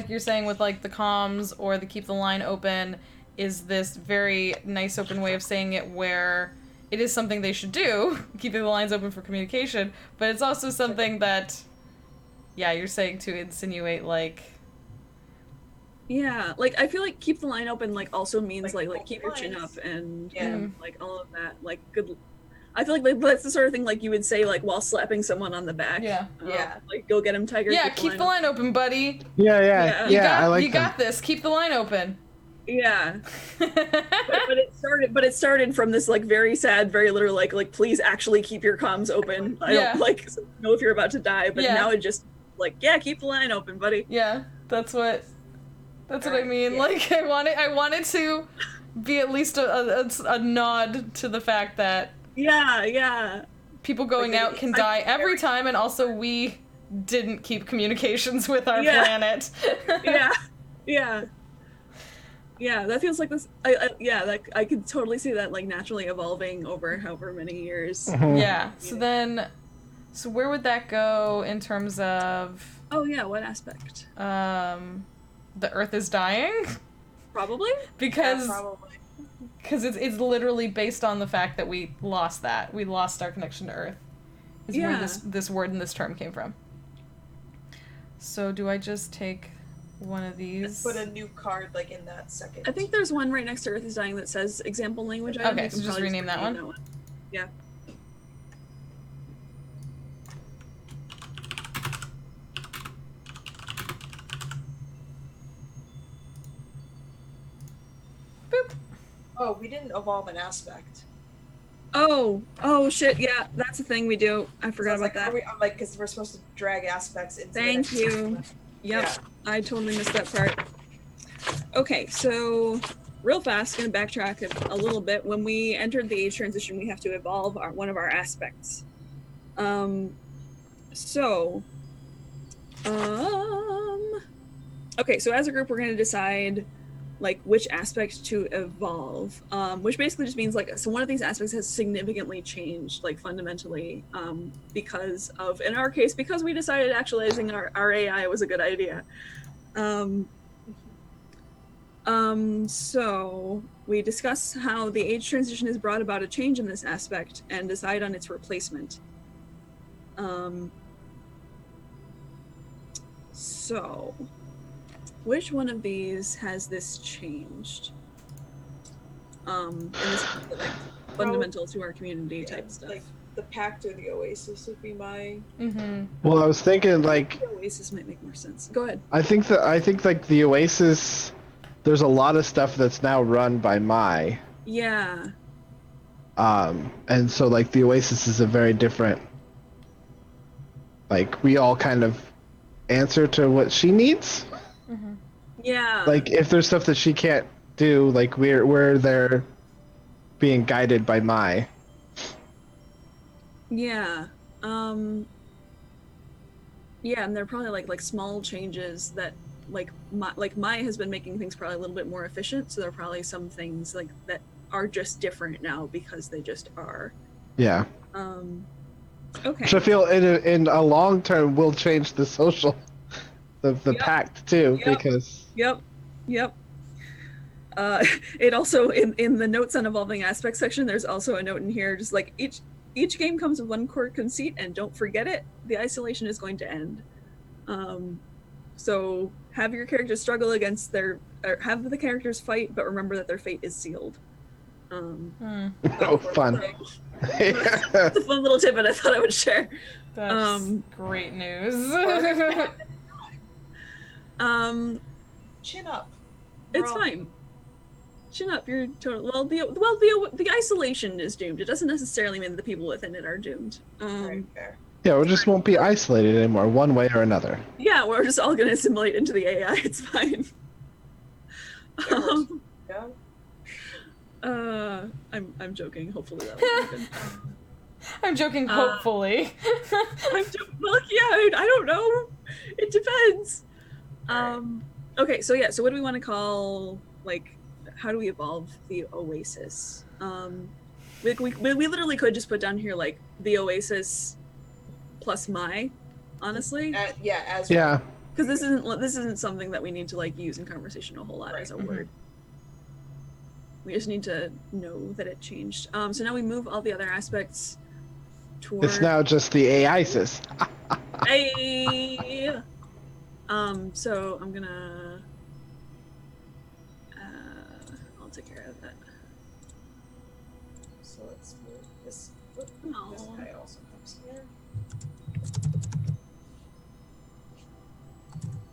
you're saying with like the comms or the keep the line open is this very nice open way of saying it where it is something they should do, keeping the lines open for communication, but it's also something that you're saying to insinuate like Yeah, like I feel like keep the line open like also means like Like, keep your chin up lines. and, Yeah. and like all of that like good. I feel like that's the sort of thing like you would say like while slapping someone on the back. Yeah. Yeah. Like go get him, Tiger. Yeah, keep the line open, buddy. Yeah, Yeah. I like you got this. Keep the line open. Yeah. but it started from this like very sad, very literal like please actually keep your comms open. I don't like know if you're about to die, but now it just like keep the line open, buddy. Yeah, that's what I mean. Yeah. Like I wanted to be at least a nod to the fact that people going out can die every time, and also we didn't keep communications with our planet. Yeah, that feels like this. I could totally see that like naturally evolving over however many years. Yeah. So where would that go in terms of? Oh yeah, what aspect? The Earth is dying. Probably. Because probably. It's literally based on the fact that we lost that. We lost our connection to Earth. Is where this word and this term came from. So do I just take one of these? Put a new card like in that second. I think there's one right next to Earth is Dying that says example language. Okay, so just rename that one. Yeah. Boop. Oh, we didn't evolve an aspect. Oh shit! Yeah, that's a thing we do. I forgot about that. I'm like, because we're supposed to drag aspects into. Thank you. Yep, I totally missed that part. Okay, so real fast, gonna backtrack a little bit. When we entered the age transition, we have to evolve one of our aspects. Okay, so as a group, we're gonna decide like which aspect to evolve, which basically just means like, so one of these aspects has significantly changed, like fundamentally, because of, in our case, because we decided actualizing our AI was a good idea. So we discuss how the age transition has brought about a change in this aspect and decide on its replacement. So which one of these has this changed? And this is like fundamental to our community type stuff. Like the Pact or the Oasis would be my. Well, I was thinking like The Oasis might make more sense. Go ahead. I think like the Oasis, there's a lot of stuff that's now run by Mai. Yeah. And so like the Oasis is a very different, like we all kind of answer to what she needs. Yeah. Like if there's stuff that she can't do, like we're there being guided by Mai. Yeah. Yeah, and they're probably like small changes that like Mai has been making things probably a little bit more efficient, so there are probably some things like that are just different now because they just are. Yeah. Okay. Which I feel in a long term will change the social, the pact too, because. Yep. It also in the notes on evolving aspects section, there's also a note in here just like each game comes with one core conceit, and don't forget it, the isolation is going to end. So have your characters struggle against or have the characters fight, but remember that their fate is sealed. Oh, fun. It's a fun little tidbit I thought I would share. That's great news. Chin up. It's fine. Chin up. You're totally the isolation is doomed. It doesn't necessarily mean that the people within it are doomed. Very fair. Yeah, we just won't be isolated anymore, one way or another. Yeah, we're just all gonna assimilate into the AI. It's fine. Yeah. I'm joking. Hopefully that will happen. I'm joking. Hopefully. Well, yeah. I don't know. It depends. Okay, so yeah. So what do we want to call like? How do we evolve the Oasis? We literally could just put down here like the Oasis plus Mai, honestly. Yeah. Because this isn't something that we need to like use in conversation a whole lot as a word. We just need to know that it changed. So now we move all the other aspects toward. It's now just the AISIS. Hey. So I'm gonna. I'll take care of that. So let's move this No. This guy also comes here.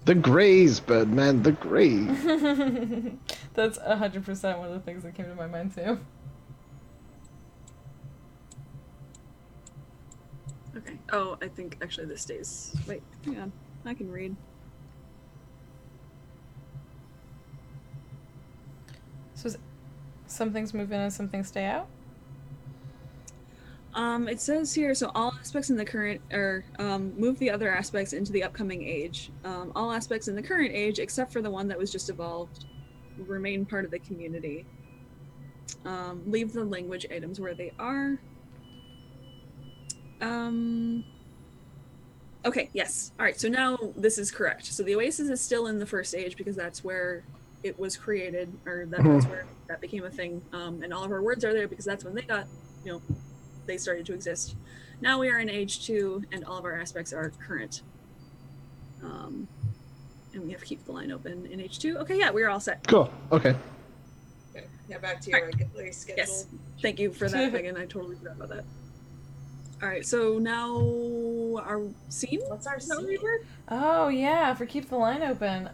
The Greys, Birdman, the Greys. That's 100% one of the things that came to my mind too. Okay. Oh, I think actually this stays. Wait, hang on. I can read. So some things move in and some things stay out? It says here, so all aspects in the current, or move the other aspects into the upcoming age. All aspects in the current age, except for the one that was just evolved, remain part of the community. Leave the language items where they are. Okay, yes. All right, so now this is correct. So the Oasis is still in the first age because that's where it was created, or that's where that became a thing. And all of our words are there because that's when they got, they started to exist. Now we are in age 2, and all of our aspects are current. And we have to keep the line open in age 2. Okay, yeah, we're all set. Cool. Okay. Okay. Yeah, back to your regularly scheduled. Yes, thank you for that, Megan. I totally forgot about that. All right, so now our scene? What's our Is that what scene? we were? Oh yeah, for keep the line open.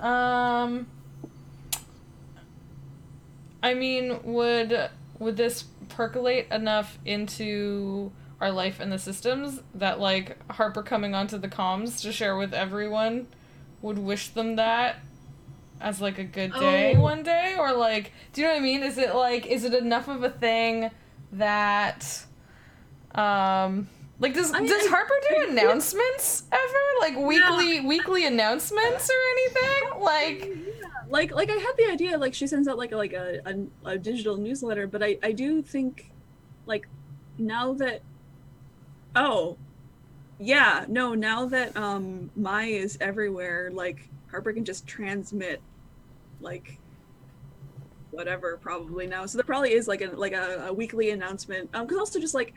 I mean, would this percolate enough into our life and the systems that like Harper coming onto the comms to share with everyone would wish them that as like a good day one day? Or like, do you know what I mean? Is it enough of a thing that like does Harper do announcements ever? Like weekly announcements or anything? Like I had the idea like she sends out like a digital newsletter, but I do think like now that now that Mai is everywhere, like Harper can just transmit like whatever probably now. So there probably is like a weekly announcement. Because also just like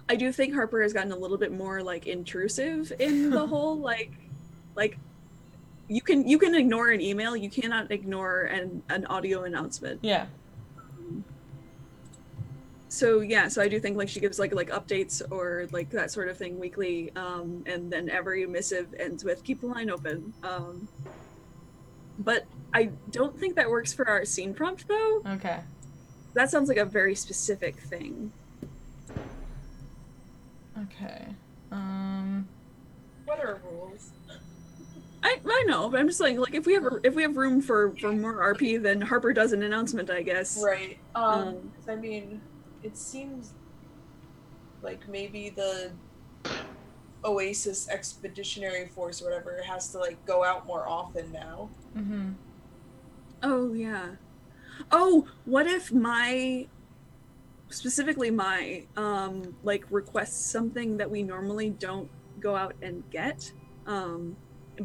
I do think Harper has gotten a little bit more like intrusive in the whole like you can ignore an email, you cannot ignore an audio announcement. Yeah. So I do think like she gives like updates or like that sort of thing weekly, and then every missive ends with keep the line open. But I don't think that works for our scene prompt though. Okay. That sounds like a very specific thing. Okay. What are rules? I know, but I'm just saying like if we have room for more RP, then Harper does an announcement, I guess. Right. I mean, it seems like maybe the Oasis Expeditionary Force or whatever has to like go out more often now. Mm-hmm. Oh yeah. Oh, what if specifically my like requests something that we normally don't go out and get,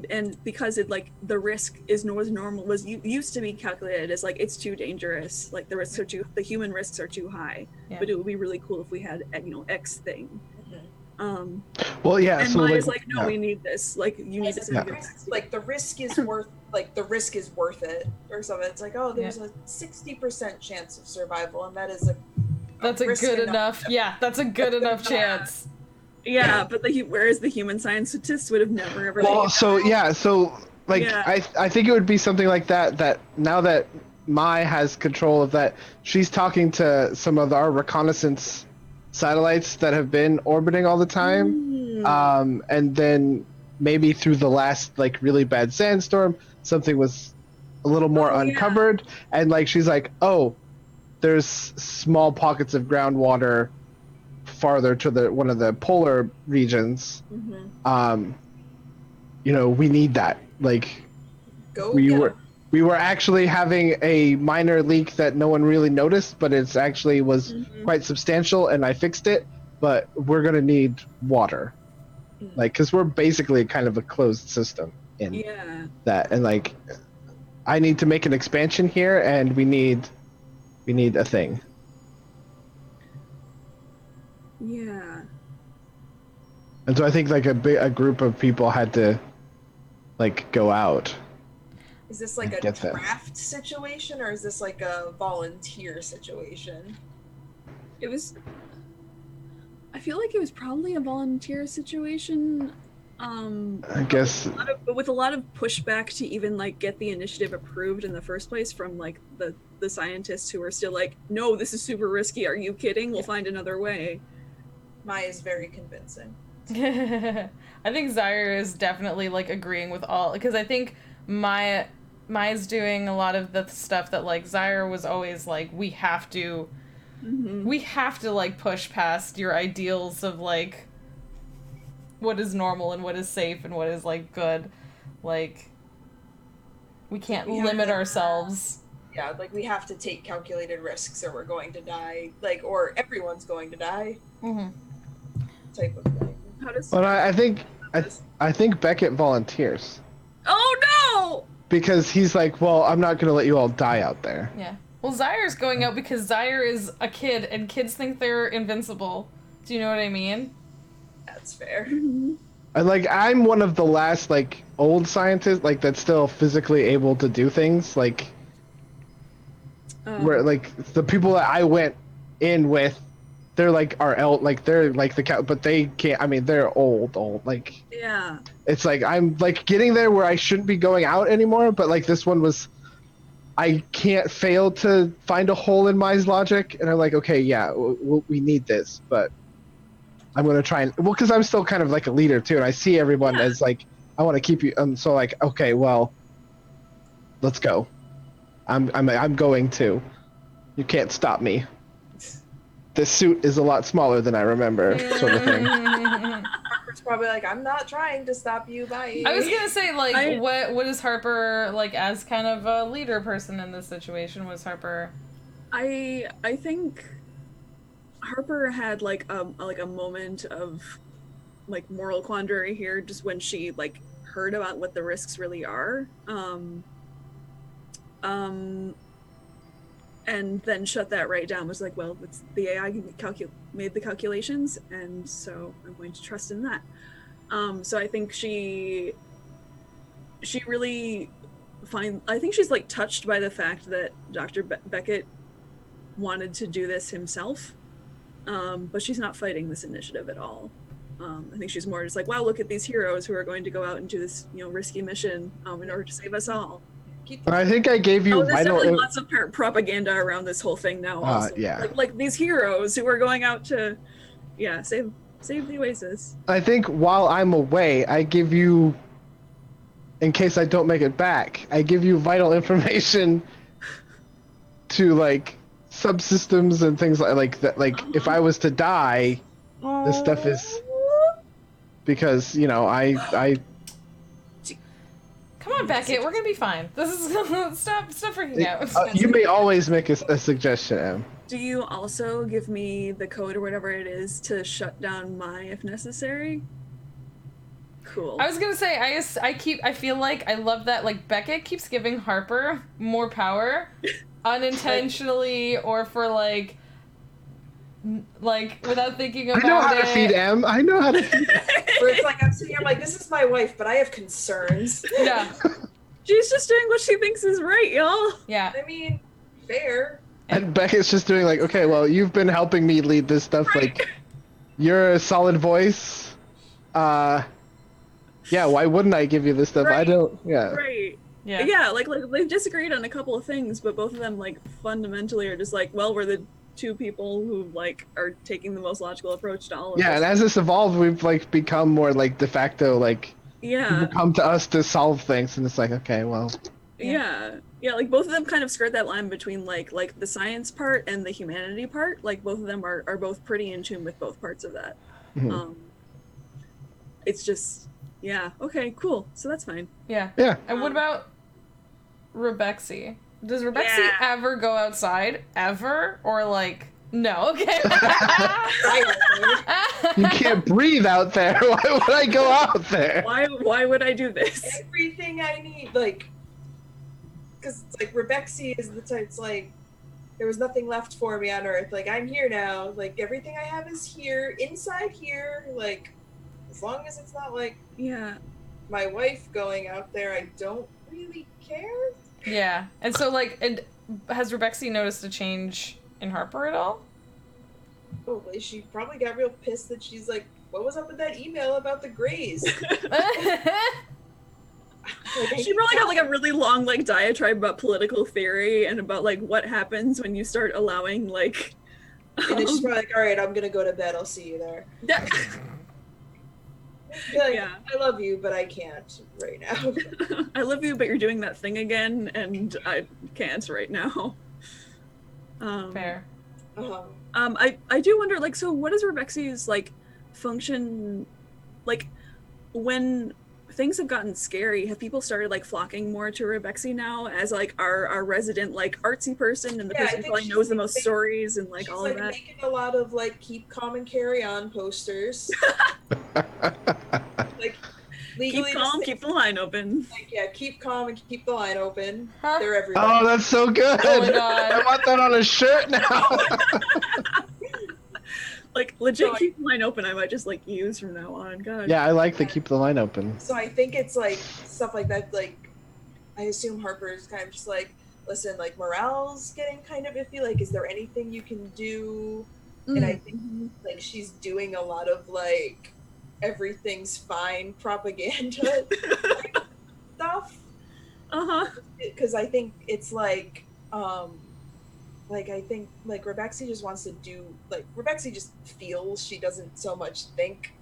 and because it like the risk used to be calculated as like it's too dangerous, like the human risks are too high, but it would be really cool if we had X thing. Well, yeah. And so Maya's like, no, we need this. Like, you need this. Like the risk is worth it or something. It's like, oh, there's a 60% chance of survival, and that is that's a good enough. Yeah, that's a good enough chance. Yeah, but whereas the human scientists would have never ever. Well, I think it would be something like that. That now that Mai has control of that, she's talking to some of our reconnaissance satellites that have been orbiting all the time, and then maybe through the last like really bad sandstorm, something was a little more uncovered, and like she's like, oh, there's small pockets of groundwater farther to one of the polar regions. We need that. Like, we were actually having a minor leak that no one really noticed, but it's actually was quite substantial, and I fixed it. But we're gonna need water, like, because we're basically kind of a closed system in that, and like, I need to make an expansion here, and we need a thing. Yeah. And so I think like a group of people had to like go out. Is this like a draft situation, or is this like a volunteer situation? It was. I feel like it was probably a volunteer situation. I guess. But with a lot of pushback to even like get the initiative approved in the first place from like the scientists who are still like, no, this is super risky. Are you kidding? We'll find another way. Maya's very convincing. I think Zyre is definitely like agreeing with all, because I think Maya's doing a lot of the stuff that like Zyre was always like, we have to like push past your ideals of like what is normal and what is safe and what is like good. Like we can't limit ourselves. Yeah, like we have to take calculated risks or we're going to die, like, or everyone's going to die. Type of thing. How does? But I think Beckett volunteers Oh no! because he's like, well, I'm not gonna let you all die out there. Yeah. Well, Zyre's going out because Zyre is a kid and kids think they're invincible. Do you know what I mean? That's fair. And like, I'm one of the last like old scientists like that's still physically able to do things like. Where like the people that I went in with, they're like they're like the but they can't. I mean, they're old like. Yeah. It's like I'm like getting there where I shouldn't be going out anymore, but like this one was, I can't fail to find a hole in my logic, and I'm like, okay, yeah, we need this, but I'm gonna try and because I'm still kind of like a leader too, and I see everyone as like I want to keep you. So like, okay, well, let's go. I'm going to. You can't stop me. This suit is a lot smaller than I remember, sort of thing. Harper's probably like, I'm not trying to stop you, bye. I was gonna say, like, what is Harper, like, as kind of a leader person in this situation? Was Harper... I think Harper had, like a moment of, like, moral quandary here, just when she, like, heard about what the risks really are. And then shut that right down, was like, well, it's the AI made the calculations, and so I'm going to trust in that. So I think she really I think she's like touched by the fact that Dr. Beckett wanted to do this himself, but she's not fighting this initiative at all. I think she's more just like, wow, look at these heroes who are going to go out and do this, risky mission in order to save us all. I think I gave you. Oh, there's definitely lots of propaganda around this whole thing now. Also. Yeah. Like these heroes who are going out to, save the Oasis. I think while I'm away, I give you, in case I don't make it back, I give you vital information to like subsystems and things like that. Like if I was to die, this stuff is because I. Come on, Beckett, we're gonna be fine. This is stop freaking out. You may always make a suggestion, Em. Do you also give me the code or whatever it is to shut down if necessary? Cool. I was gonna say, I feel like I love that, like, Beckett keeps giving Harper more power, unintentionally, or for, like, without thinking about it. I know how to feed Em. I know how to feed Em. Where it's like, I'm sitting here, I'm like, this is my wife, but I have concerns. Yeah. She's just doing what she thinks is right, y'all. Yeah. I mean, fair. And Beckett's just doing like, okay, well, you've been helping me lead this stuff. Like, you're a solid voice. Yeah, why wouldn't I give you this stuff? Right. I don't. Yeah. Right. Yeah. Yeah, like they've disagreed on a couple of things, but both of them like fundamentally are just like, well, we're the two people who like are taking the most logical approach to all of this. Yeah, and as this evolved, we've like become more like de facto like. People come to us to solve things, and it's like, okay, well. Yeah, like both of them kind of skirt that line between like the science part and the humanity part. Like both of them are both pretty in tune with both parts of that. Mm-hmm. It's just, okay, cool. So that's fine. Yeah. Yeah. And what about Rebexy? Does Rebexy ever go outside? Ever? Or like, no, okay. You can't breathe out there. Why would I go out there? Why would I do this? Everything I need, like, because like Rebexy is the type. It's like there was nothing left for me on Earth. Like I'm here now. Like everything I have is here, inside here. Like as long as it's not like my wife going out there, I don't really care. Yeah, and so like, has Rebexy noticed a change in Harper at all? Probably. She probably got real pissed that she's like, what was up with that email about the Greys? Like, She probably got like a really long like diatribe about political theory and about like what happens when you start allowing like. and then she's probably like, all right, I'm gonna go to bed. I'll see you there. Yeah. Be like, Yeah. I love you, but I can't right now. I love you, but you're doing that thing again, and I can't right now. Fair. I do wonder, like, so what is Rebexy's like function, like, when things have gotten scary? Have people started like flocking more to Rebexy now as like our resident like artsy person and the Yeah, I person who think probably she's knows the like most big- stories and like She's all like of that? making a lot of like keep calm and carry on posters. Like legally Keep calm, just keep the line open. like, yeah, keep calm and keep the line open. Huh? They're everywhere. Oh, that's so good. Oh my God. I want that on a shirt now. Like legit, So, keep the line open. I might just like use from now on. God. Yeah, I like to keep the line open. So I think it's like stuff like that. Like I assume Harper's kind of just like, listen, like morale's getting kind of iffy. Like, is there anything you can do? And I think like she's doing a lot of like everything's fine propaganda like, stuff. Uh-huh. Because I think it's like I think like Rebexy just wants to do like Rebexy just feels, she doesn't so much think.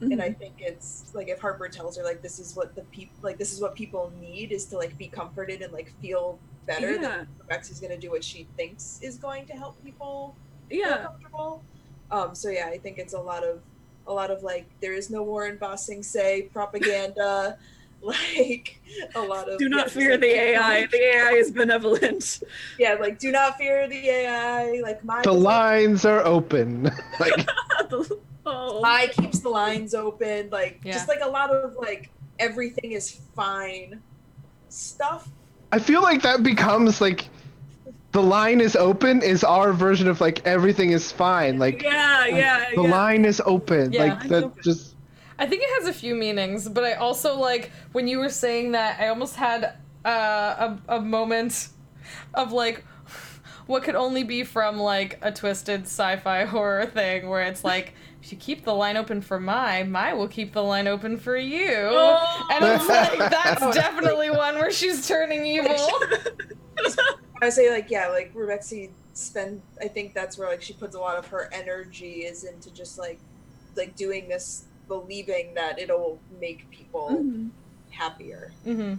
And I think it's like if Harper tells her like this is what the people like this is what people need is to like be comforted and like feel better, Yeah. then Rebexy's gonna do what she thinks is going to help people feel Yeah. comfortable. So yeah, I think it's a lot of like there is no war in Bossing Say propaganda, like a lot of Do not just, fear like, the keep AI. calm. The AI is benevolent. Yeah, like do not fear the AI. Like my The lines are open. Like, Oh. my keeps the lines open. Like Yeah. just like a lot of like everything is fine stuff. I feel like that becomes like the line is open is our version of like everything is fine. Like Yeah. the line is open. Yeah. Like that just I think it has a few meanings, but I also like when you were saying that, I almost had a moment of like what could only be from like a twisted sci-fi horror thing where it's like if you keep the line open for my will keep the line open for you. Oh. And it's like that's definitely one where she's turning evil. I say like yeah, like Rebexy I think that's where like she puts a lot of her energy is into just like doing this, believing that it'll make people Mhm. happier. Mm-hmm.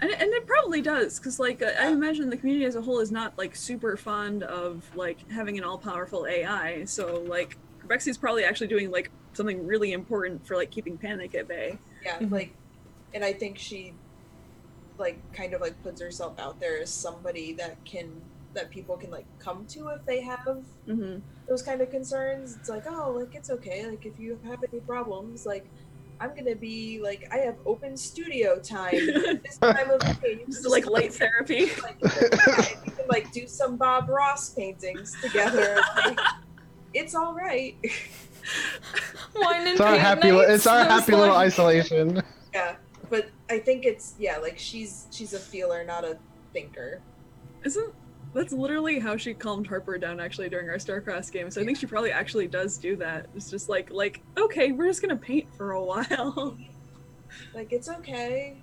And it probably does, because like I imagine the community as a whole is not like super fond of like having an all-powerful AI. So like Rebexy's probably actually doing like something really important for like keeping panic at bay. Yeah, Mhm. like, and I think she like kind of like puts herself out there as somebody that people can like come to if they have Mm-hmm. those kind of concerns. It's like, oh, like it's okay. Like if you have any problems, like I'm gonna be like I have open studio time at this time of day. You can Just just, like light therapy. like, yeah, you can like do some Bob Ross paintings together. Like, it's all right. Wine and it's our paint happy nights, it's our those, happy little like- isolation. Yeah, but I think it's yeah, like she's a feeler, not a thinker. That's literally how she calmed Harper down actually during our Starcross game. So I think she probably actually does do that. It's just like okay, we're just gonna paint for a while. Like it's okay.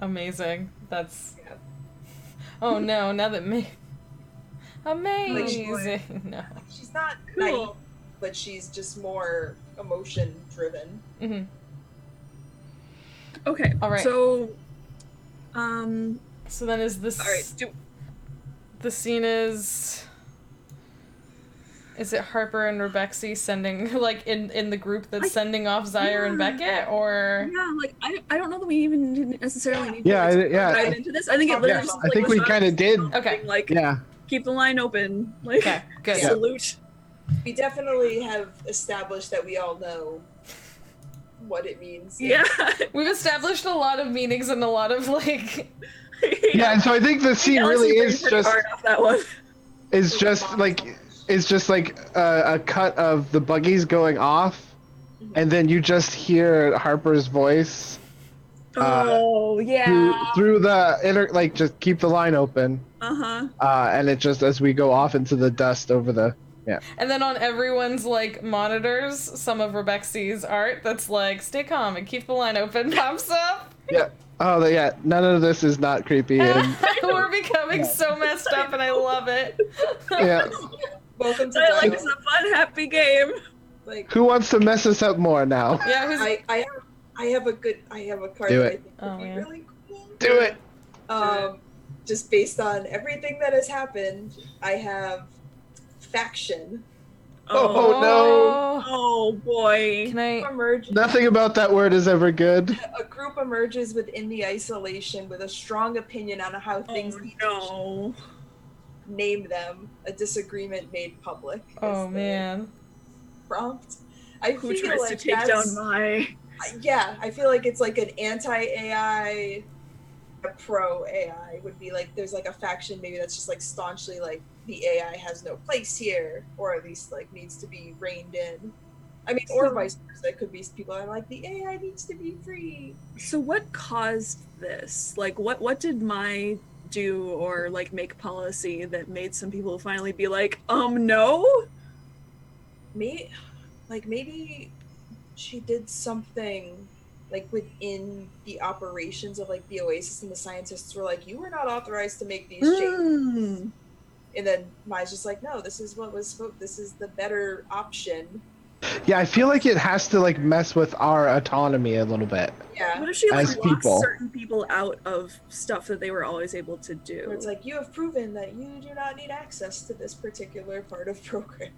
Amazing. That's. Yeah. Oh no! Now that me. Amazing. Like, No. She's not Cool. naive, but she's just more emotion driven. Mm-hmm. Okay. All right. So, So then is this? all right. The scene is. Is it Harper and Rebexy sending like in the group that's sending off Zyre and Yeah. Beckett, or Yeah, like I don't know that we even didn't necessarily need Yeah, to yeah. dive into this. I think it literally Yeah, just I think we kind of did. Okay. Like Yeah. keep the line open. Like okay, good. Yeah. salute. We definitely have established that we all know what it means. Yeah. We've established a lot of meanings and a lot of like. Yeah, and so I think the scene really is pretty just hard off that one. is just like a cut of the buggies going off, and then you just hear Harper's voice Oh yeah. through the inner, like just keep the line open, Uh-huh. and it just as we go off into the dust over the Yeah. And then on everyone's like monitors, some of Rebecca's art that's like "Stay calm and keep the line open" pops up. Yeah. Oh, yeah. None of this is not creepy. And We're becoming so messed up, and I love it. yeah. Welcome to Dialect Dialect. is a fun, happy game. Like, Who wants to mess us up more now? Yeah, who's I have a card Do that it. I think would Oh, be yeah. really cool. Do it. Just based on everything that has happened, I have faction. Oh, no. Oh boy. Can I? Emerges, Nothing about that word is ever good. a group emerges within the isolation with a strong opinion on how things need to No. name them. A disagreement made public. Oh is the man. prompt. I Who feel tries like to take that's- down my? Yeah, I feel like it's like an anti-AI, a pro-AI would be like there's like a faction maybe that's just like staunchly like the AI has no place here, or at least like needs to be reined in. I mean, or So- vice versa. It could be people that are like the AI needs to be free. So what caused this? Like, what did my do or like make policy that made some people finally be like, no? Maybe she did something like within the operations of like the Oasis, and the scientists were like, "You were not authorized to make these changes." Mm. And then Mai's just like, "No, this is what was spoke. This is the better option." Yeah, I feel like it has to like mess with our autonomy a little bit. Yeah. What if she like As locks people. certain people out of stuff that they were always able to Where do? it's like, you have proven that you do not need access to this particular part of programming.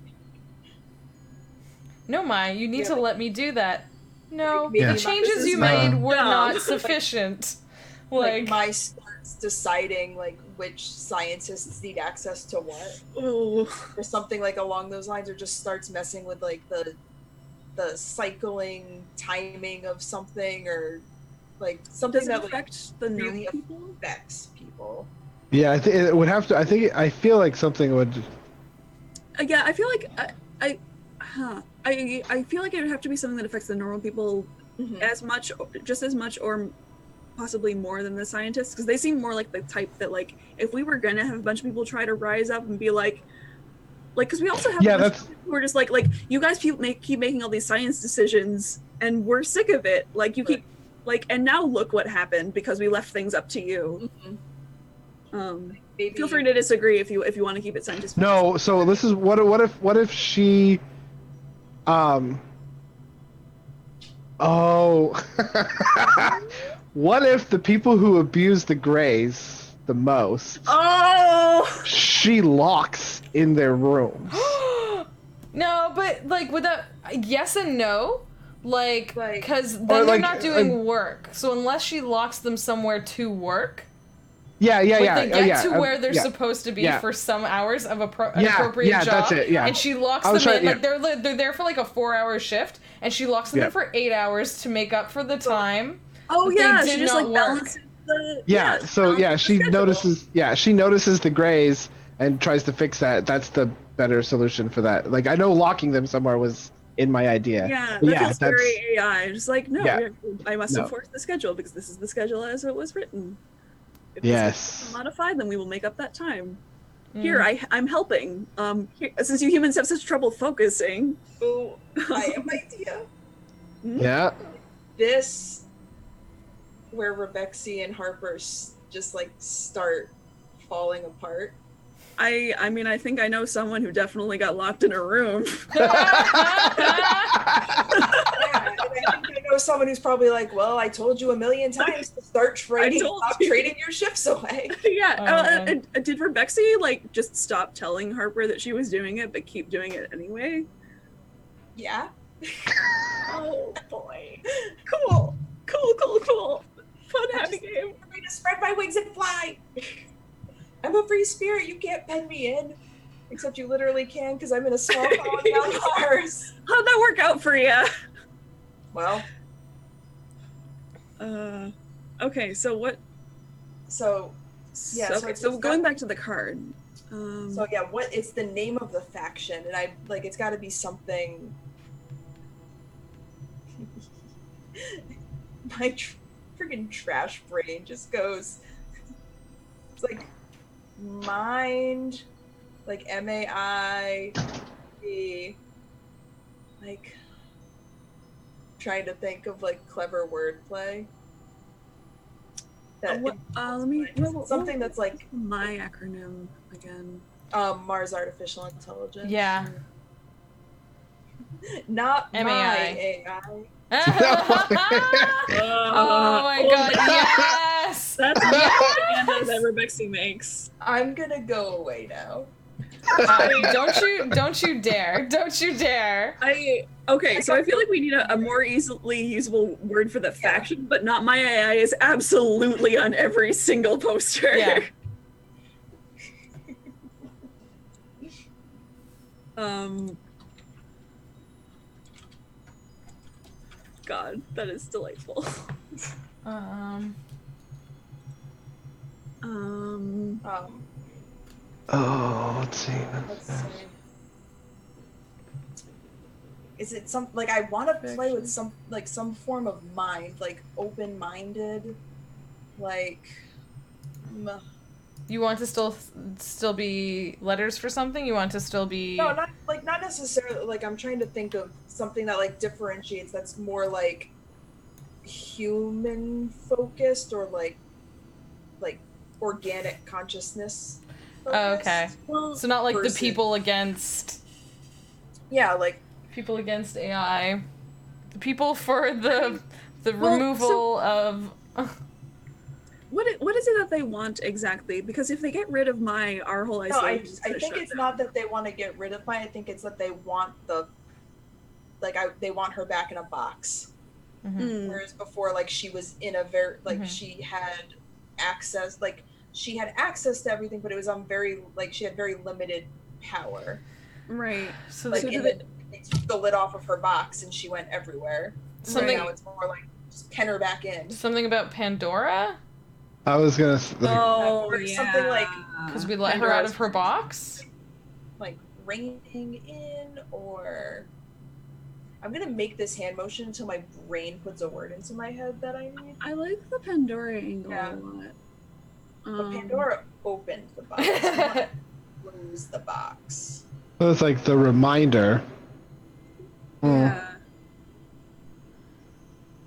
No, Mai, you need Yeah, to but- let me do that. No, Maybe the Yeah. changes this you is made my- were No. not sufficient. Like Like, Mai starts deciding like which scientists need access to what, Oh, or something like along those lines, or just starts messing with like the cycling timing of something, or like something does it that like affect the normal really people? affects people. Yeah, I think it would have to. I feel like something would. Yeah, I feel like I feel like it would have to be something that affects the normal people Mhm. as much, just as much, or possibly more than the scientists, because they seem more like the type that like if we were gonna have a bunch of people try to rise up and be like, because we also have Yeah, a bunch that's- of people who are just like you guys keep making all these science decisions and we're sick of it. Like you keep like, and now look what happened because we left things up to you. Maybe Feel free to disagree if you want to keep it scientific. No, so this is what if she oh what if the people who abuse the Greys the most Oh. she locks in their rooms? no, but like without yes and no, like Like- because then Or, they're like, not doing work. So unless she locks them somewhere to work, Yeah, like they oh, get yeah, to where they're yeah. supposed to be Yeah. for some hours of an Yeah, appropriate yeah, job. that's it, yeah. And she locks I them was in. trying- Like they're there for like a 4-hour shift, and she locks them Yeah. in for 8 hours to make up for the time. Oh But they yeah, did she just not like work. balances the Yeah, so yeah, balances she the schedule. notices. Yeah, she notices the Greys and tries to fix that. That's the better solution for that. Like I know locking them somewhere was in my idea. Yeah, But that feels very AI. Just like no, Yeah. I must No. enforce the schedule because this is the schedule as it was written. If Yes. this is modified, then we will make up that time. Mm. Here, I'm helping. Here, since you humans have such trouble focusing. Oh, I have an idea. Yeah. This, where Rebexy and Harper just like start falling apart. I mean, I think I know someone who definitely got locked in a room. Yeah, and I think I know someone who's probably like, "Well, I told you a million times to start trading. told Stop you." trading your shifts away." Yeah. Oh, man. Did Rebexy like just stop telling Harper that she was doing it, but keep doing it anyway? Yeah. Oh boy. Cool. Fun happy game. I'm ready to spread my wings and fly. I'm a free spirit. You can't pen me in. Except you literally can, because I'm in a small colony on Mars. How'd that work out for you? Well, Okay, so what? so Yeah, so Okay, it's so got- going back to the card. so yeah, what it's the name of the faction, and I like it's got to be something. My freaking trash brain just goes. It's like mind, like MAI, be like trying to think of like clever wordplay. Let me something that's like my acronym again. Mars Artificial Intelligence. Yeah. Not MAI. my AI. Oh my god, yes! That's the propaganda that Rebexy makes. I'm gonna go away now. Don't you dare. Don't you dare. Okay, so I feel like we need a more easily usable word for the faction, but not my AI is absolutely on every single poster. Yeah. God, that is delightful. Oh, let's see. Let's see. Is it some like I want to play with some form of mind, like open-minded, like. You want to still be letters for something? You want to still be No, not necessarily. Like I'm trying to think of something that like differentiates. That's more like human focused or like organic consciousness focused. Oh, okay. Well, so not like versus, the people against. Yeah, like people against AI. The people for the removal of. What is it that they want exactly? Because if they get rid of our whole isolation. No, I think it's not that they want to get rid of I think it's that they want they want her back in a box. Mm-hmm. Whereas before, like she was in a very she had access, to everything, but it was on she had very limited power. Right. So they took the lid off of her box and she went everywhere. Something now it's more like just pen her back in. Something about Pandora. I was gonna. Something like because we let her out of her box. Like reining in, or I'm gonna make this hand motion until my brain puts a word into my head that I need. I like the Pandora angle a lot. But Pandora opened the box. I close the box. So it's like the reminder. Yeah.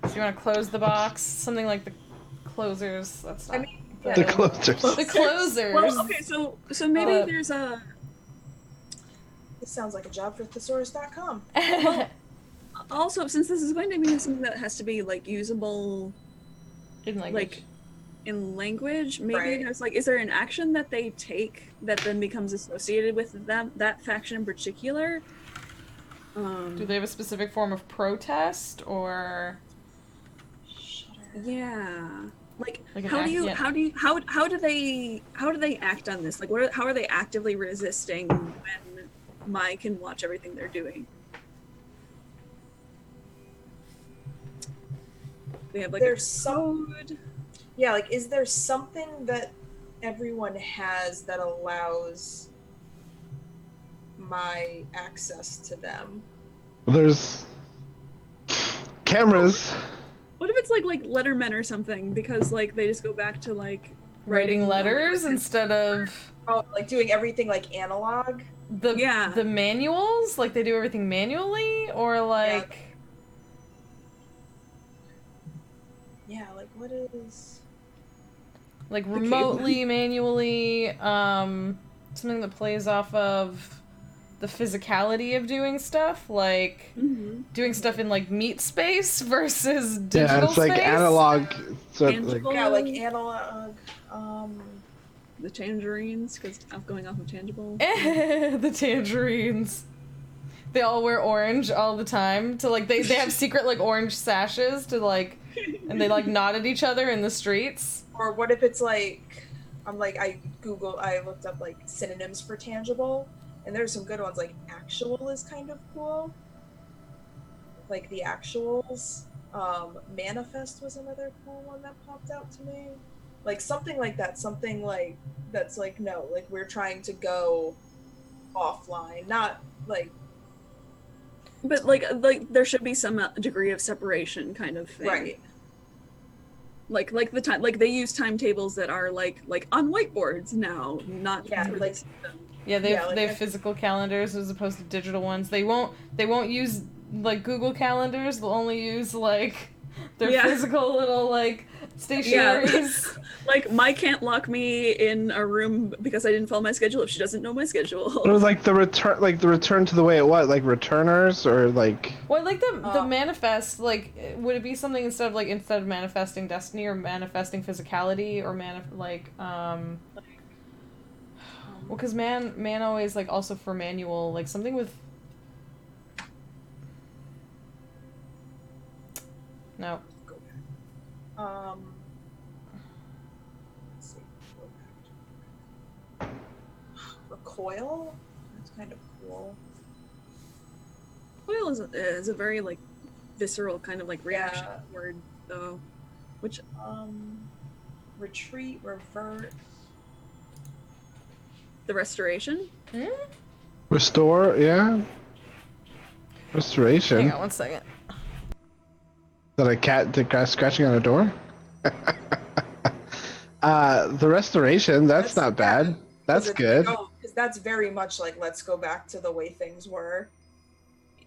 So you want to close the box? Something like the closers. That's not. The closers. The closers. Well, okay, so maybe there's a. This sounds like a job for thesaurus.com. Well, also, since this is going to be something that has to be like usable in language, like in language, maybe there's like, is there an action that they take that then becomes associated with that faction in particular? Do they have a specific form of protest or? Yeah. Like how do they act on this? Like how are they actively resisting when Mai can watch everything they're doing? They have like there's code. Yeah, like is there something that everyone has that allows my access to them? There's cameras. What if it's like Letterman or something? Because like they just go back to like writing letters instead of like doing everything like analog. The manuals, like they do everything manually, or like like what is like remotely manually something that plays off of the physicality of doing stuff, like doing stuff in like meat space versus digital it's like space. analog. So like analog. The tangerines, because I'm going off of tangible. The tangerines. They all wear orange all the time to like they have secret like orange sashes to like, and they like nod at each other in the streets. Or what if it's like I looked up like synonyms for tangible. And there's some good ones, like actual is kind of cool. Like the actuals. Manifest was another cool one that popped out to me. Like something like that. Something like that's like, no, like we're trying to go offline. Not like. But like there should be some degree of separation kind of thing. Right. Like the time, like they use timetables that are like on whiteboards now, not Yeah, through like- the system. Yeah, Yeah, like they have that- physical calendars as opposed to digital ones. They won't use like Google calendars. They'll only use like their Yeah. physical little like stationaries. Like my can't lock me in a room because I didn't follow my schedule if she doesn't know my schedule. It was like the return to the way it was, like returners or like. Well, like the Oh. manifest, like would it be something instead of manifesting destiny or manifesting physicality or well, because man always like also for manual like something with. No. Let's see. Go back to- Recoil? That's kind of cool. Foil is a very like visceral kind of like reaction Yeah. word though, which Retreat, revert. the restoration. Restore, yeah. Restoration. Hang on 1 second. Is that a cat scratching on a door? The restoration, that's not bad. That's good. Because that's very much like, let's go back to the way things were.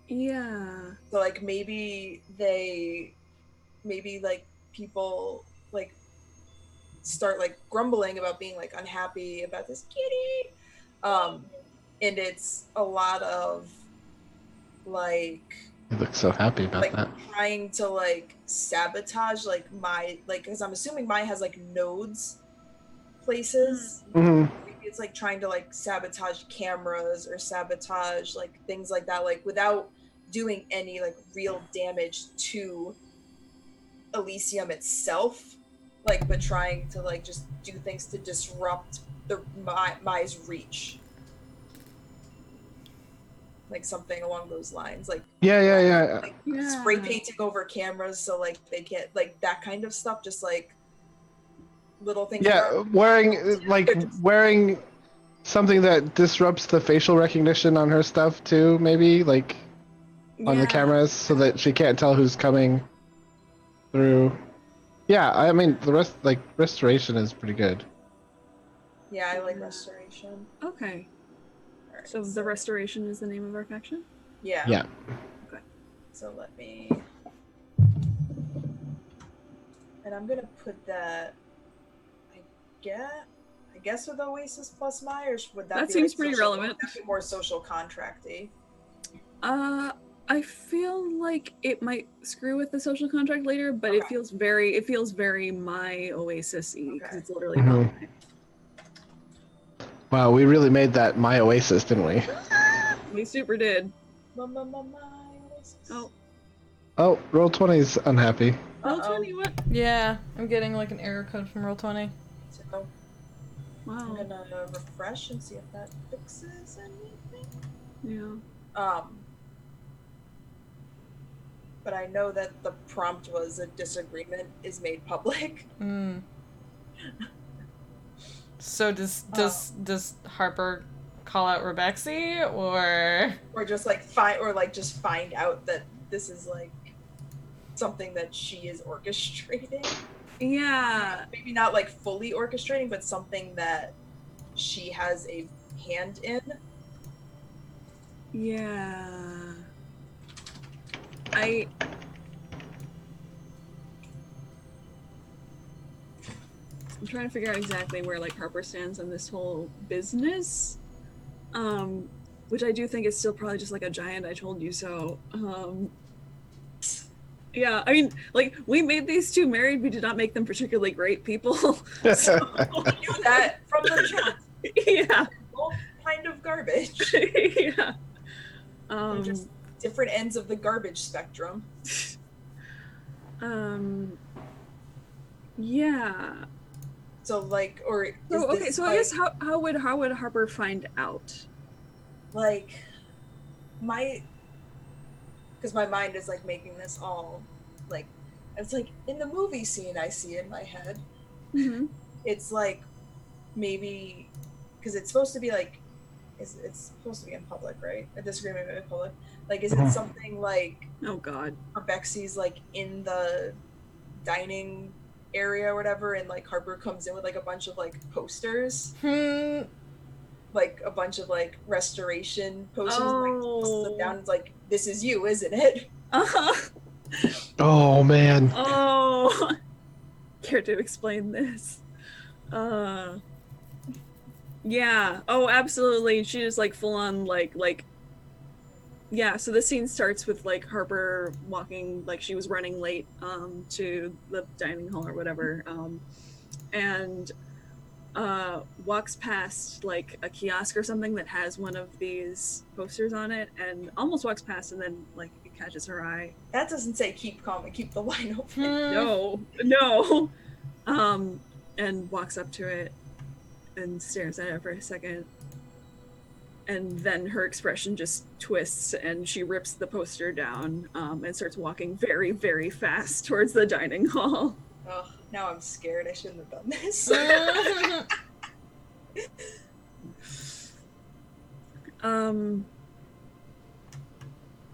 Yeah. So like maybe like people like start like grumbling about being like unhappy about this kitty. And it's a lot of like You look so happy about like that. trying to like sabotage like my like because I'm assuming Mai has like nodes places. Hmm. Maybe it's like trying to like sabotage cameras or sabotage like things like that, like without doing any like real damage to Elysium itself, like but trying to like just do things to disrupt the Mai's reach. Like something along those lines, like Yeah. like Yeah. spray painting over cameras so like they can't like that kind of stuff, just like little things. Yeah, wearing something that disrupts the facial recognition on her stuff too, maybe like on the cameras, so that she can't tell who's coming through. Yeah, I mean the rest, like restoration, is pretty good. Yeah, I like restoration. Okay. Alright, So the restoration is the name of our faction? Yeah. Yeah. So let me. And I'm gonna put that. I guess with Oasis plus Myers, would that? That be seems like pretty social, relevant. would that be more social contracty. I feel like it might screw with the social contract later, but it Okay. feels very my Oasis-y because Okay. it's literally Mhm. about mine. Wow, we really made that my oasis, didn't we? We super did. My Oasis. Oh, Oh, Roll20's unhappy. roll Uh-oh. 20, what? Yeah, I'm getting like an error code from Roll20. So I'm Wow. gonna refresh and see if that fixes anything. Yeah. But I know that the prompt was a disagreement is made public. Mm. So does Harper call out Rebexy or Or just like just find out that this is like something that she is orchestrating. Yeah. Maybe not like fully orchestrating, but something that she has a hand in. Yeah. I'm trying to figure out exactly where like Harper stands on this whole business. Which I do think is still probably just like a giant I told you so. Yeah, I mean, like we made these two married, we did not make them particularly great people. So, I knew that from the jump. yeah. Both kind of garbage. Yeah. They're just different ends of the garbage spectrum. Yeah. So like, or is So okay, this, so like, I guess how would Harper find out? like because my mind is like making this all like it's like in the movie scene I see in my head. Mm-hmm. It's like maybe because it's supposed to be like it's supposed to be in public, right? A disagreement in public. Like, is it something like Oh God. Rebexy's like in the dining area or whatever, and like Harper comes in with like a bunch of like posters, Hmm. like a bunch of like restoration posters, and, like tosses them Oh. down. It's like, this is you, isn't it? Uh-huh. Oh man. Oh. Care to explain this? Yeah. Oh, absolutely. She is like full on like yeah, so the scene starts with like Harper walking, like she was running late to the dining hall or whatever, and walks past like a kiosk or something that has one of these posters on it, and almost walks past, and then like it catches her eye. That doesn't say keep calm and keep the line open. No. And walks up to it and stares at it for a second. And then her expression just twists and she rips the poster down and starts walking very, very fast towards the dining hall. Ugh, now I'm scared. I shouldn't have done this.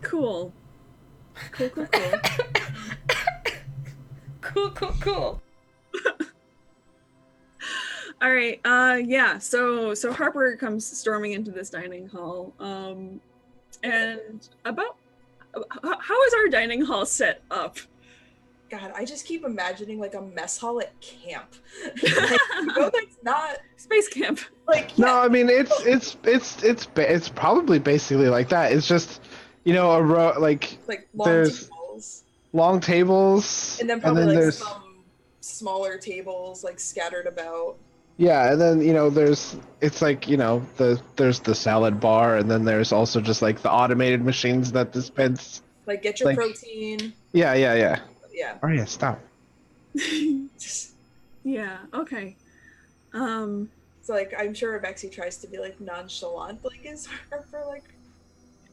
Cool. Cool. Cool. All right. Yeah. So Harper comes storming into this dining hall. And about how is our dining hall set up? God, I just keep imagining like a mess hall at camp. Like, that's not Space camp. like No, I mean it's probably basically like that. It's just, you know, a row like long there's tables, long tables, and then probably like there's some smaller tables like scattered about. yeah, and then you know it's like, you know, there's the salad bar, and then there's also just like the automated machines that dispense. Like get your Like- protein. Yeah. Yeah. Oh yeah, stop. Yeah. Okay. So like I'm sure Rebexy tries to be like nonchalant, like is Harper like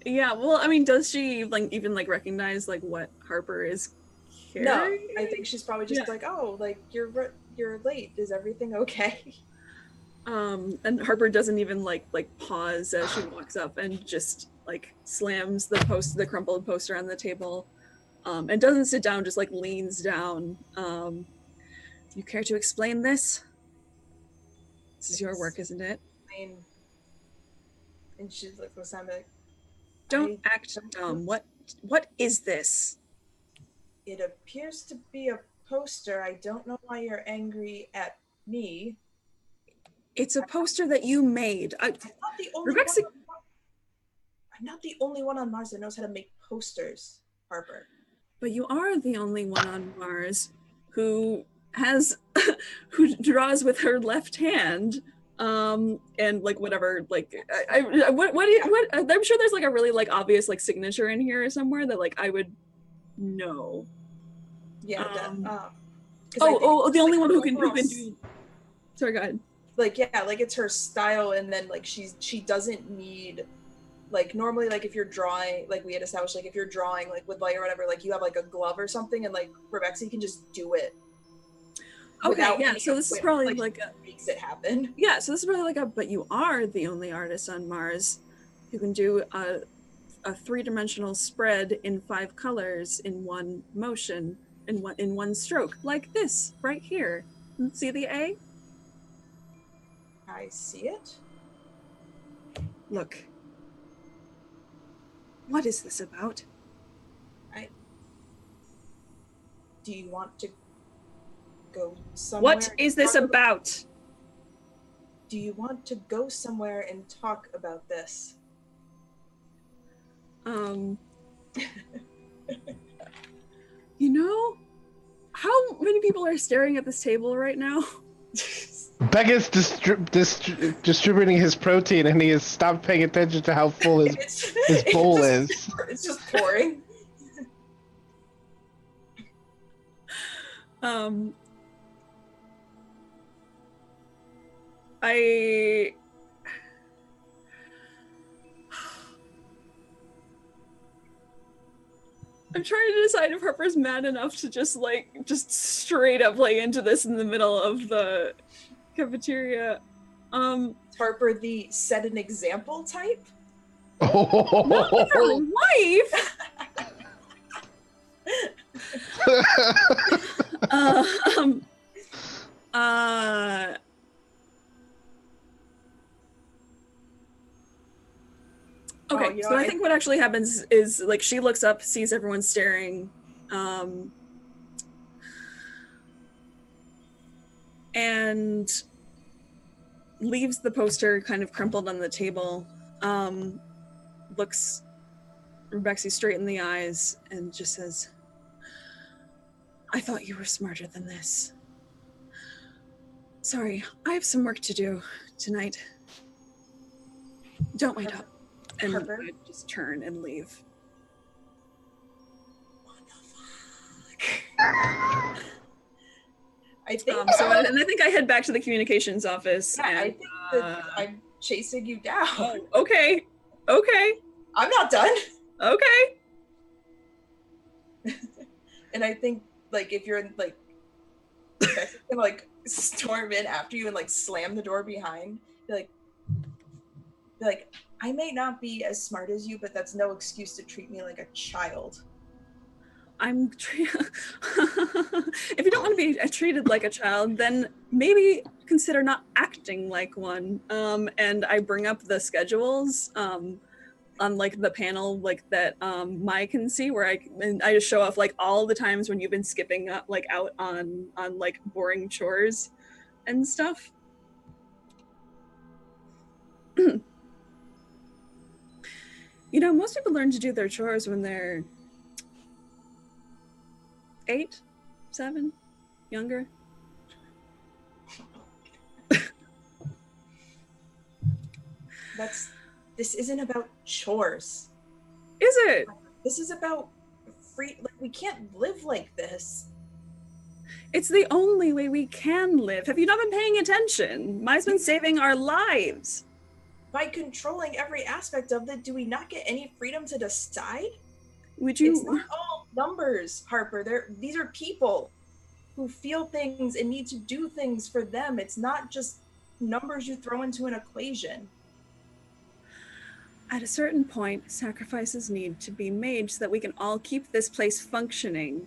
Yeah. Well, I mean, does she like even like recognize like what Harper is carrying? no? I think she's probably just Yeah. like, oh, like you're late. Is everything okay? And Harper doesn't even like pause as she walks up and just like slams the crumpled poster on the table, and doesn't sit down, just like leans down. You care to explain this? This is your work, isn't it? I mean, and she's like, looks at me like, Don't I act don't dumb. know. What is this? It appears to be a poster. I don't know why you're angry at me. It's a poster that you made. I'm not the only Rebexy- one. I'm not the only one on Mars that knows how to make posters, Harper. But you are the only one on Mars who has who draws with her left hand, and like whatever, like I'm sure there's like a really like obvious like signature in here somewhere that like I would know. Yeah. 'cause I think The only like one her who can overall do. Sorry, go ahead. like yeah, like it's her style, and then like she doesn't need like normally like if you're drawing, like we had established, like if you're drawing like with light or whatever, like you have like a glove or something, and like Rebexy can just do it. Okay, without yeah. any So this is equipment, probably like a makes it happen. yeah. So this is probably like a. But you are the only artist on Mars who can do a three-dimensional spread in 5 colors in one motion, in one stroke, like this right here. See the A? I see it. Look. What is this about? Do you want to go somewhere? What is this and talk about? Do you want to go somewhere and talk about this? You know, how many people are staring at this table right now? Beckett's distributing his protein, and he has stopped paying attention to how full his bowl is. It's just pouring. I'm trying to decide if Harper's mad enough to just straight up lay into this in the middle of the cafeteria. Harper, the set an example type. Not with her wife. Oh, you know, so I think what actually happens is, like, she looks up, sees everyone staring, and leaves the poster kind of crumpled on the table, looks Rebecca straight in the eyes and just says, I thought you were smarter than this. Sorry, I have some work to do tonight. Don't wait up. And Harper? I just turn and leave. What the fuck? I think. And I think I head back to the communications office. Yeah, and, I think that I'm chasing you down. Oh, okay. I'm not done. Okay. And I think, like, if you're like, Becca's gonna like storm in after you and like slam the door behind. Be like, I may not be as smart as you, but that's no excuse to treat me like a child. If you don't want to be treated like a child, then maybe consider not acting like one. And I bring up the schedules on like the panel like that Maya can see, where I just show off like all the times when you've been skipping like out on like boring chores and stuff. You know, most people learn to do their chores when they're 8, 7, younger. This isn't about chores. Is it? This is about free. Like, we can't live like this. It's the only way we can live. Have you not been paying attention? Maya's been saving our lives. By controlling every aspect of it, do we not get any freedom to decide? Would you? It's not all numbers, Harper. These are people who feel things and need to do things for them. It's not just numbers you throw into an equation. At a certain point, sacrifices need to be made so that we can all keep this place functioning.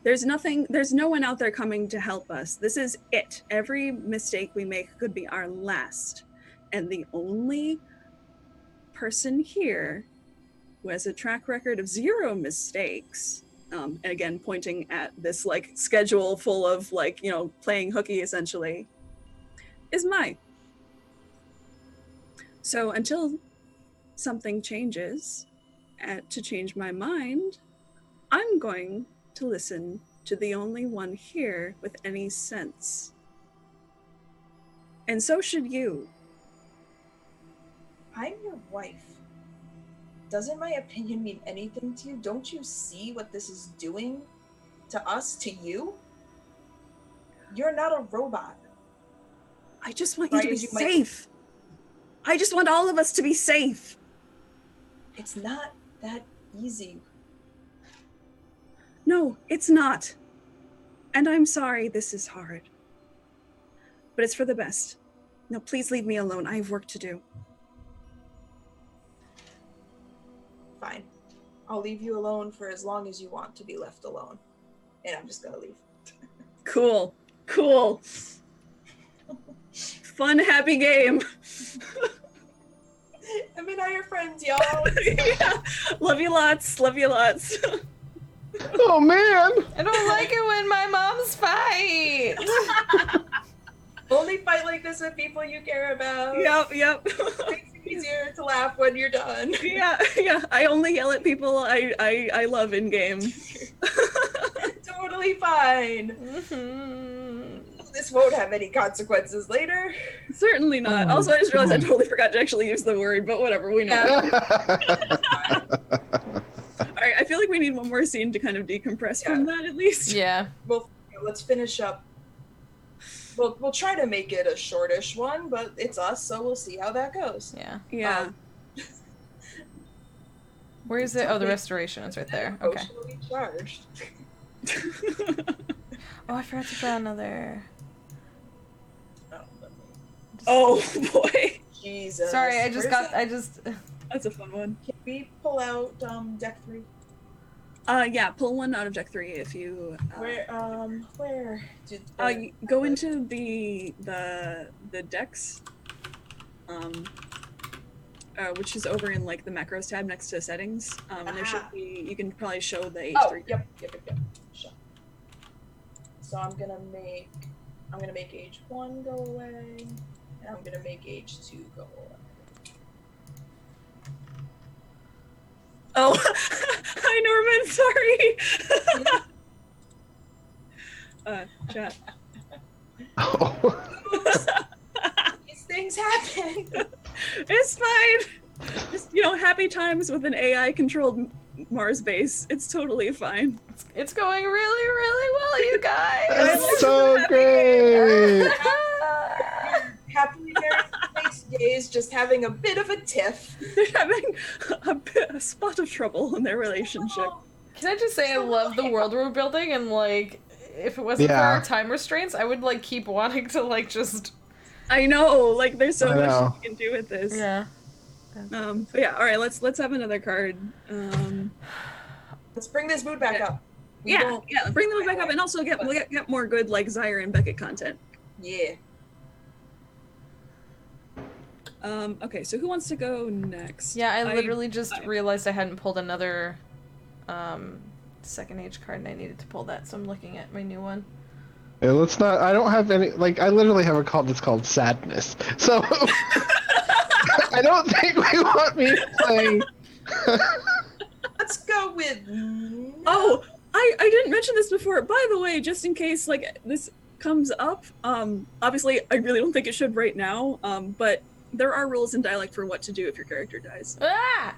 There's no one out there coming to help us. This is it. Every mistake we make could be our last. And the only person here who has a track record of 0 mistakes, and again, pointing at this like schedule full of like, you know, playing hooky essentially, is Mai. So until something changes to change my mind, I'm going to listen to the only one here with any sense. And so should you. I'm your wife. Doesn't my opinion mean anything to you? Don't you see what this is doing to us, to you? You're not a robot. I just want you to be safe. I just want all of us to be safe. It's not that easy. No, it's not. And I'm sorry this is hard. But it's for the best. Now, please leave me alone. I have work to do. Fine. I'll leave you alone for as long as you want to be left alone. And I'm just gonna leave. Cool. Fun, happy game. I mean, I'm your friends, y'all. Yeah. Love you lots. Oh man! I don't like it when my moms fight. Only fight like this with people you care about. Yep. Makes it easier to laugh when you're done. Yeah. I only yell at people I love in game. Totally fine. Mm-hmm. This won't have any consequences later. Certainly not. Also, I just realized I totally forgot to actually use the word, but whatever, we know. Alright, I feel like we need one more scene to kind of decompress from that at least. Yeah. Well, let's finish up. We'll try to make it a shortish one, but it's us, so we'll see how that goes. Yeah. Where is it? Oh, the restoration. It's right there. Okay. Emotionally charged. Oh, I forgot to draw another. Oh boy. Jesus. Sorry, Where's that? That's a fun one. Can we pull out deck 3? Yeah, pull one out of deck 3 if you. Where? You go into the decks, which is over in like the macros tab next to settings. And there should be. You can probably show the H3. Oh, yep. Sure. So I'm gonna make H1 go away, and I'm gonna make H2 go away. Oh, hi Norman. Sorry. Chat. Oh. These things happen. It's fine. Just happy times with an AI-controlled Mars base. It's totally fine. It's going really, really well, you guys. That's so great. Happily married for 6 days, just having a bit of a tiff. They're having a spot of trouble in their relationship. Can I just say I love the world we're building, and like, if it wasn't for our time restraints, I would like keep wanting to like just. I know, like there's so much you can do with this. Yeah. But yeah, all right. Let's have another card. Let's bring this mood back up. Yeah, bring the mood back up, and also get more good like Zyre and Beckett content. Yeah. Okay, so who wants to go next? Yeah, I literally just realized I hadn't pulled another second age card, and I needed to pull that, so I'm looking at my new one. Yeah, let's not. I don't have any. Like, I literally have a card that's called Sadness. So I don't think we want me playing. Let's go with. Oh, I didn't mention this before. By the way, just in case like this comes up, obviously I really don't think it should right now. But there are rules in Dialect for what to do if your character dies. Ah!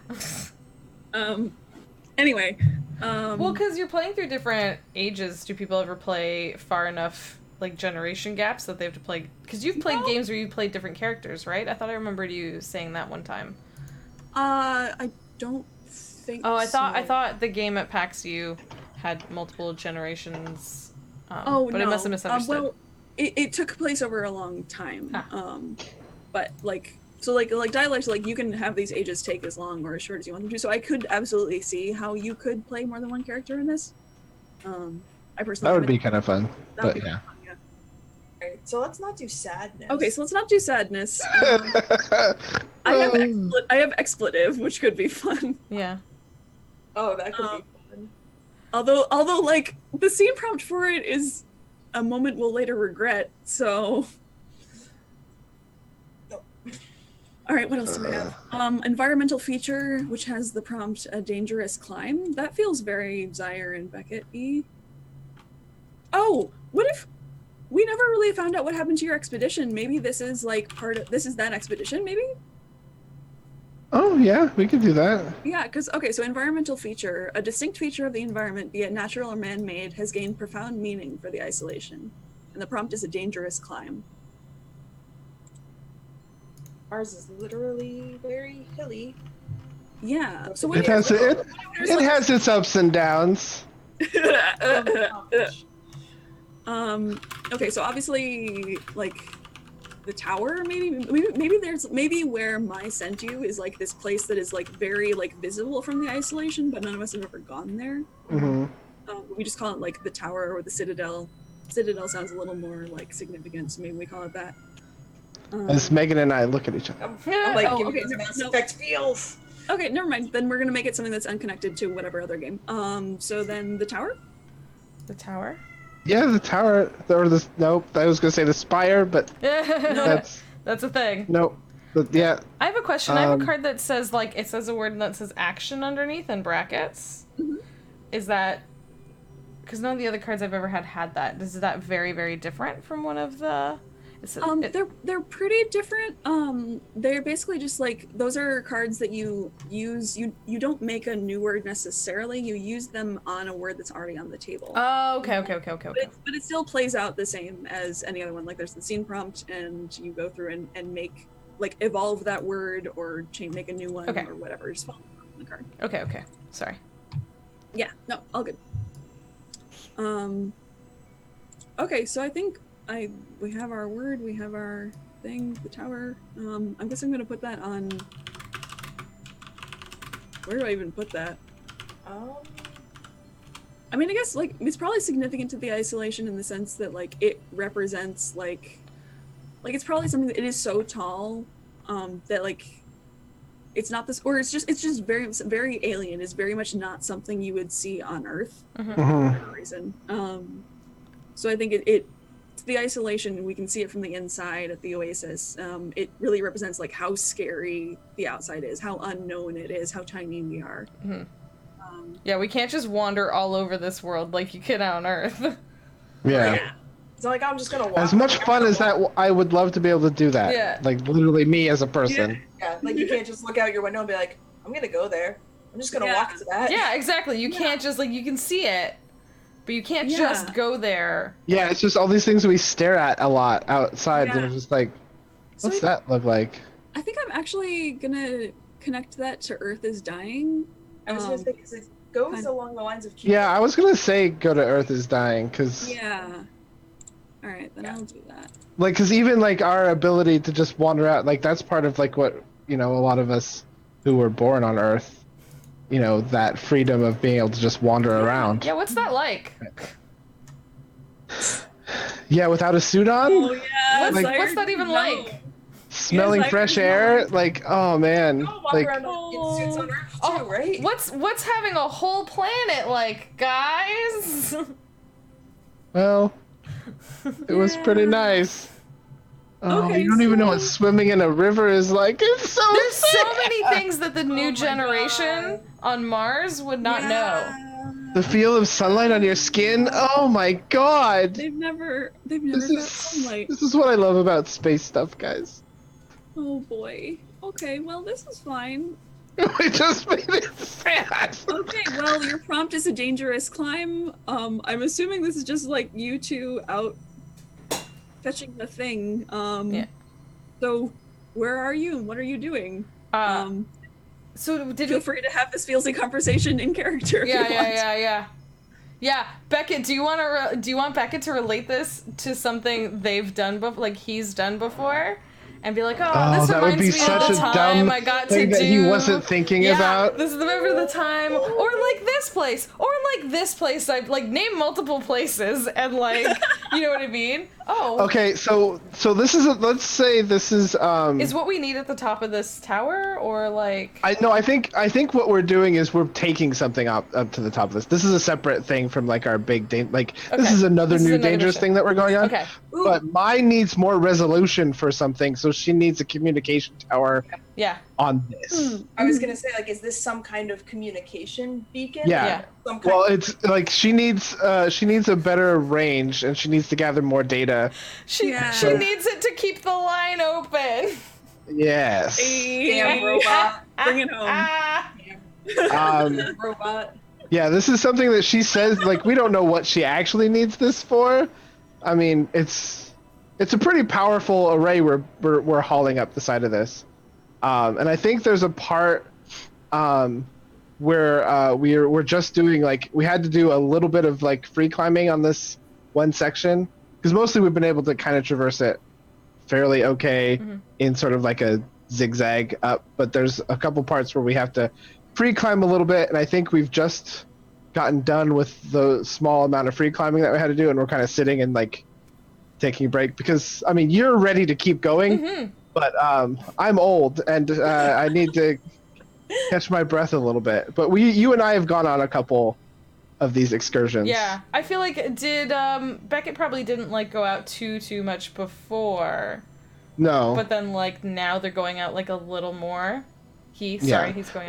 Anyway. Well, because you're playing through different ages. Do people ever play far enough, like, generation gaps that they have to play? Because you've played games where you played different characters, right? I thought I remembered you saying that one time. I don't think. Oh, I thought the game at PAX U had multiple generations. But no. I must have misunderstood. Well, it took place over a long time. But like. So like Dialect, like you can have these ages take as long or as short as you want them to. So I could absolutely see how you could play more than one character in this. I personally. That would be kind of fun. But yeah. Fun, yeah. Alright, so let's not do Sadness. Okay, so let's not do Sadness. I have expletive, which could be fun. Yeah. Oh, that could be fun. Although like the scene prompt for it is a moment we'll later regret. So. All right, what else do we have? Environmental feature, which has the prompt "a dangerous climb." That feels very Zyre and Beckett-y. Oh, what if we never really found out what happened to your expedition? Maybe this is like this is that expedition, maybe? Oh yeah, we could do that. Yeah, because okay, so environmental feature, a distinct feature of the environment, be it natural or man-made, has gained profound meaning for the isolation, and the prompt is a dangerous climb. Ours is literally very hilly. Yeah. So It has its ups and downs. Okay, so obviously like the tower, maybe where my sent you is like this place that is like very like visible from the isolation, but none of us have ever gone there. Mm-hmm. We just call it like the tower or the citadel. Citadel sounds a little more like significant, so maybe we call it that. As Megan and I look at each other. I'm like, give me those Mass Effect feels. Okay, never mind. Then we're gonna make it something that's unconnected to whatever other game. So then the tower? The tower? Yeah, the tower, or the, nope, I was gonna say the spire, but that's a thing. Nope, but yeah. I have a question. I have a card that says, like, it says a word that says action underneath in brackets. Mm-hmm. Is that, because none of the other cards I've ever had that. Is that very, very different from one of the... They're pretty different. They're basically just like, those are cards that you use. You don't make a new word necessarily. You use them on a word that's already on the table. Oh, okay. But it still plays out the same as any other one. Like there's the scene prompt, and you go through and make, like, evolve that word or make a new one or whatever. Just follow the card. Okay. Sorry. Yeah. No. All good. Okay. So I think. We have our word, we have our thing, the tower. I guess I'm gonna put that on. Where do I even put that? I mean, I guess like it's probably significant to the isolation in the sense that like it represents like it's probably something that it is so tall that like it's not this, or it's just very alien. It's very much not something you would see on Earth for whatever reason. So I think it the isolation, we can see it from the inside at the Oasis. It really represents like how scary the outside is, how unknown it is, how tiny we are. Yeah, we can't just wander all over this world like you can on Earth. Yeah. It's not like I'm just gonna walk. As much fun as that, I would love to be able to do that. Yeah. Like literally me as a person. Yeah, like you can't just look out your window and be like, I'm gonna go there. I'm just gonna walk to that. Yeah, exactly. You can't just like, you can see it, but you can't just go there. Yeah, it's just all these things we stare at a lot outside. Yeah. And it's just like, what's that look like? I think I'm actually gonna connect that to Earth is Dying. I was gonna say, because it goes along the lines of Yeah, I was gonna say go to Earth is Dying, because... Yeah. Alright, then I'll do that. Like, because even, like, our ability to just wander out, like, that's part of, like, what, you know, a lot of us who were born on Earth, you know, that freedom of being able to just wander around. Yeah, what's that like? Yeah, without a suit on? Oh, yeah. What's that even like? Smelling fresh air? Like, oh, man. You all walk Like, around in suits on Earth too, right? What's having a whole planet like, guys? well, it was pretty nice. Oh, Okay, you don't even know so- what swimming in a river is like. It's so There's so sick. many things that the new generation on Mars would not know. The feel of sunlight on your skin. Oh my god. They've never This got is, sunlight. this is what I love about space stuff, guys. Oh boy. Okay, well this is fine. We just made it sad. Okay, well your prompt is a dangerous climb. I'm assuming this is just like you two out fetching the thing. Yeah. So where are you and what are you doing? So did Feel free to have this feelsy conversation in character if you want. Yeah, Beckett, do you want Beckett to relate this to something they've done before, like he's done before, and be like, oh, this that would reminds be me such of a the time dumb I got to thing do. that he wasn't thinking about. This is the time, or like this place, or like this place. I've like name multiple places, and like, you know what I mean? Oh. Okay, so this is let's say this is Is what we need at the top of this tower, or like? I think what we're doing is we're taking something up to the top of this. This is a separate thing from like our big this is another new dangerous mission. thing that we're going on. Okay. But mine needs more resolution for something, so she needs a communication tower Yeah. on this. I was gonna say, like, is this some kind of communication beacon? Yeah. Some kind Well, of... it's like she needs a better range, and she needs to gather more data. She needs it to keep the line open. Yes. Damn robot. Bring it home. Robot. Yeah, this is something that she says, like, we don't know what she actually needs this for. I mean, it's a pretty powerful array we're hauling up the side of this. And I think there's a part where we're just doing, like, we had to do a little bit of, like, free climbing on this one section. Because mostly we've been able to kind of traverse it fairly okay in sort of like a zigzag up. But there's a couple parts where we have to free climb a little bit. And I think we've just gotten done with the small amount of free climbing that we had to do, and we're kind of sitting and like taking a break because I mean you're ready to keep going, but I'm old and I need to catch my breath a little bit. But you and I have gone on a couple of these excursions. Yeah, I feel like Beckett probably didn't like go out too much before. No. But then like now they're going out like a little more. He's going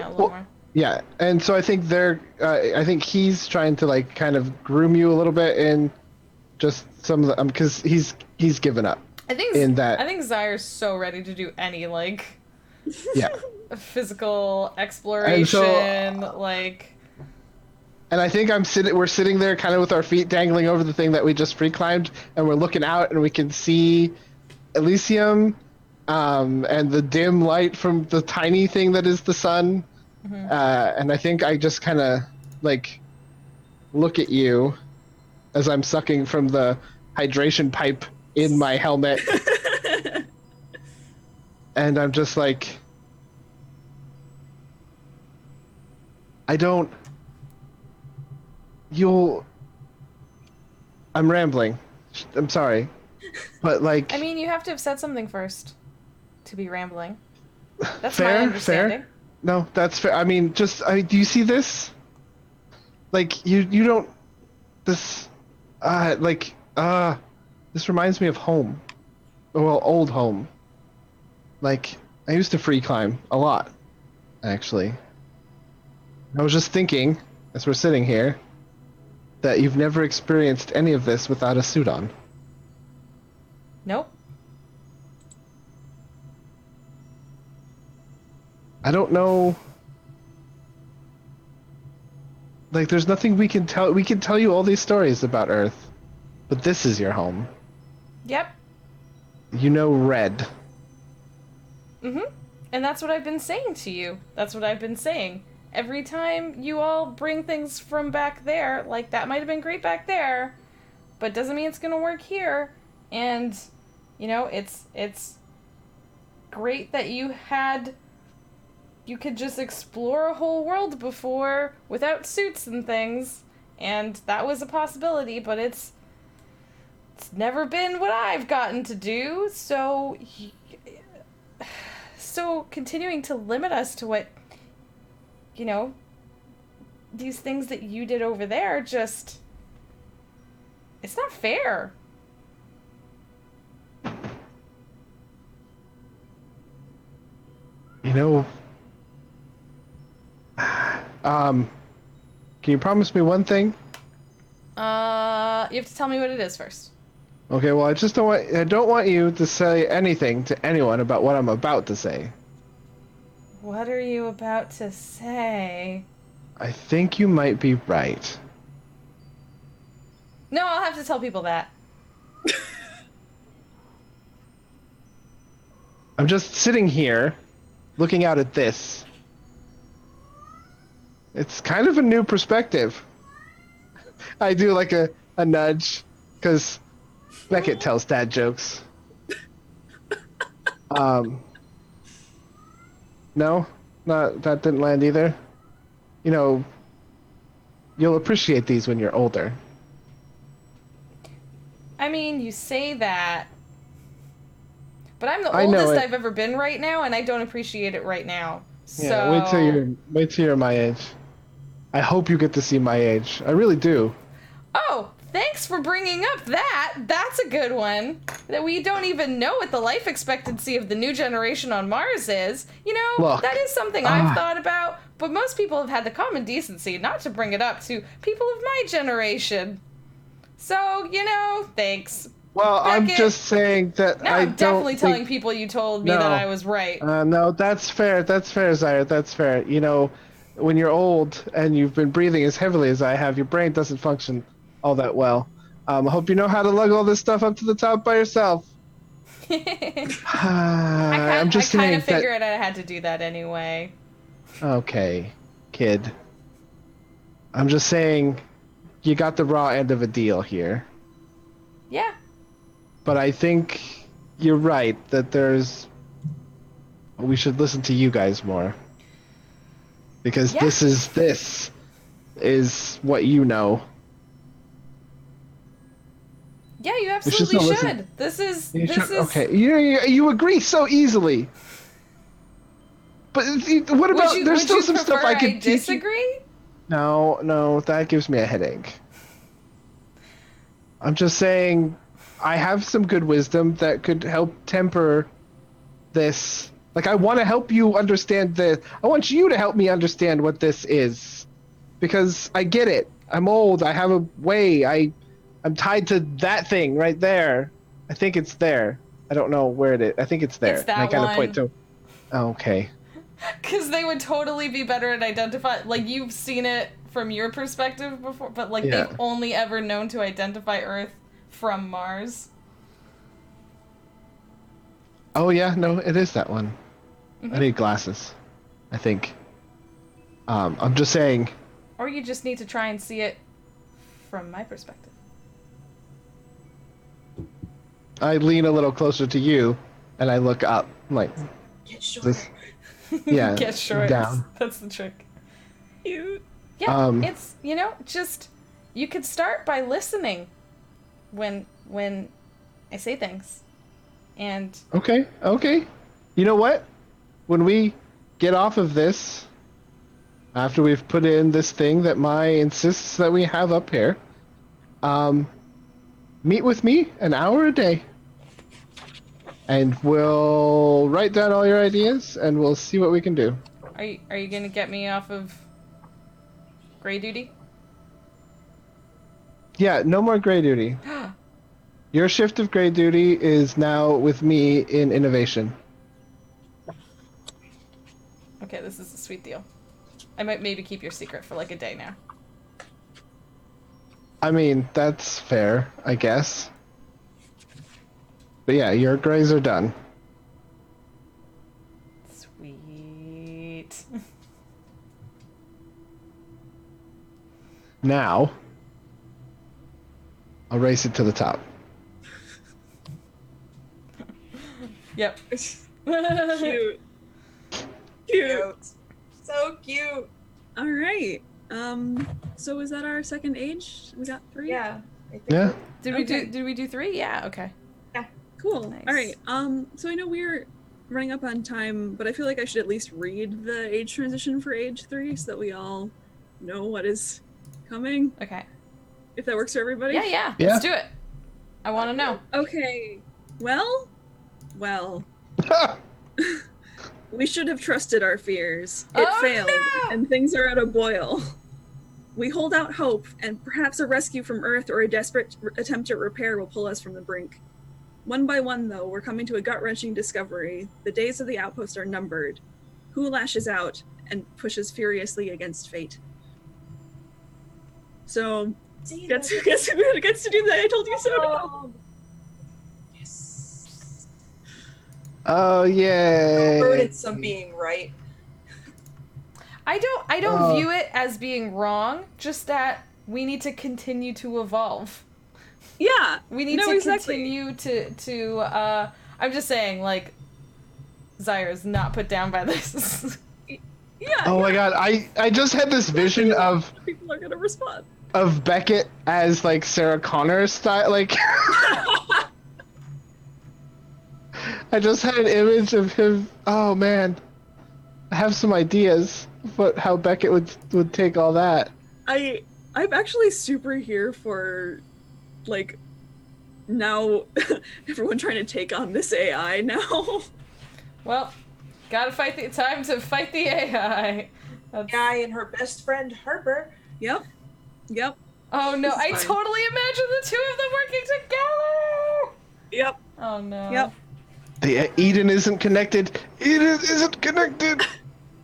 out a little more. Yeah, and so I think I think he's trying to like kind of groom you a little bit in just some of the because he's given up. I think Zaire's so ready to do any like physical exploration like. And I think we're sitting there kind of with our feet dangling over the thing that we just free climbed, and we're looking out and we can see Elysium, and the dim light from the tiny thing that is the sun. And I think I just kind of like look at you as I'm sucking from the hydration pipe in my helmet. And I'm just like, you'll. I'm rambling. I'm sorry, but like. I mean, you have to have said something first to be rambling. That's fair, my understanding. Fair. No, that's fair. I mean, do you see this? Like, you don't. This, this reminds me of home. Well, old home. Like, I used to free climb a lot, actually. I was just thinking, as we're sitting here, that you've never experienced any of this without a suit on. Nope. I don't know. Like, there's nothing we can tell. We can tell you all these stories about Earth, but this is your home. Yep. You know red. Mm-hmm. And that's what I've been saying to you. That's what I've been saying. Every time you all bring things from back there, like, that might have been great back there, but doesn't mean it's gonna work here. And, you know, it's great that you could just explore a whole world before without suits and things, and that was a possibility, but it's never been what I've gotten to do, so continuing to limit us to what, you know, these things that you did over there, just, it's not fair. You know, can you promise me one thing? You have to tell me what it is first. Okay, well, I don't want you to say anything to anyone about what I'm about to say. What are you about to say? I think you might be right. No, I'll have to tell people that. I'm just sitting here, looking out at this. It's kind of a new perspective. I do like a nudge, because Beckett tells dad jokes. No? That didn't land either? You know, you'll appreciate these when you're older. I mean, you say that, but I'm the I know oldest it. I've ever been right now, and I don't appreciate it right now. So Yeah, wait till you're my age. I hope you get to see my age. I really do. Oh, thanks for bringing up that. That's a good one. That we don't even know what the life expectancy of the new generation on Mars is. You know, Look, that is something I've thought about, but most people have had the common decency not to bring it up to people of my generation. So, you know, thanks. Well, I'm Beckett. just saying that Now I I'm don't definitely think... telling people you told me No. that I was right. No, that's fair. That's fair, Zyra. That's fair. You know, when you're old and you've been breathing as heavily as I have, your brain doesn't function all that well. I hope you know how to lug all this stuff up to the top by yourself. I'm just I kind saying of figured I had to do that anyway. Okay, kid. I'm just saying you got the raw end of a deal here. Yeah. But I think you're right that we should listen to you guys more. Because Yeah. this is what you know. Yeah, you We should absolutely still should. listen. This is Okay. You agree so easily. But what about there's still some stuff I could teach you. disagree? No, that gives me a headache. I'm just saying I have some good wisdom that could help temper this. Like, I want to help you understand this. I want you to help me understand what this is. Because I get it. I'm old. I have a way. I'm tied to that thing right there. I think it's there. I don't know where it is. I think it's there. It's that and I kind of one. point to... Oh, okay. Because they would totally be better at identifying. Like, you've seen it from your perspective before, but, like, Yeah. they've only ever known to identify Earth from Mars. Oh, yeah. No, it is that one. Mm-hmm. I need glasses, I think. I'm just saying... Or you just need to try and see it from my perspective. I lean a little closer to you, and I look up. I'm like, Get shorter. yeah, Get short. down. That's the trick. Cute. Yeah, Um, it's, you know, just you could start by listening when I say things. And Okay. You know what? When we get off of this, after we've put in this thing that Mai insists that we have up here, meet with me an hour a day. And we'll write down all your ideas, and we'll see what we can do. are you gonna get me off of gray duty? Yeah, no more gray duty. Your shift of gray duty is now with me in innovation. Okay, this is a sweet deal. I might maybe keep your secret for like a day now. I mean, that's fair, I guess. But yeah, your grays are done. Sweet. Now, I'll race it to the top. Yep. Cute. So cute. All right. So is that our second age? We got 3? Yeah. I think Yeah. Did we do 3? Yeah, okay. Cool. Nice. All right. So I know we're running up on time, but I feel like I should at least read the age transition for age 3 so that we all know what is coming. Okay. If that works for everybody. Yeah. Yeah. Let's do it. I want to know. Okay. Well. We should have trusted our fears. It Oh, failed, no! and things are at a boil. We hold out hope, and perhaps a rescue from Earth or a desperate attempt at repair will pull us from the brink. One by one, though, we're coming to a gut-wrenching discovery. The days of the Outpost are numbered. Who lashes out and pushes furiously against fate? So, gets to do that. I told you so. No. Yes. Oh, yay. Burdensome being right. I don't view it as being wrong, just that we need to continue to evolve. Yeah. We need to continue to I'm just saying, like, Zyra is not put down by this. Yeah. Oh my god, I just had this vision of people are gonna respond. Of Beckett as like Sarah Connor style, like I just had an image of him. Oh man, I have some ideas about how Beckett would take all that. I'm actually super here for, like, now everyone trying to take on this AI now. Well, gotta time to fight the AI. Guy and her best friend Harper. Yep. Oh no, I fine. totally imagine the two of them working together! Yep. Oh no. Yep. The Eden isn't connected. Eden isn't connected.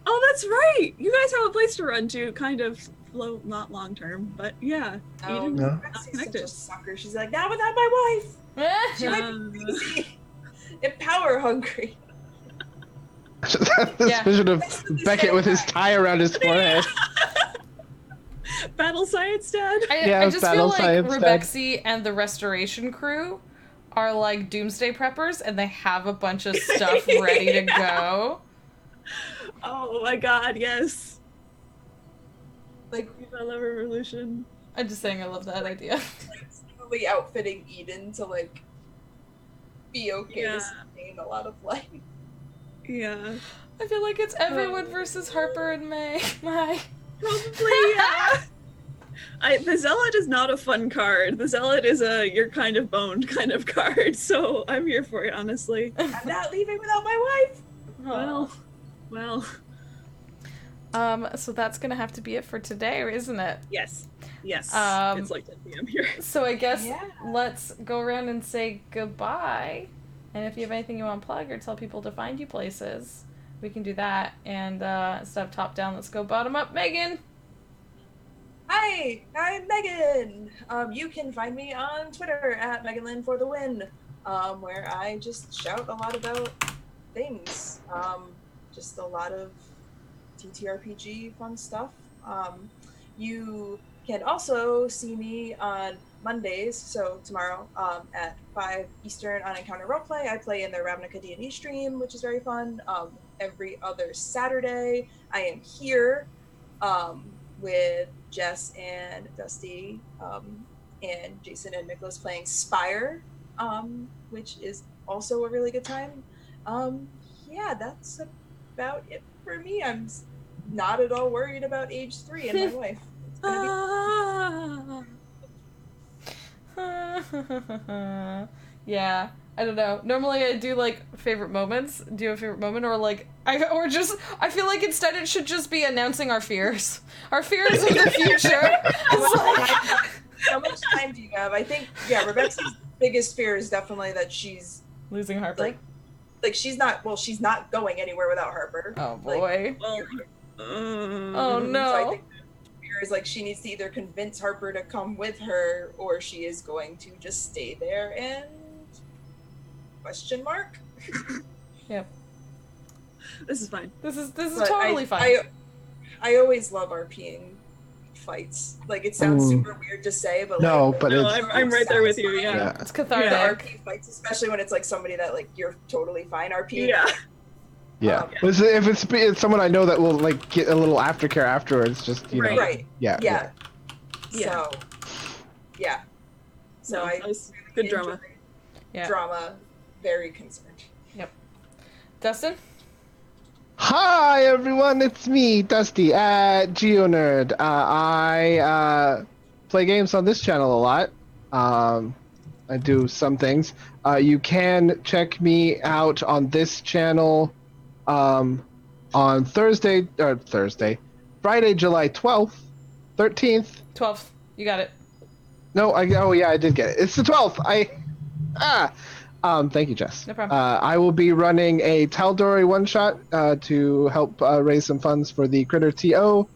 Oh, that's right. You guys have a place to run to, kind of not long term, but yeah. Oh, Eden's no. not Betsy's connected. such a sucker. She's like, not without my wife. She might be crazy and power hungry. Just have this Yeah. vision of Beckett with his tie around his forehead. Battle science, Dad. I just feel battle like science, Dad. Rebexy and the restoration crew are like doomsday preppers and they have a bunch of stuff ready to go. Oh my god, yes. Like, I love Revolution. I'm just saying I love that idea. really outfitting Eden to like be okay Yeah. to sustain a lot of life. Yeah. I feel like it's everyone versus Harper and May. My. Probably, yeah. The Zealot is not a fun card. The Zealot is a you're kind of boned kind of card, so I'm here for it, honestly. I'm not leaving without my wife. Well. So that's gonna have to be it for today, isn't it? Yes. It's like 10 p.m. here. So I guess Yeah. let's go around and say goodbye. And if you have anything you want to plug or tell people to find you places, we can do that. And instead of top down, let's go bottom up. Megahn! Hi, I'm Megan. You can find me on Twitter at Megan for the win, where I just shout a lot about things. Just a lot of TTRPG fun stuff. You can also see me on Mondays, so tomorrow, at 5 Eastern on Encounter Roleplay. I play in their Ravnica D&D stream, which is very fun. Every other Saturday, I am here with Jess and Dusty, and Jason and Nicholas playing Spire, which is also a really good time. Yeah, that's about it for me. I'm not at all worried about age 3 and my wife. It's gonna Yeah, I don't know. Normally I do like favorite moments. Do you have a favorite moment, or like I feel like instead it should just be announcing our fears. Our fears of the future. It's like, how much time do you have? I think, yeah, Rebecca's biggest fear is definitely that she's losing Harper. Like she's not going anywhere without Harper. Oh boy. Well, oh no. So I think the fear is like she needs to either convince Harper to come with her, or she is going to just stay there and question mark. Yep. This is fine. This is totally fine. I always love RPing fights. Like, it sounds super weird to say, but no, like, but no, it's I'm right there with you. Yeah. It's cathartic. Yeah, RP fights, especially when it's like somebody that like you're totally fine RPing. Yeah. Yeah. If it's someone I know that will like get a little aftercare afterwards, just you know. Right. Yeah. Yeah. Yeah. So, yeah. So No, I nice. really Good drama. enjoy Yeah. Drama. Very concerned. Yep. Dustin? Hi everyone, it's me, Dusty at GeoNerd. I play games on this channel a lot. I do some things. You can check me out on this channel on Friday, July 12th, 13th. 12th. You got it. No, I did get it. It's the 12th. Thank you, Jess. No problem. I will be running a Tal'Dorei one-shot to help raise some funds for the Critter TO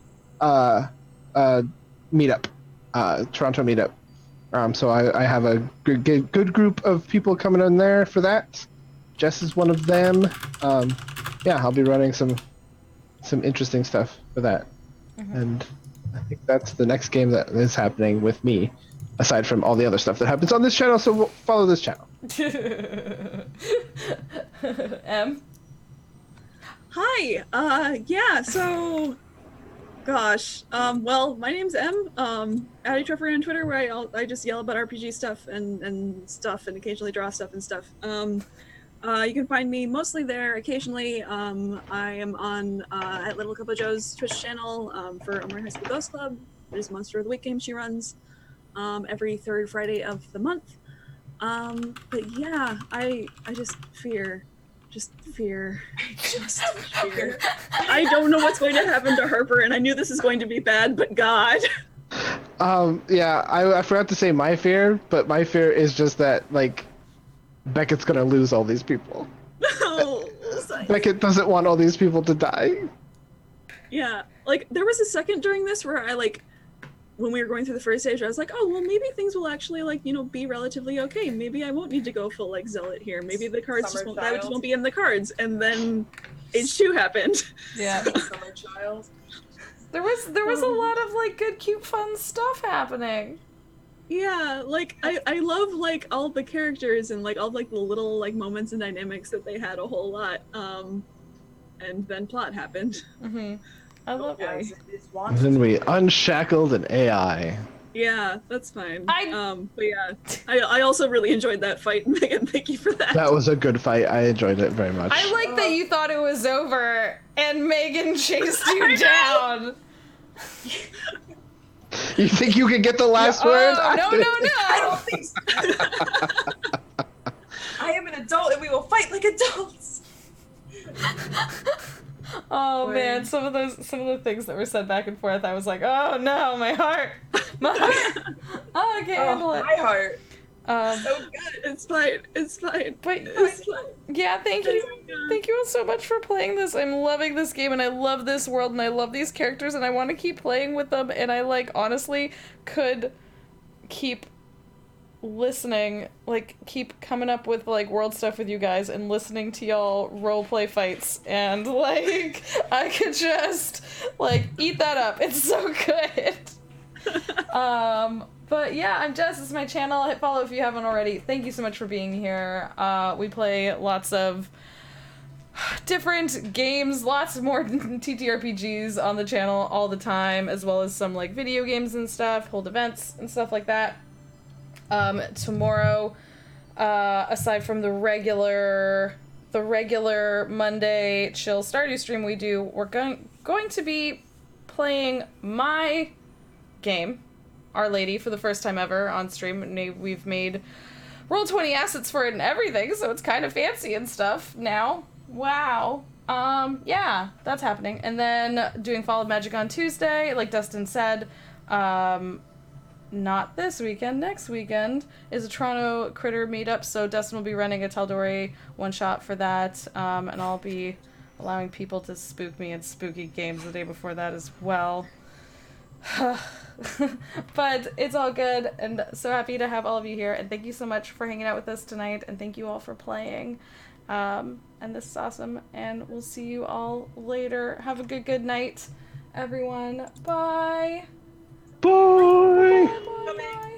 meetup, Toronto meetup. So I have a good group of people coming in there for that. Jess is one of them. Yeah, I'll be running some interesting stuff for that. Mm-hmm. And I think that's the next game that is happening with me, aside from all the other stuff that happens on this channel, so follow this channel. M? Hi, yeah, so, gosh, well, my name's M, Addie Trevor on Twitter, where I just yell about RPG stuff and stuff, and occasionally draw stuff and stuff. You can find me mostly there. Occasionally, I am on at Little Cup of Joe's Twitch channel for Omar High School Ghost Club. There's Monster of the Week game she runs every third Friday of the month. But yeah, I just fear. Just fear. I don't know what's going to happen to Harper, and I knew this is going to be bad, but God. Yeah, I forgot to say my fear, but my fear is just that, like, Beckett's gonna lose all these people. No. Beckett doesn't want all these people to die. Yeah, like, there was a second during this where I, like, when we were going through the first stage, I was like, oh, well, maybe things will actually, like, you know, be relatively okay. Maybe I won't need to go full, like, zealot here. Maybe the cards just won't be in the cards. And then age 2 happened. Yeah. Summer child. There was a lot of, like, good, cute, fun stuff happening. Yeah, like, I love, like, all the characters and, like, all, like, the little, like, moments and dynamics that they had a whole lot. And then plot happened. Mm-hmm. I love it. And then we unshackled an AI. Yeah, that's fine. But yeah, I also really enjoyed that fight, Megahn. Thank you for that. That was a good fight. I enjoyed it very much. I like that you thought it was over and Megahn chased you down. You think you can get the last word? No. I don't think so. I am an adult and we will fight like adults. Oh man, some of the things that were said back and forth, I was like, oh no, my heart. Oh, I can't handle it. My heart. So good. It's fine. But it's fine. Yeah, thank you all so much for playing this. I'm loving this game, and I love this world, and I love these characters, and I want to keep playing with them, and I, like, honestly could keep listening, like, keep coming up with, like, world stuff with you guys and listening to y'all roleplay fights, and, like, I could just, like, eat that up. It's so good. But yeah, I'm Jess. This is my channel. Hit follow if you haven't already. Thank you so much for being here. We play lots of different games, lots more TTRPGs on the channel all the time, as well as some like video games and stuff, hold events and stuff like that. Tomorrow, aside from the regular Monday chill Stardew stream we do, we're going to be playing my game, Our Lady, for the first time ever on stream. And we've made Roll20 assets for it and everything, so it's kind of fancy and stuff now. Wow. Yeah, that's happening. And then doing Fall of Magic on Tuesday, like Dustin said. Not this weekend, next weekend is a Toronto Critter meetup, so Dustin will be running a Tal'Dorei one-shot for that, and I'll be allowing people to spook me in spooky games the day before that as well. But it's all good, and so happy to have all of you here, and thank you so much for hanging out with us tonight, and thank you all for playing. And this is awesome, and we'll see you all later. Have a good night, everyone. Bye! Bye! Bye! Bye!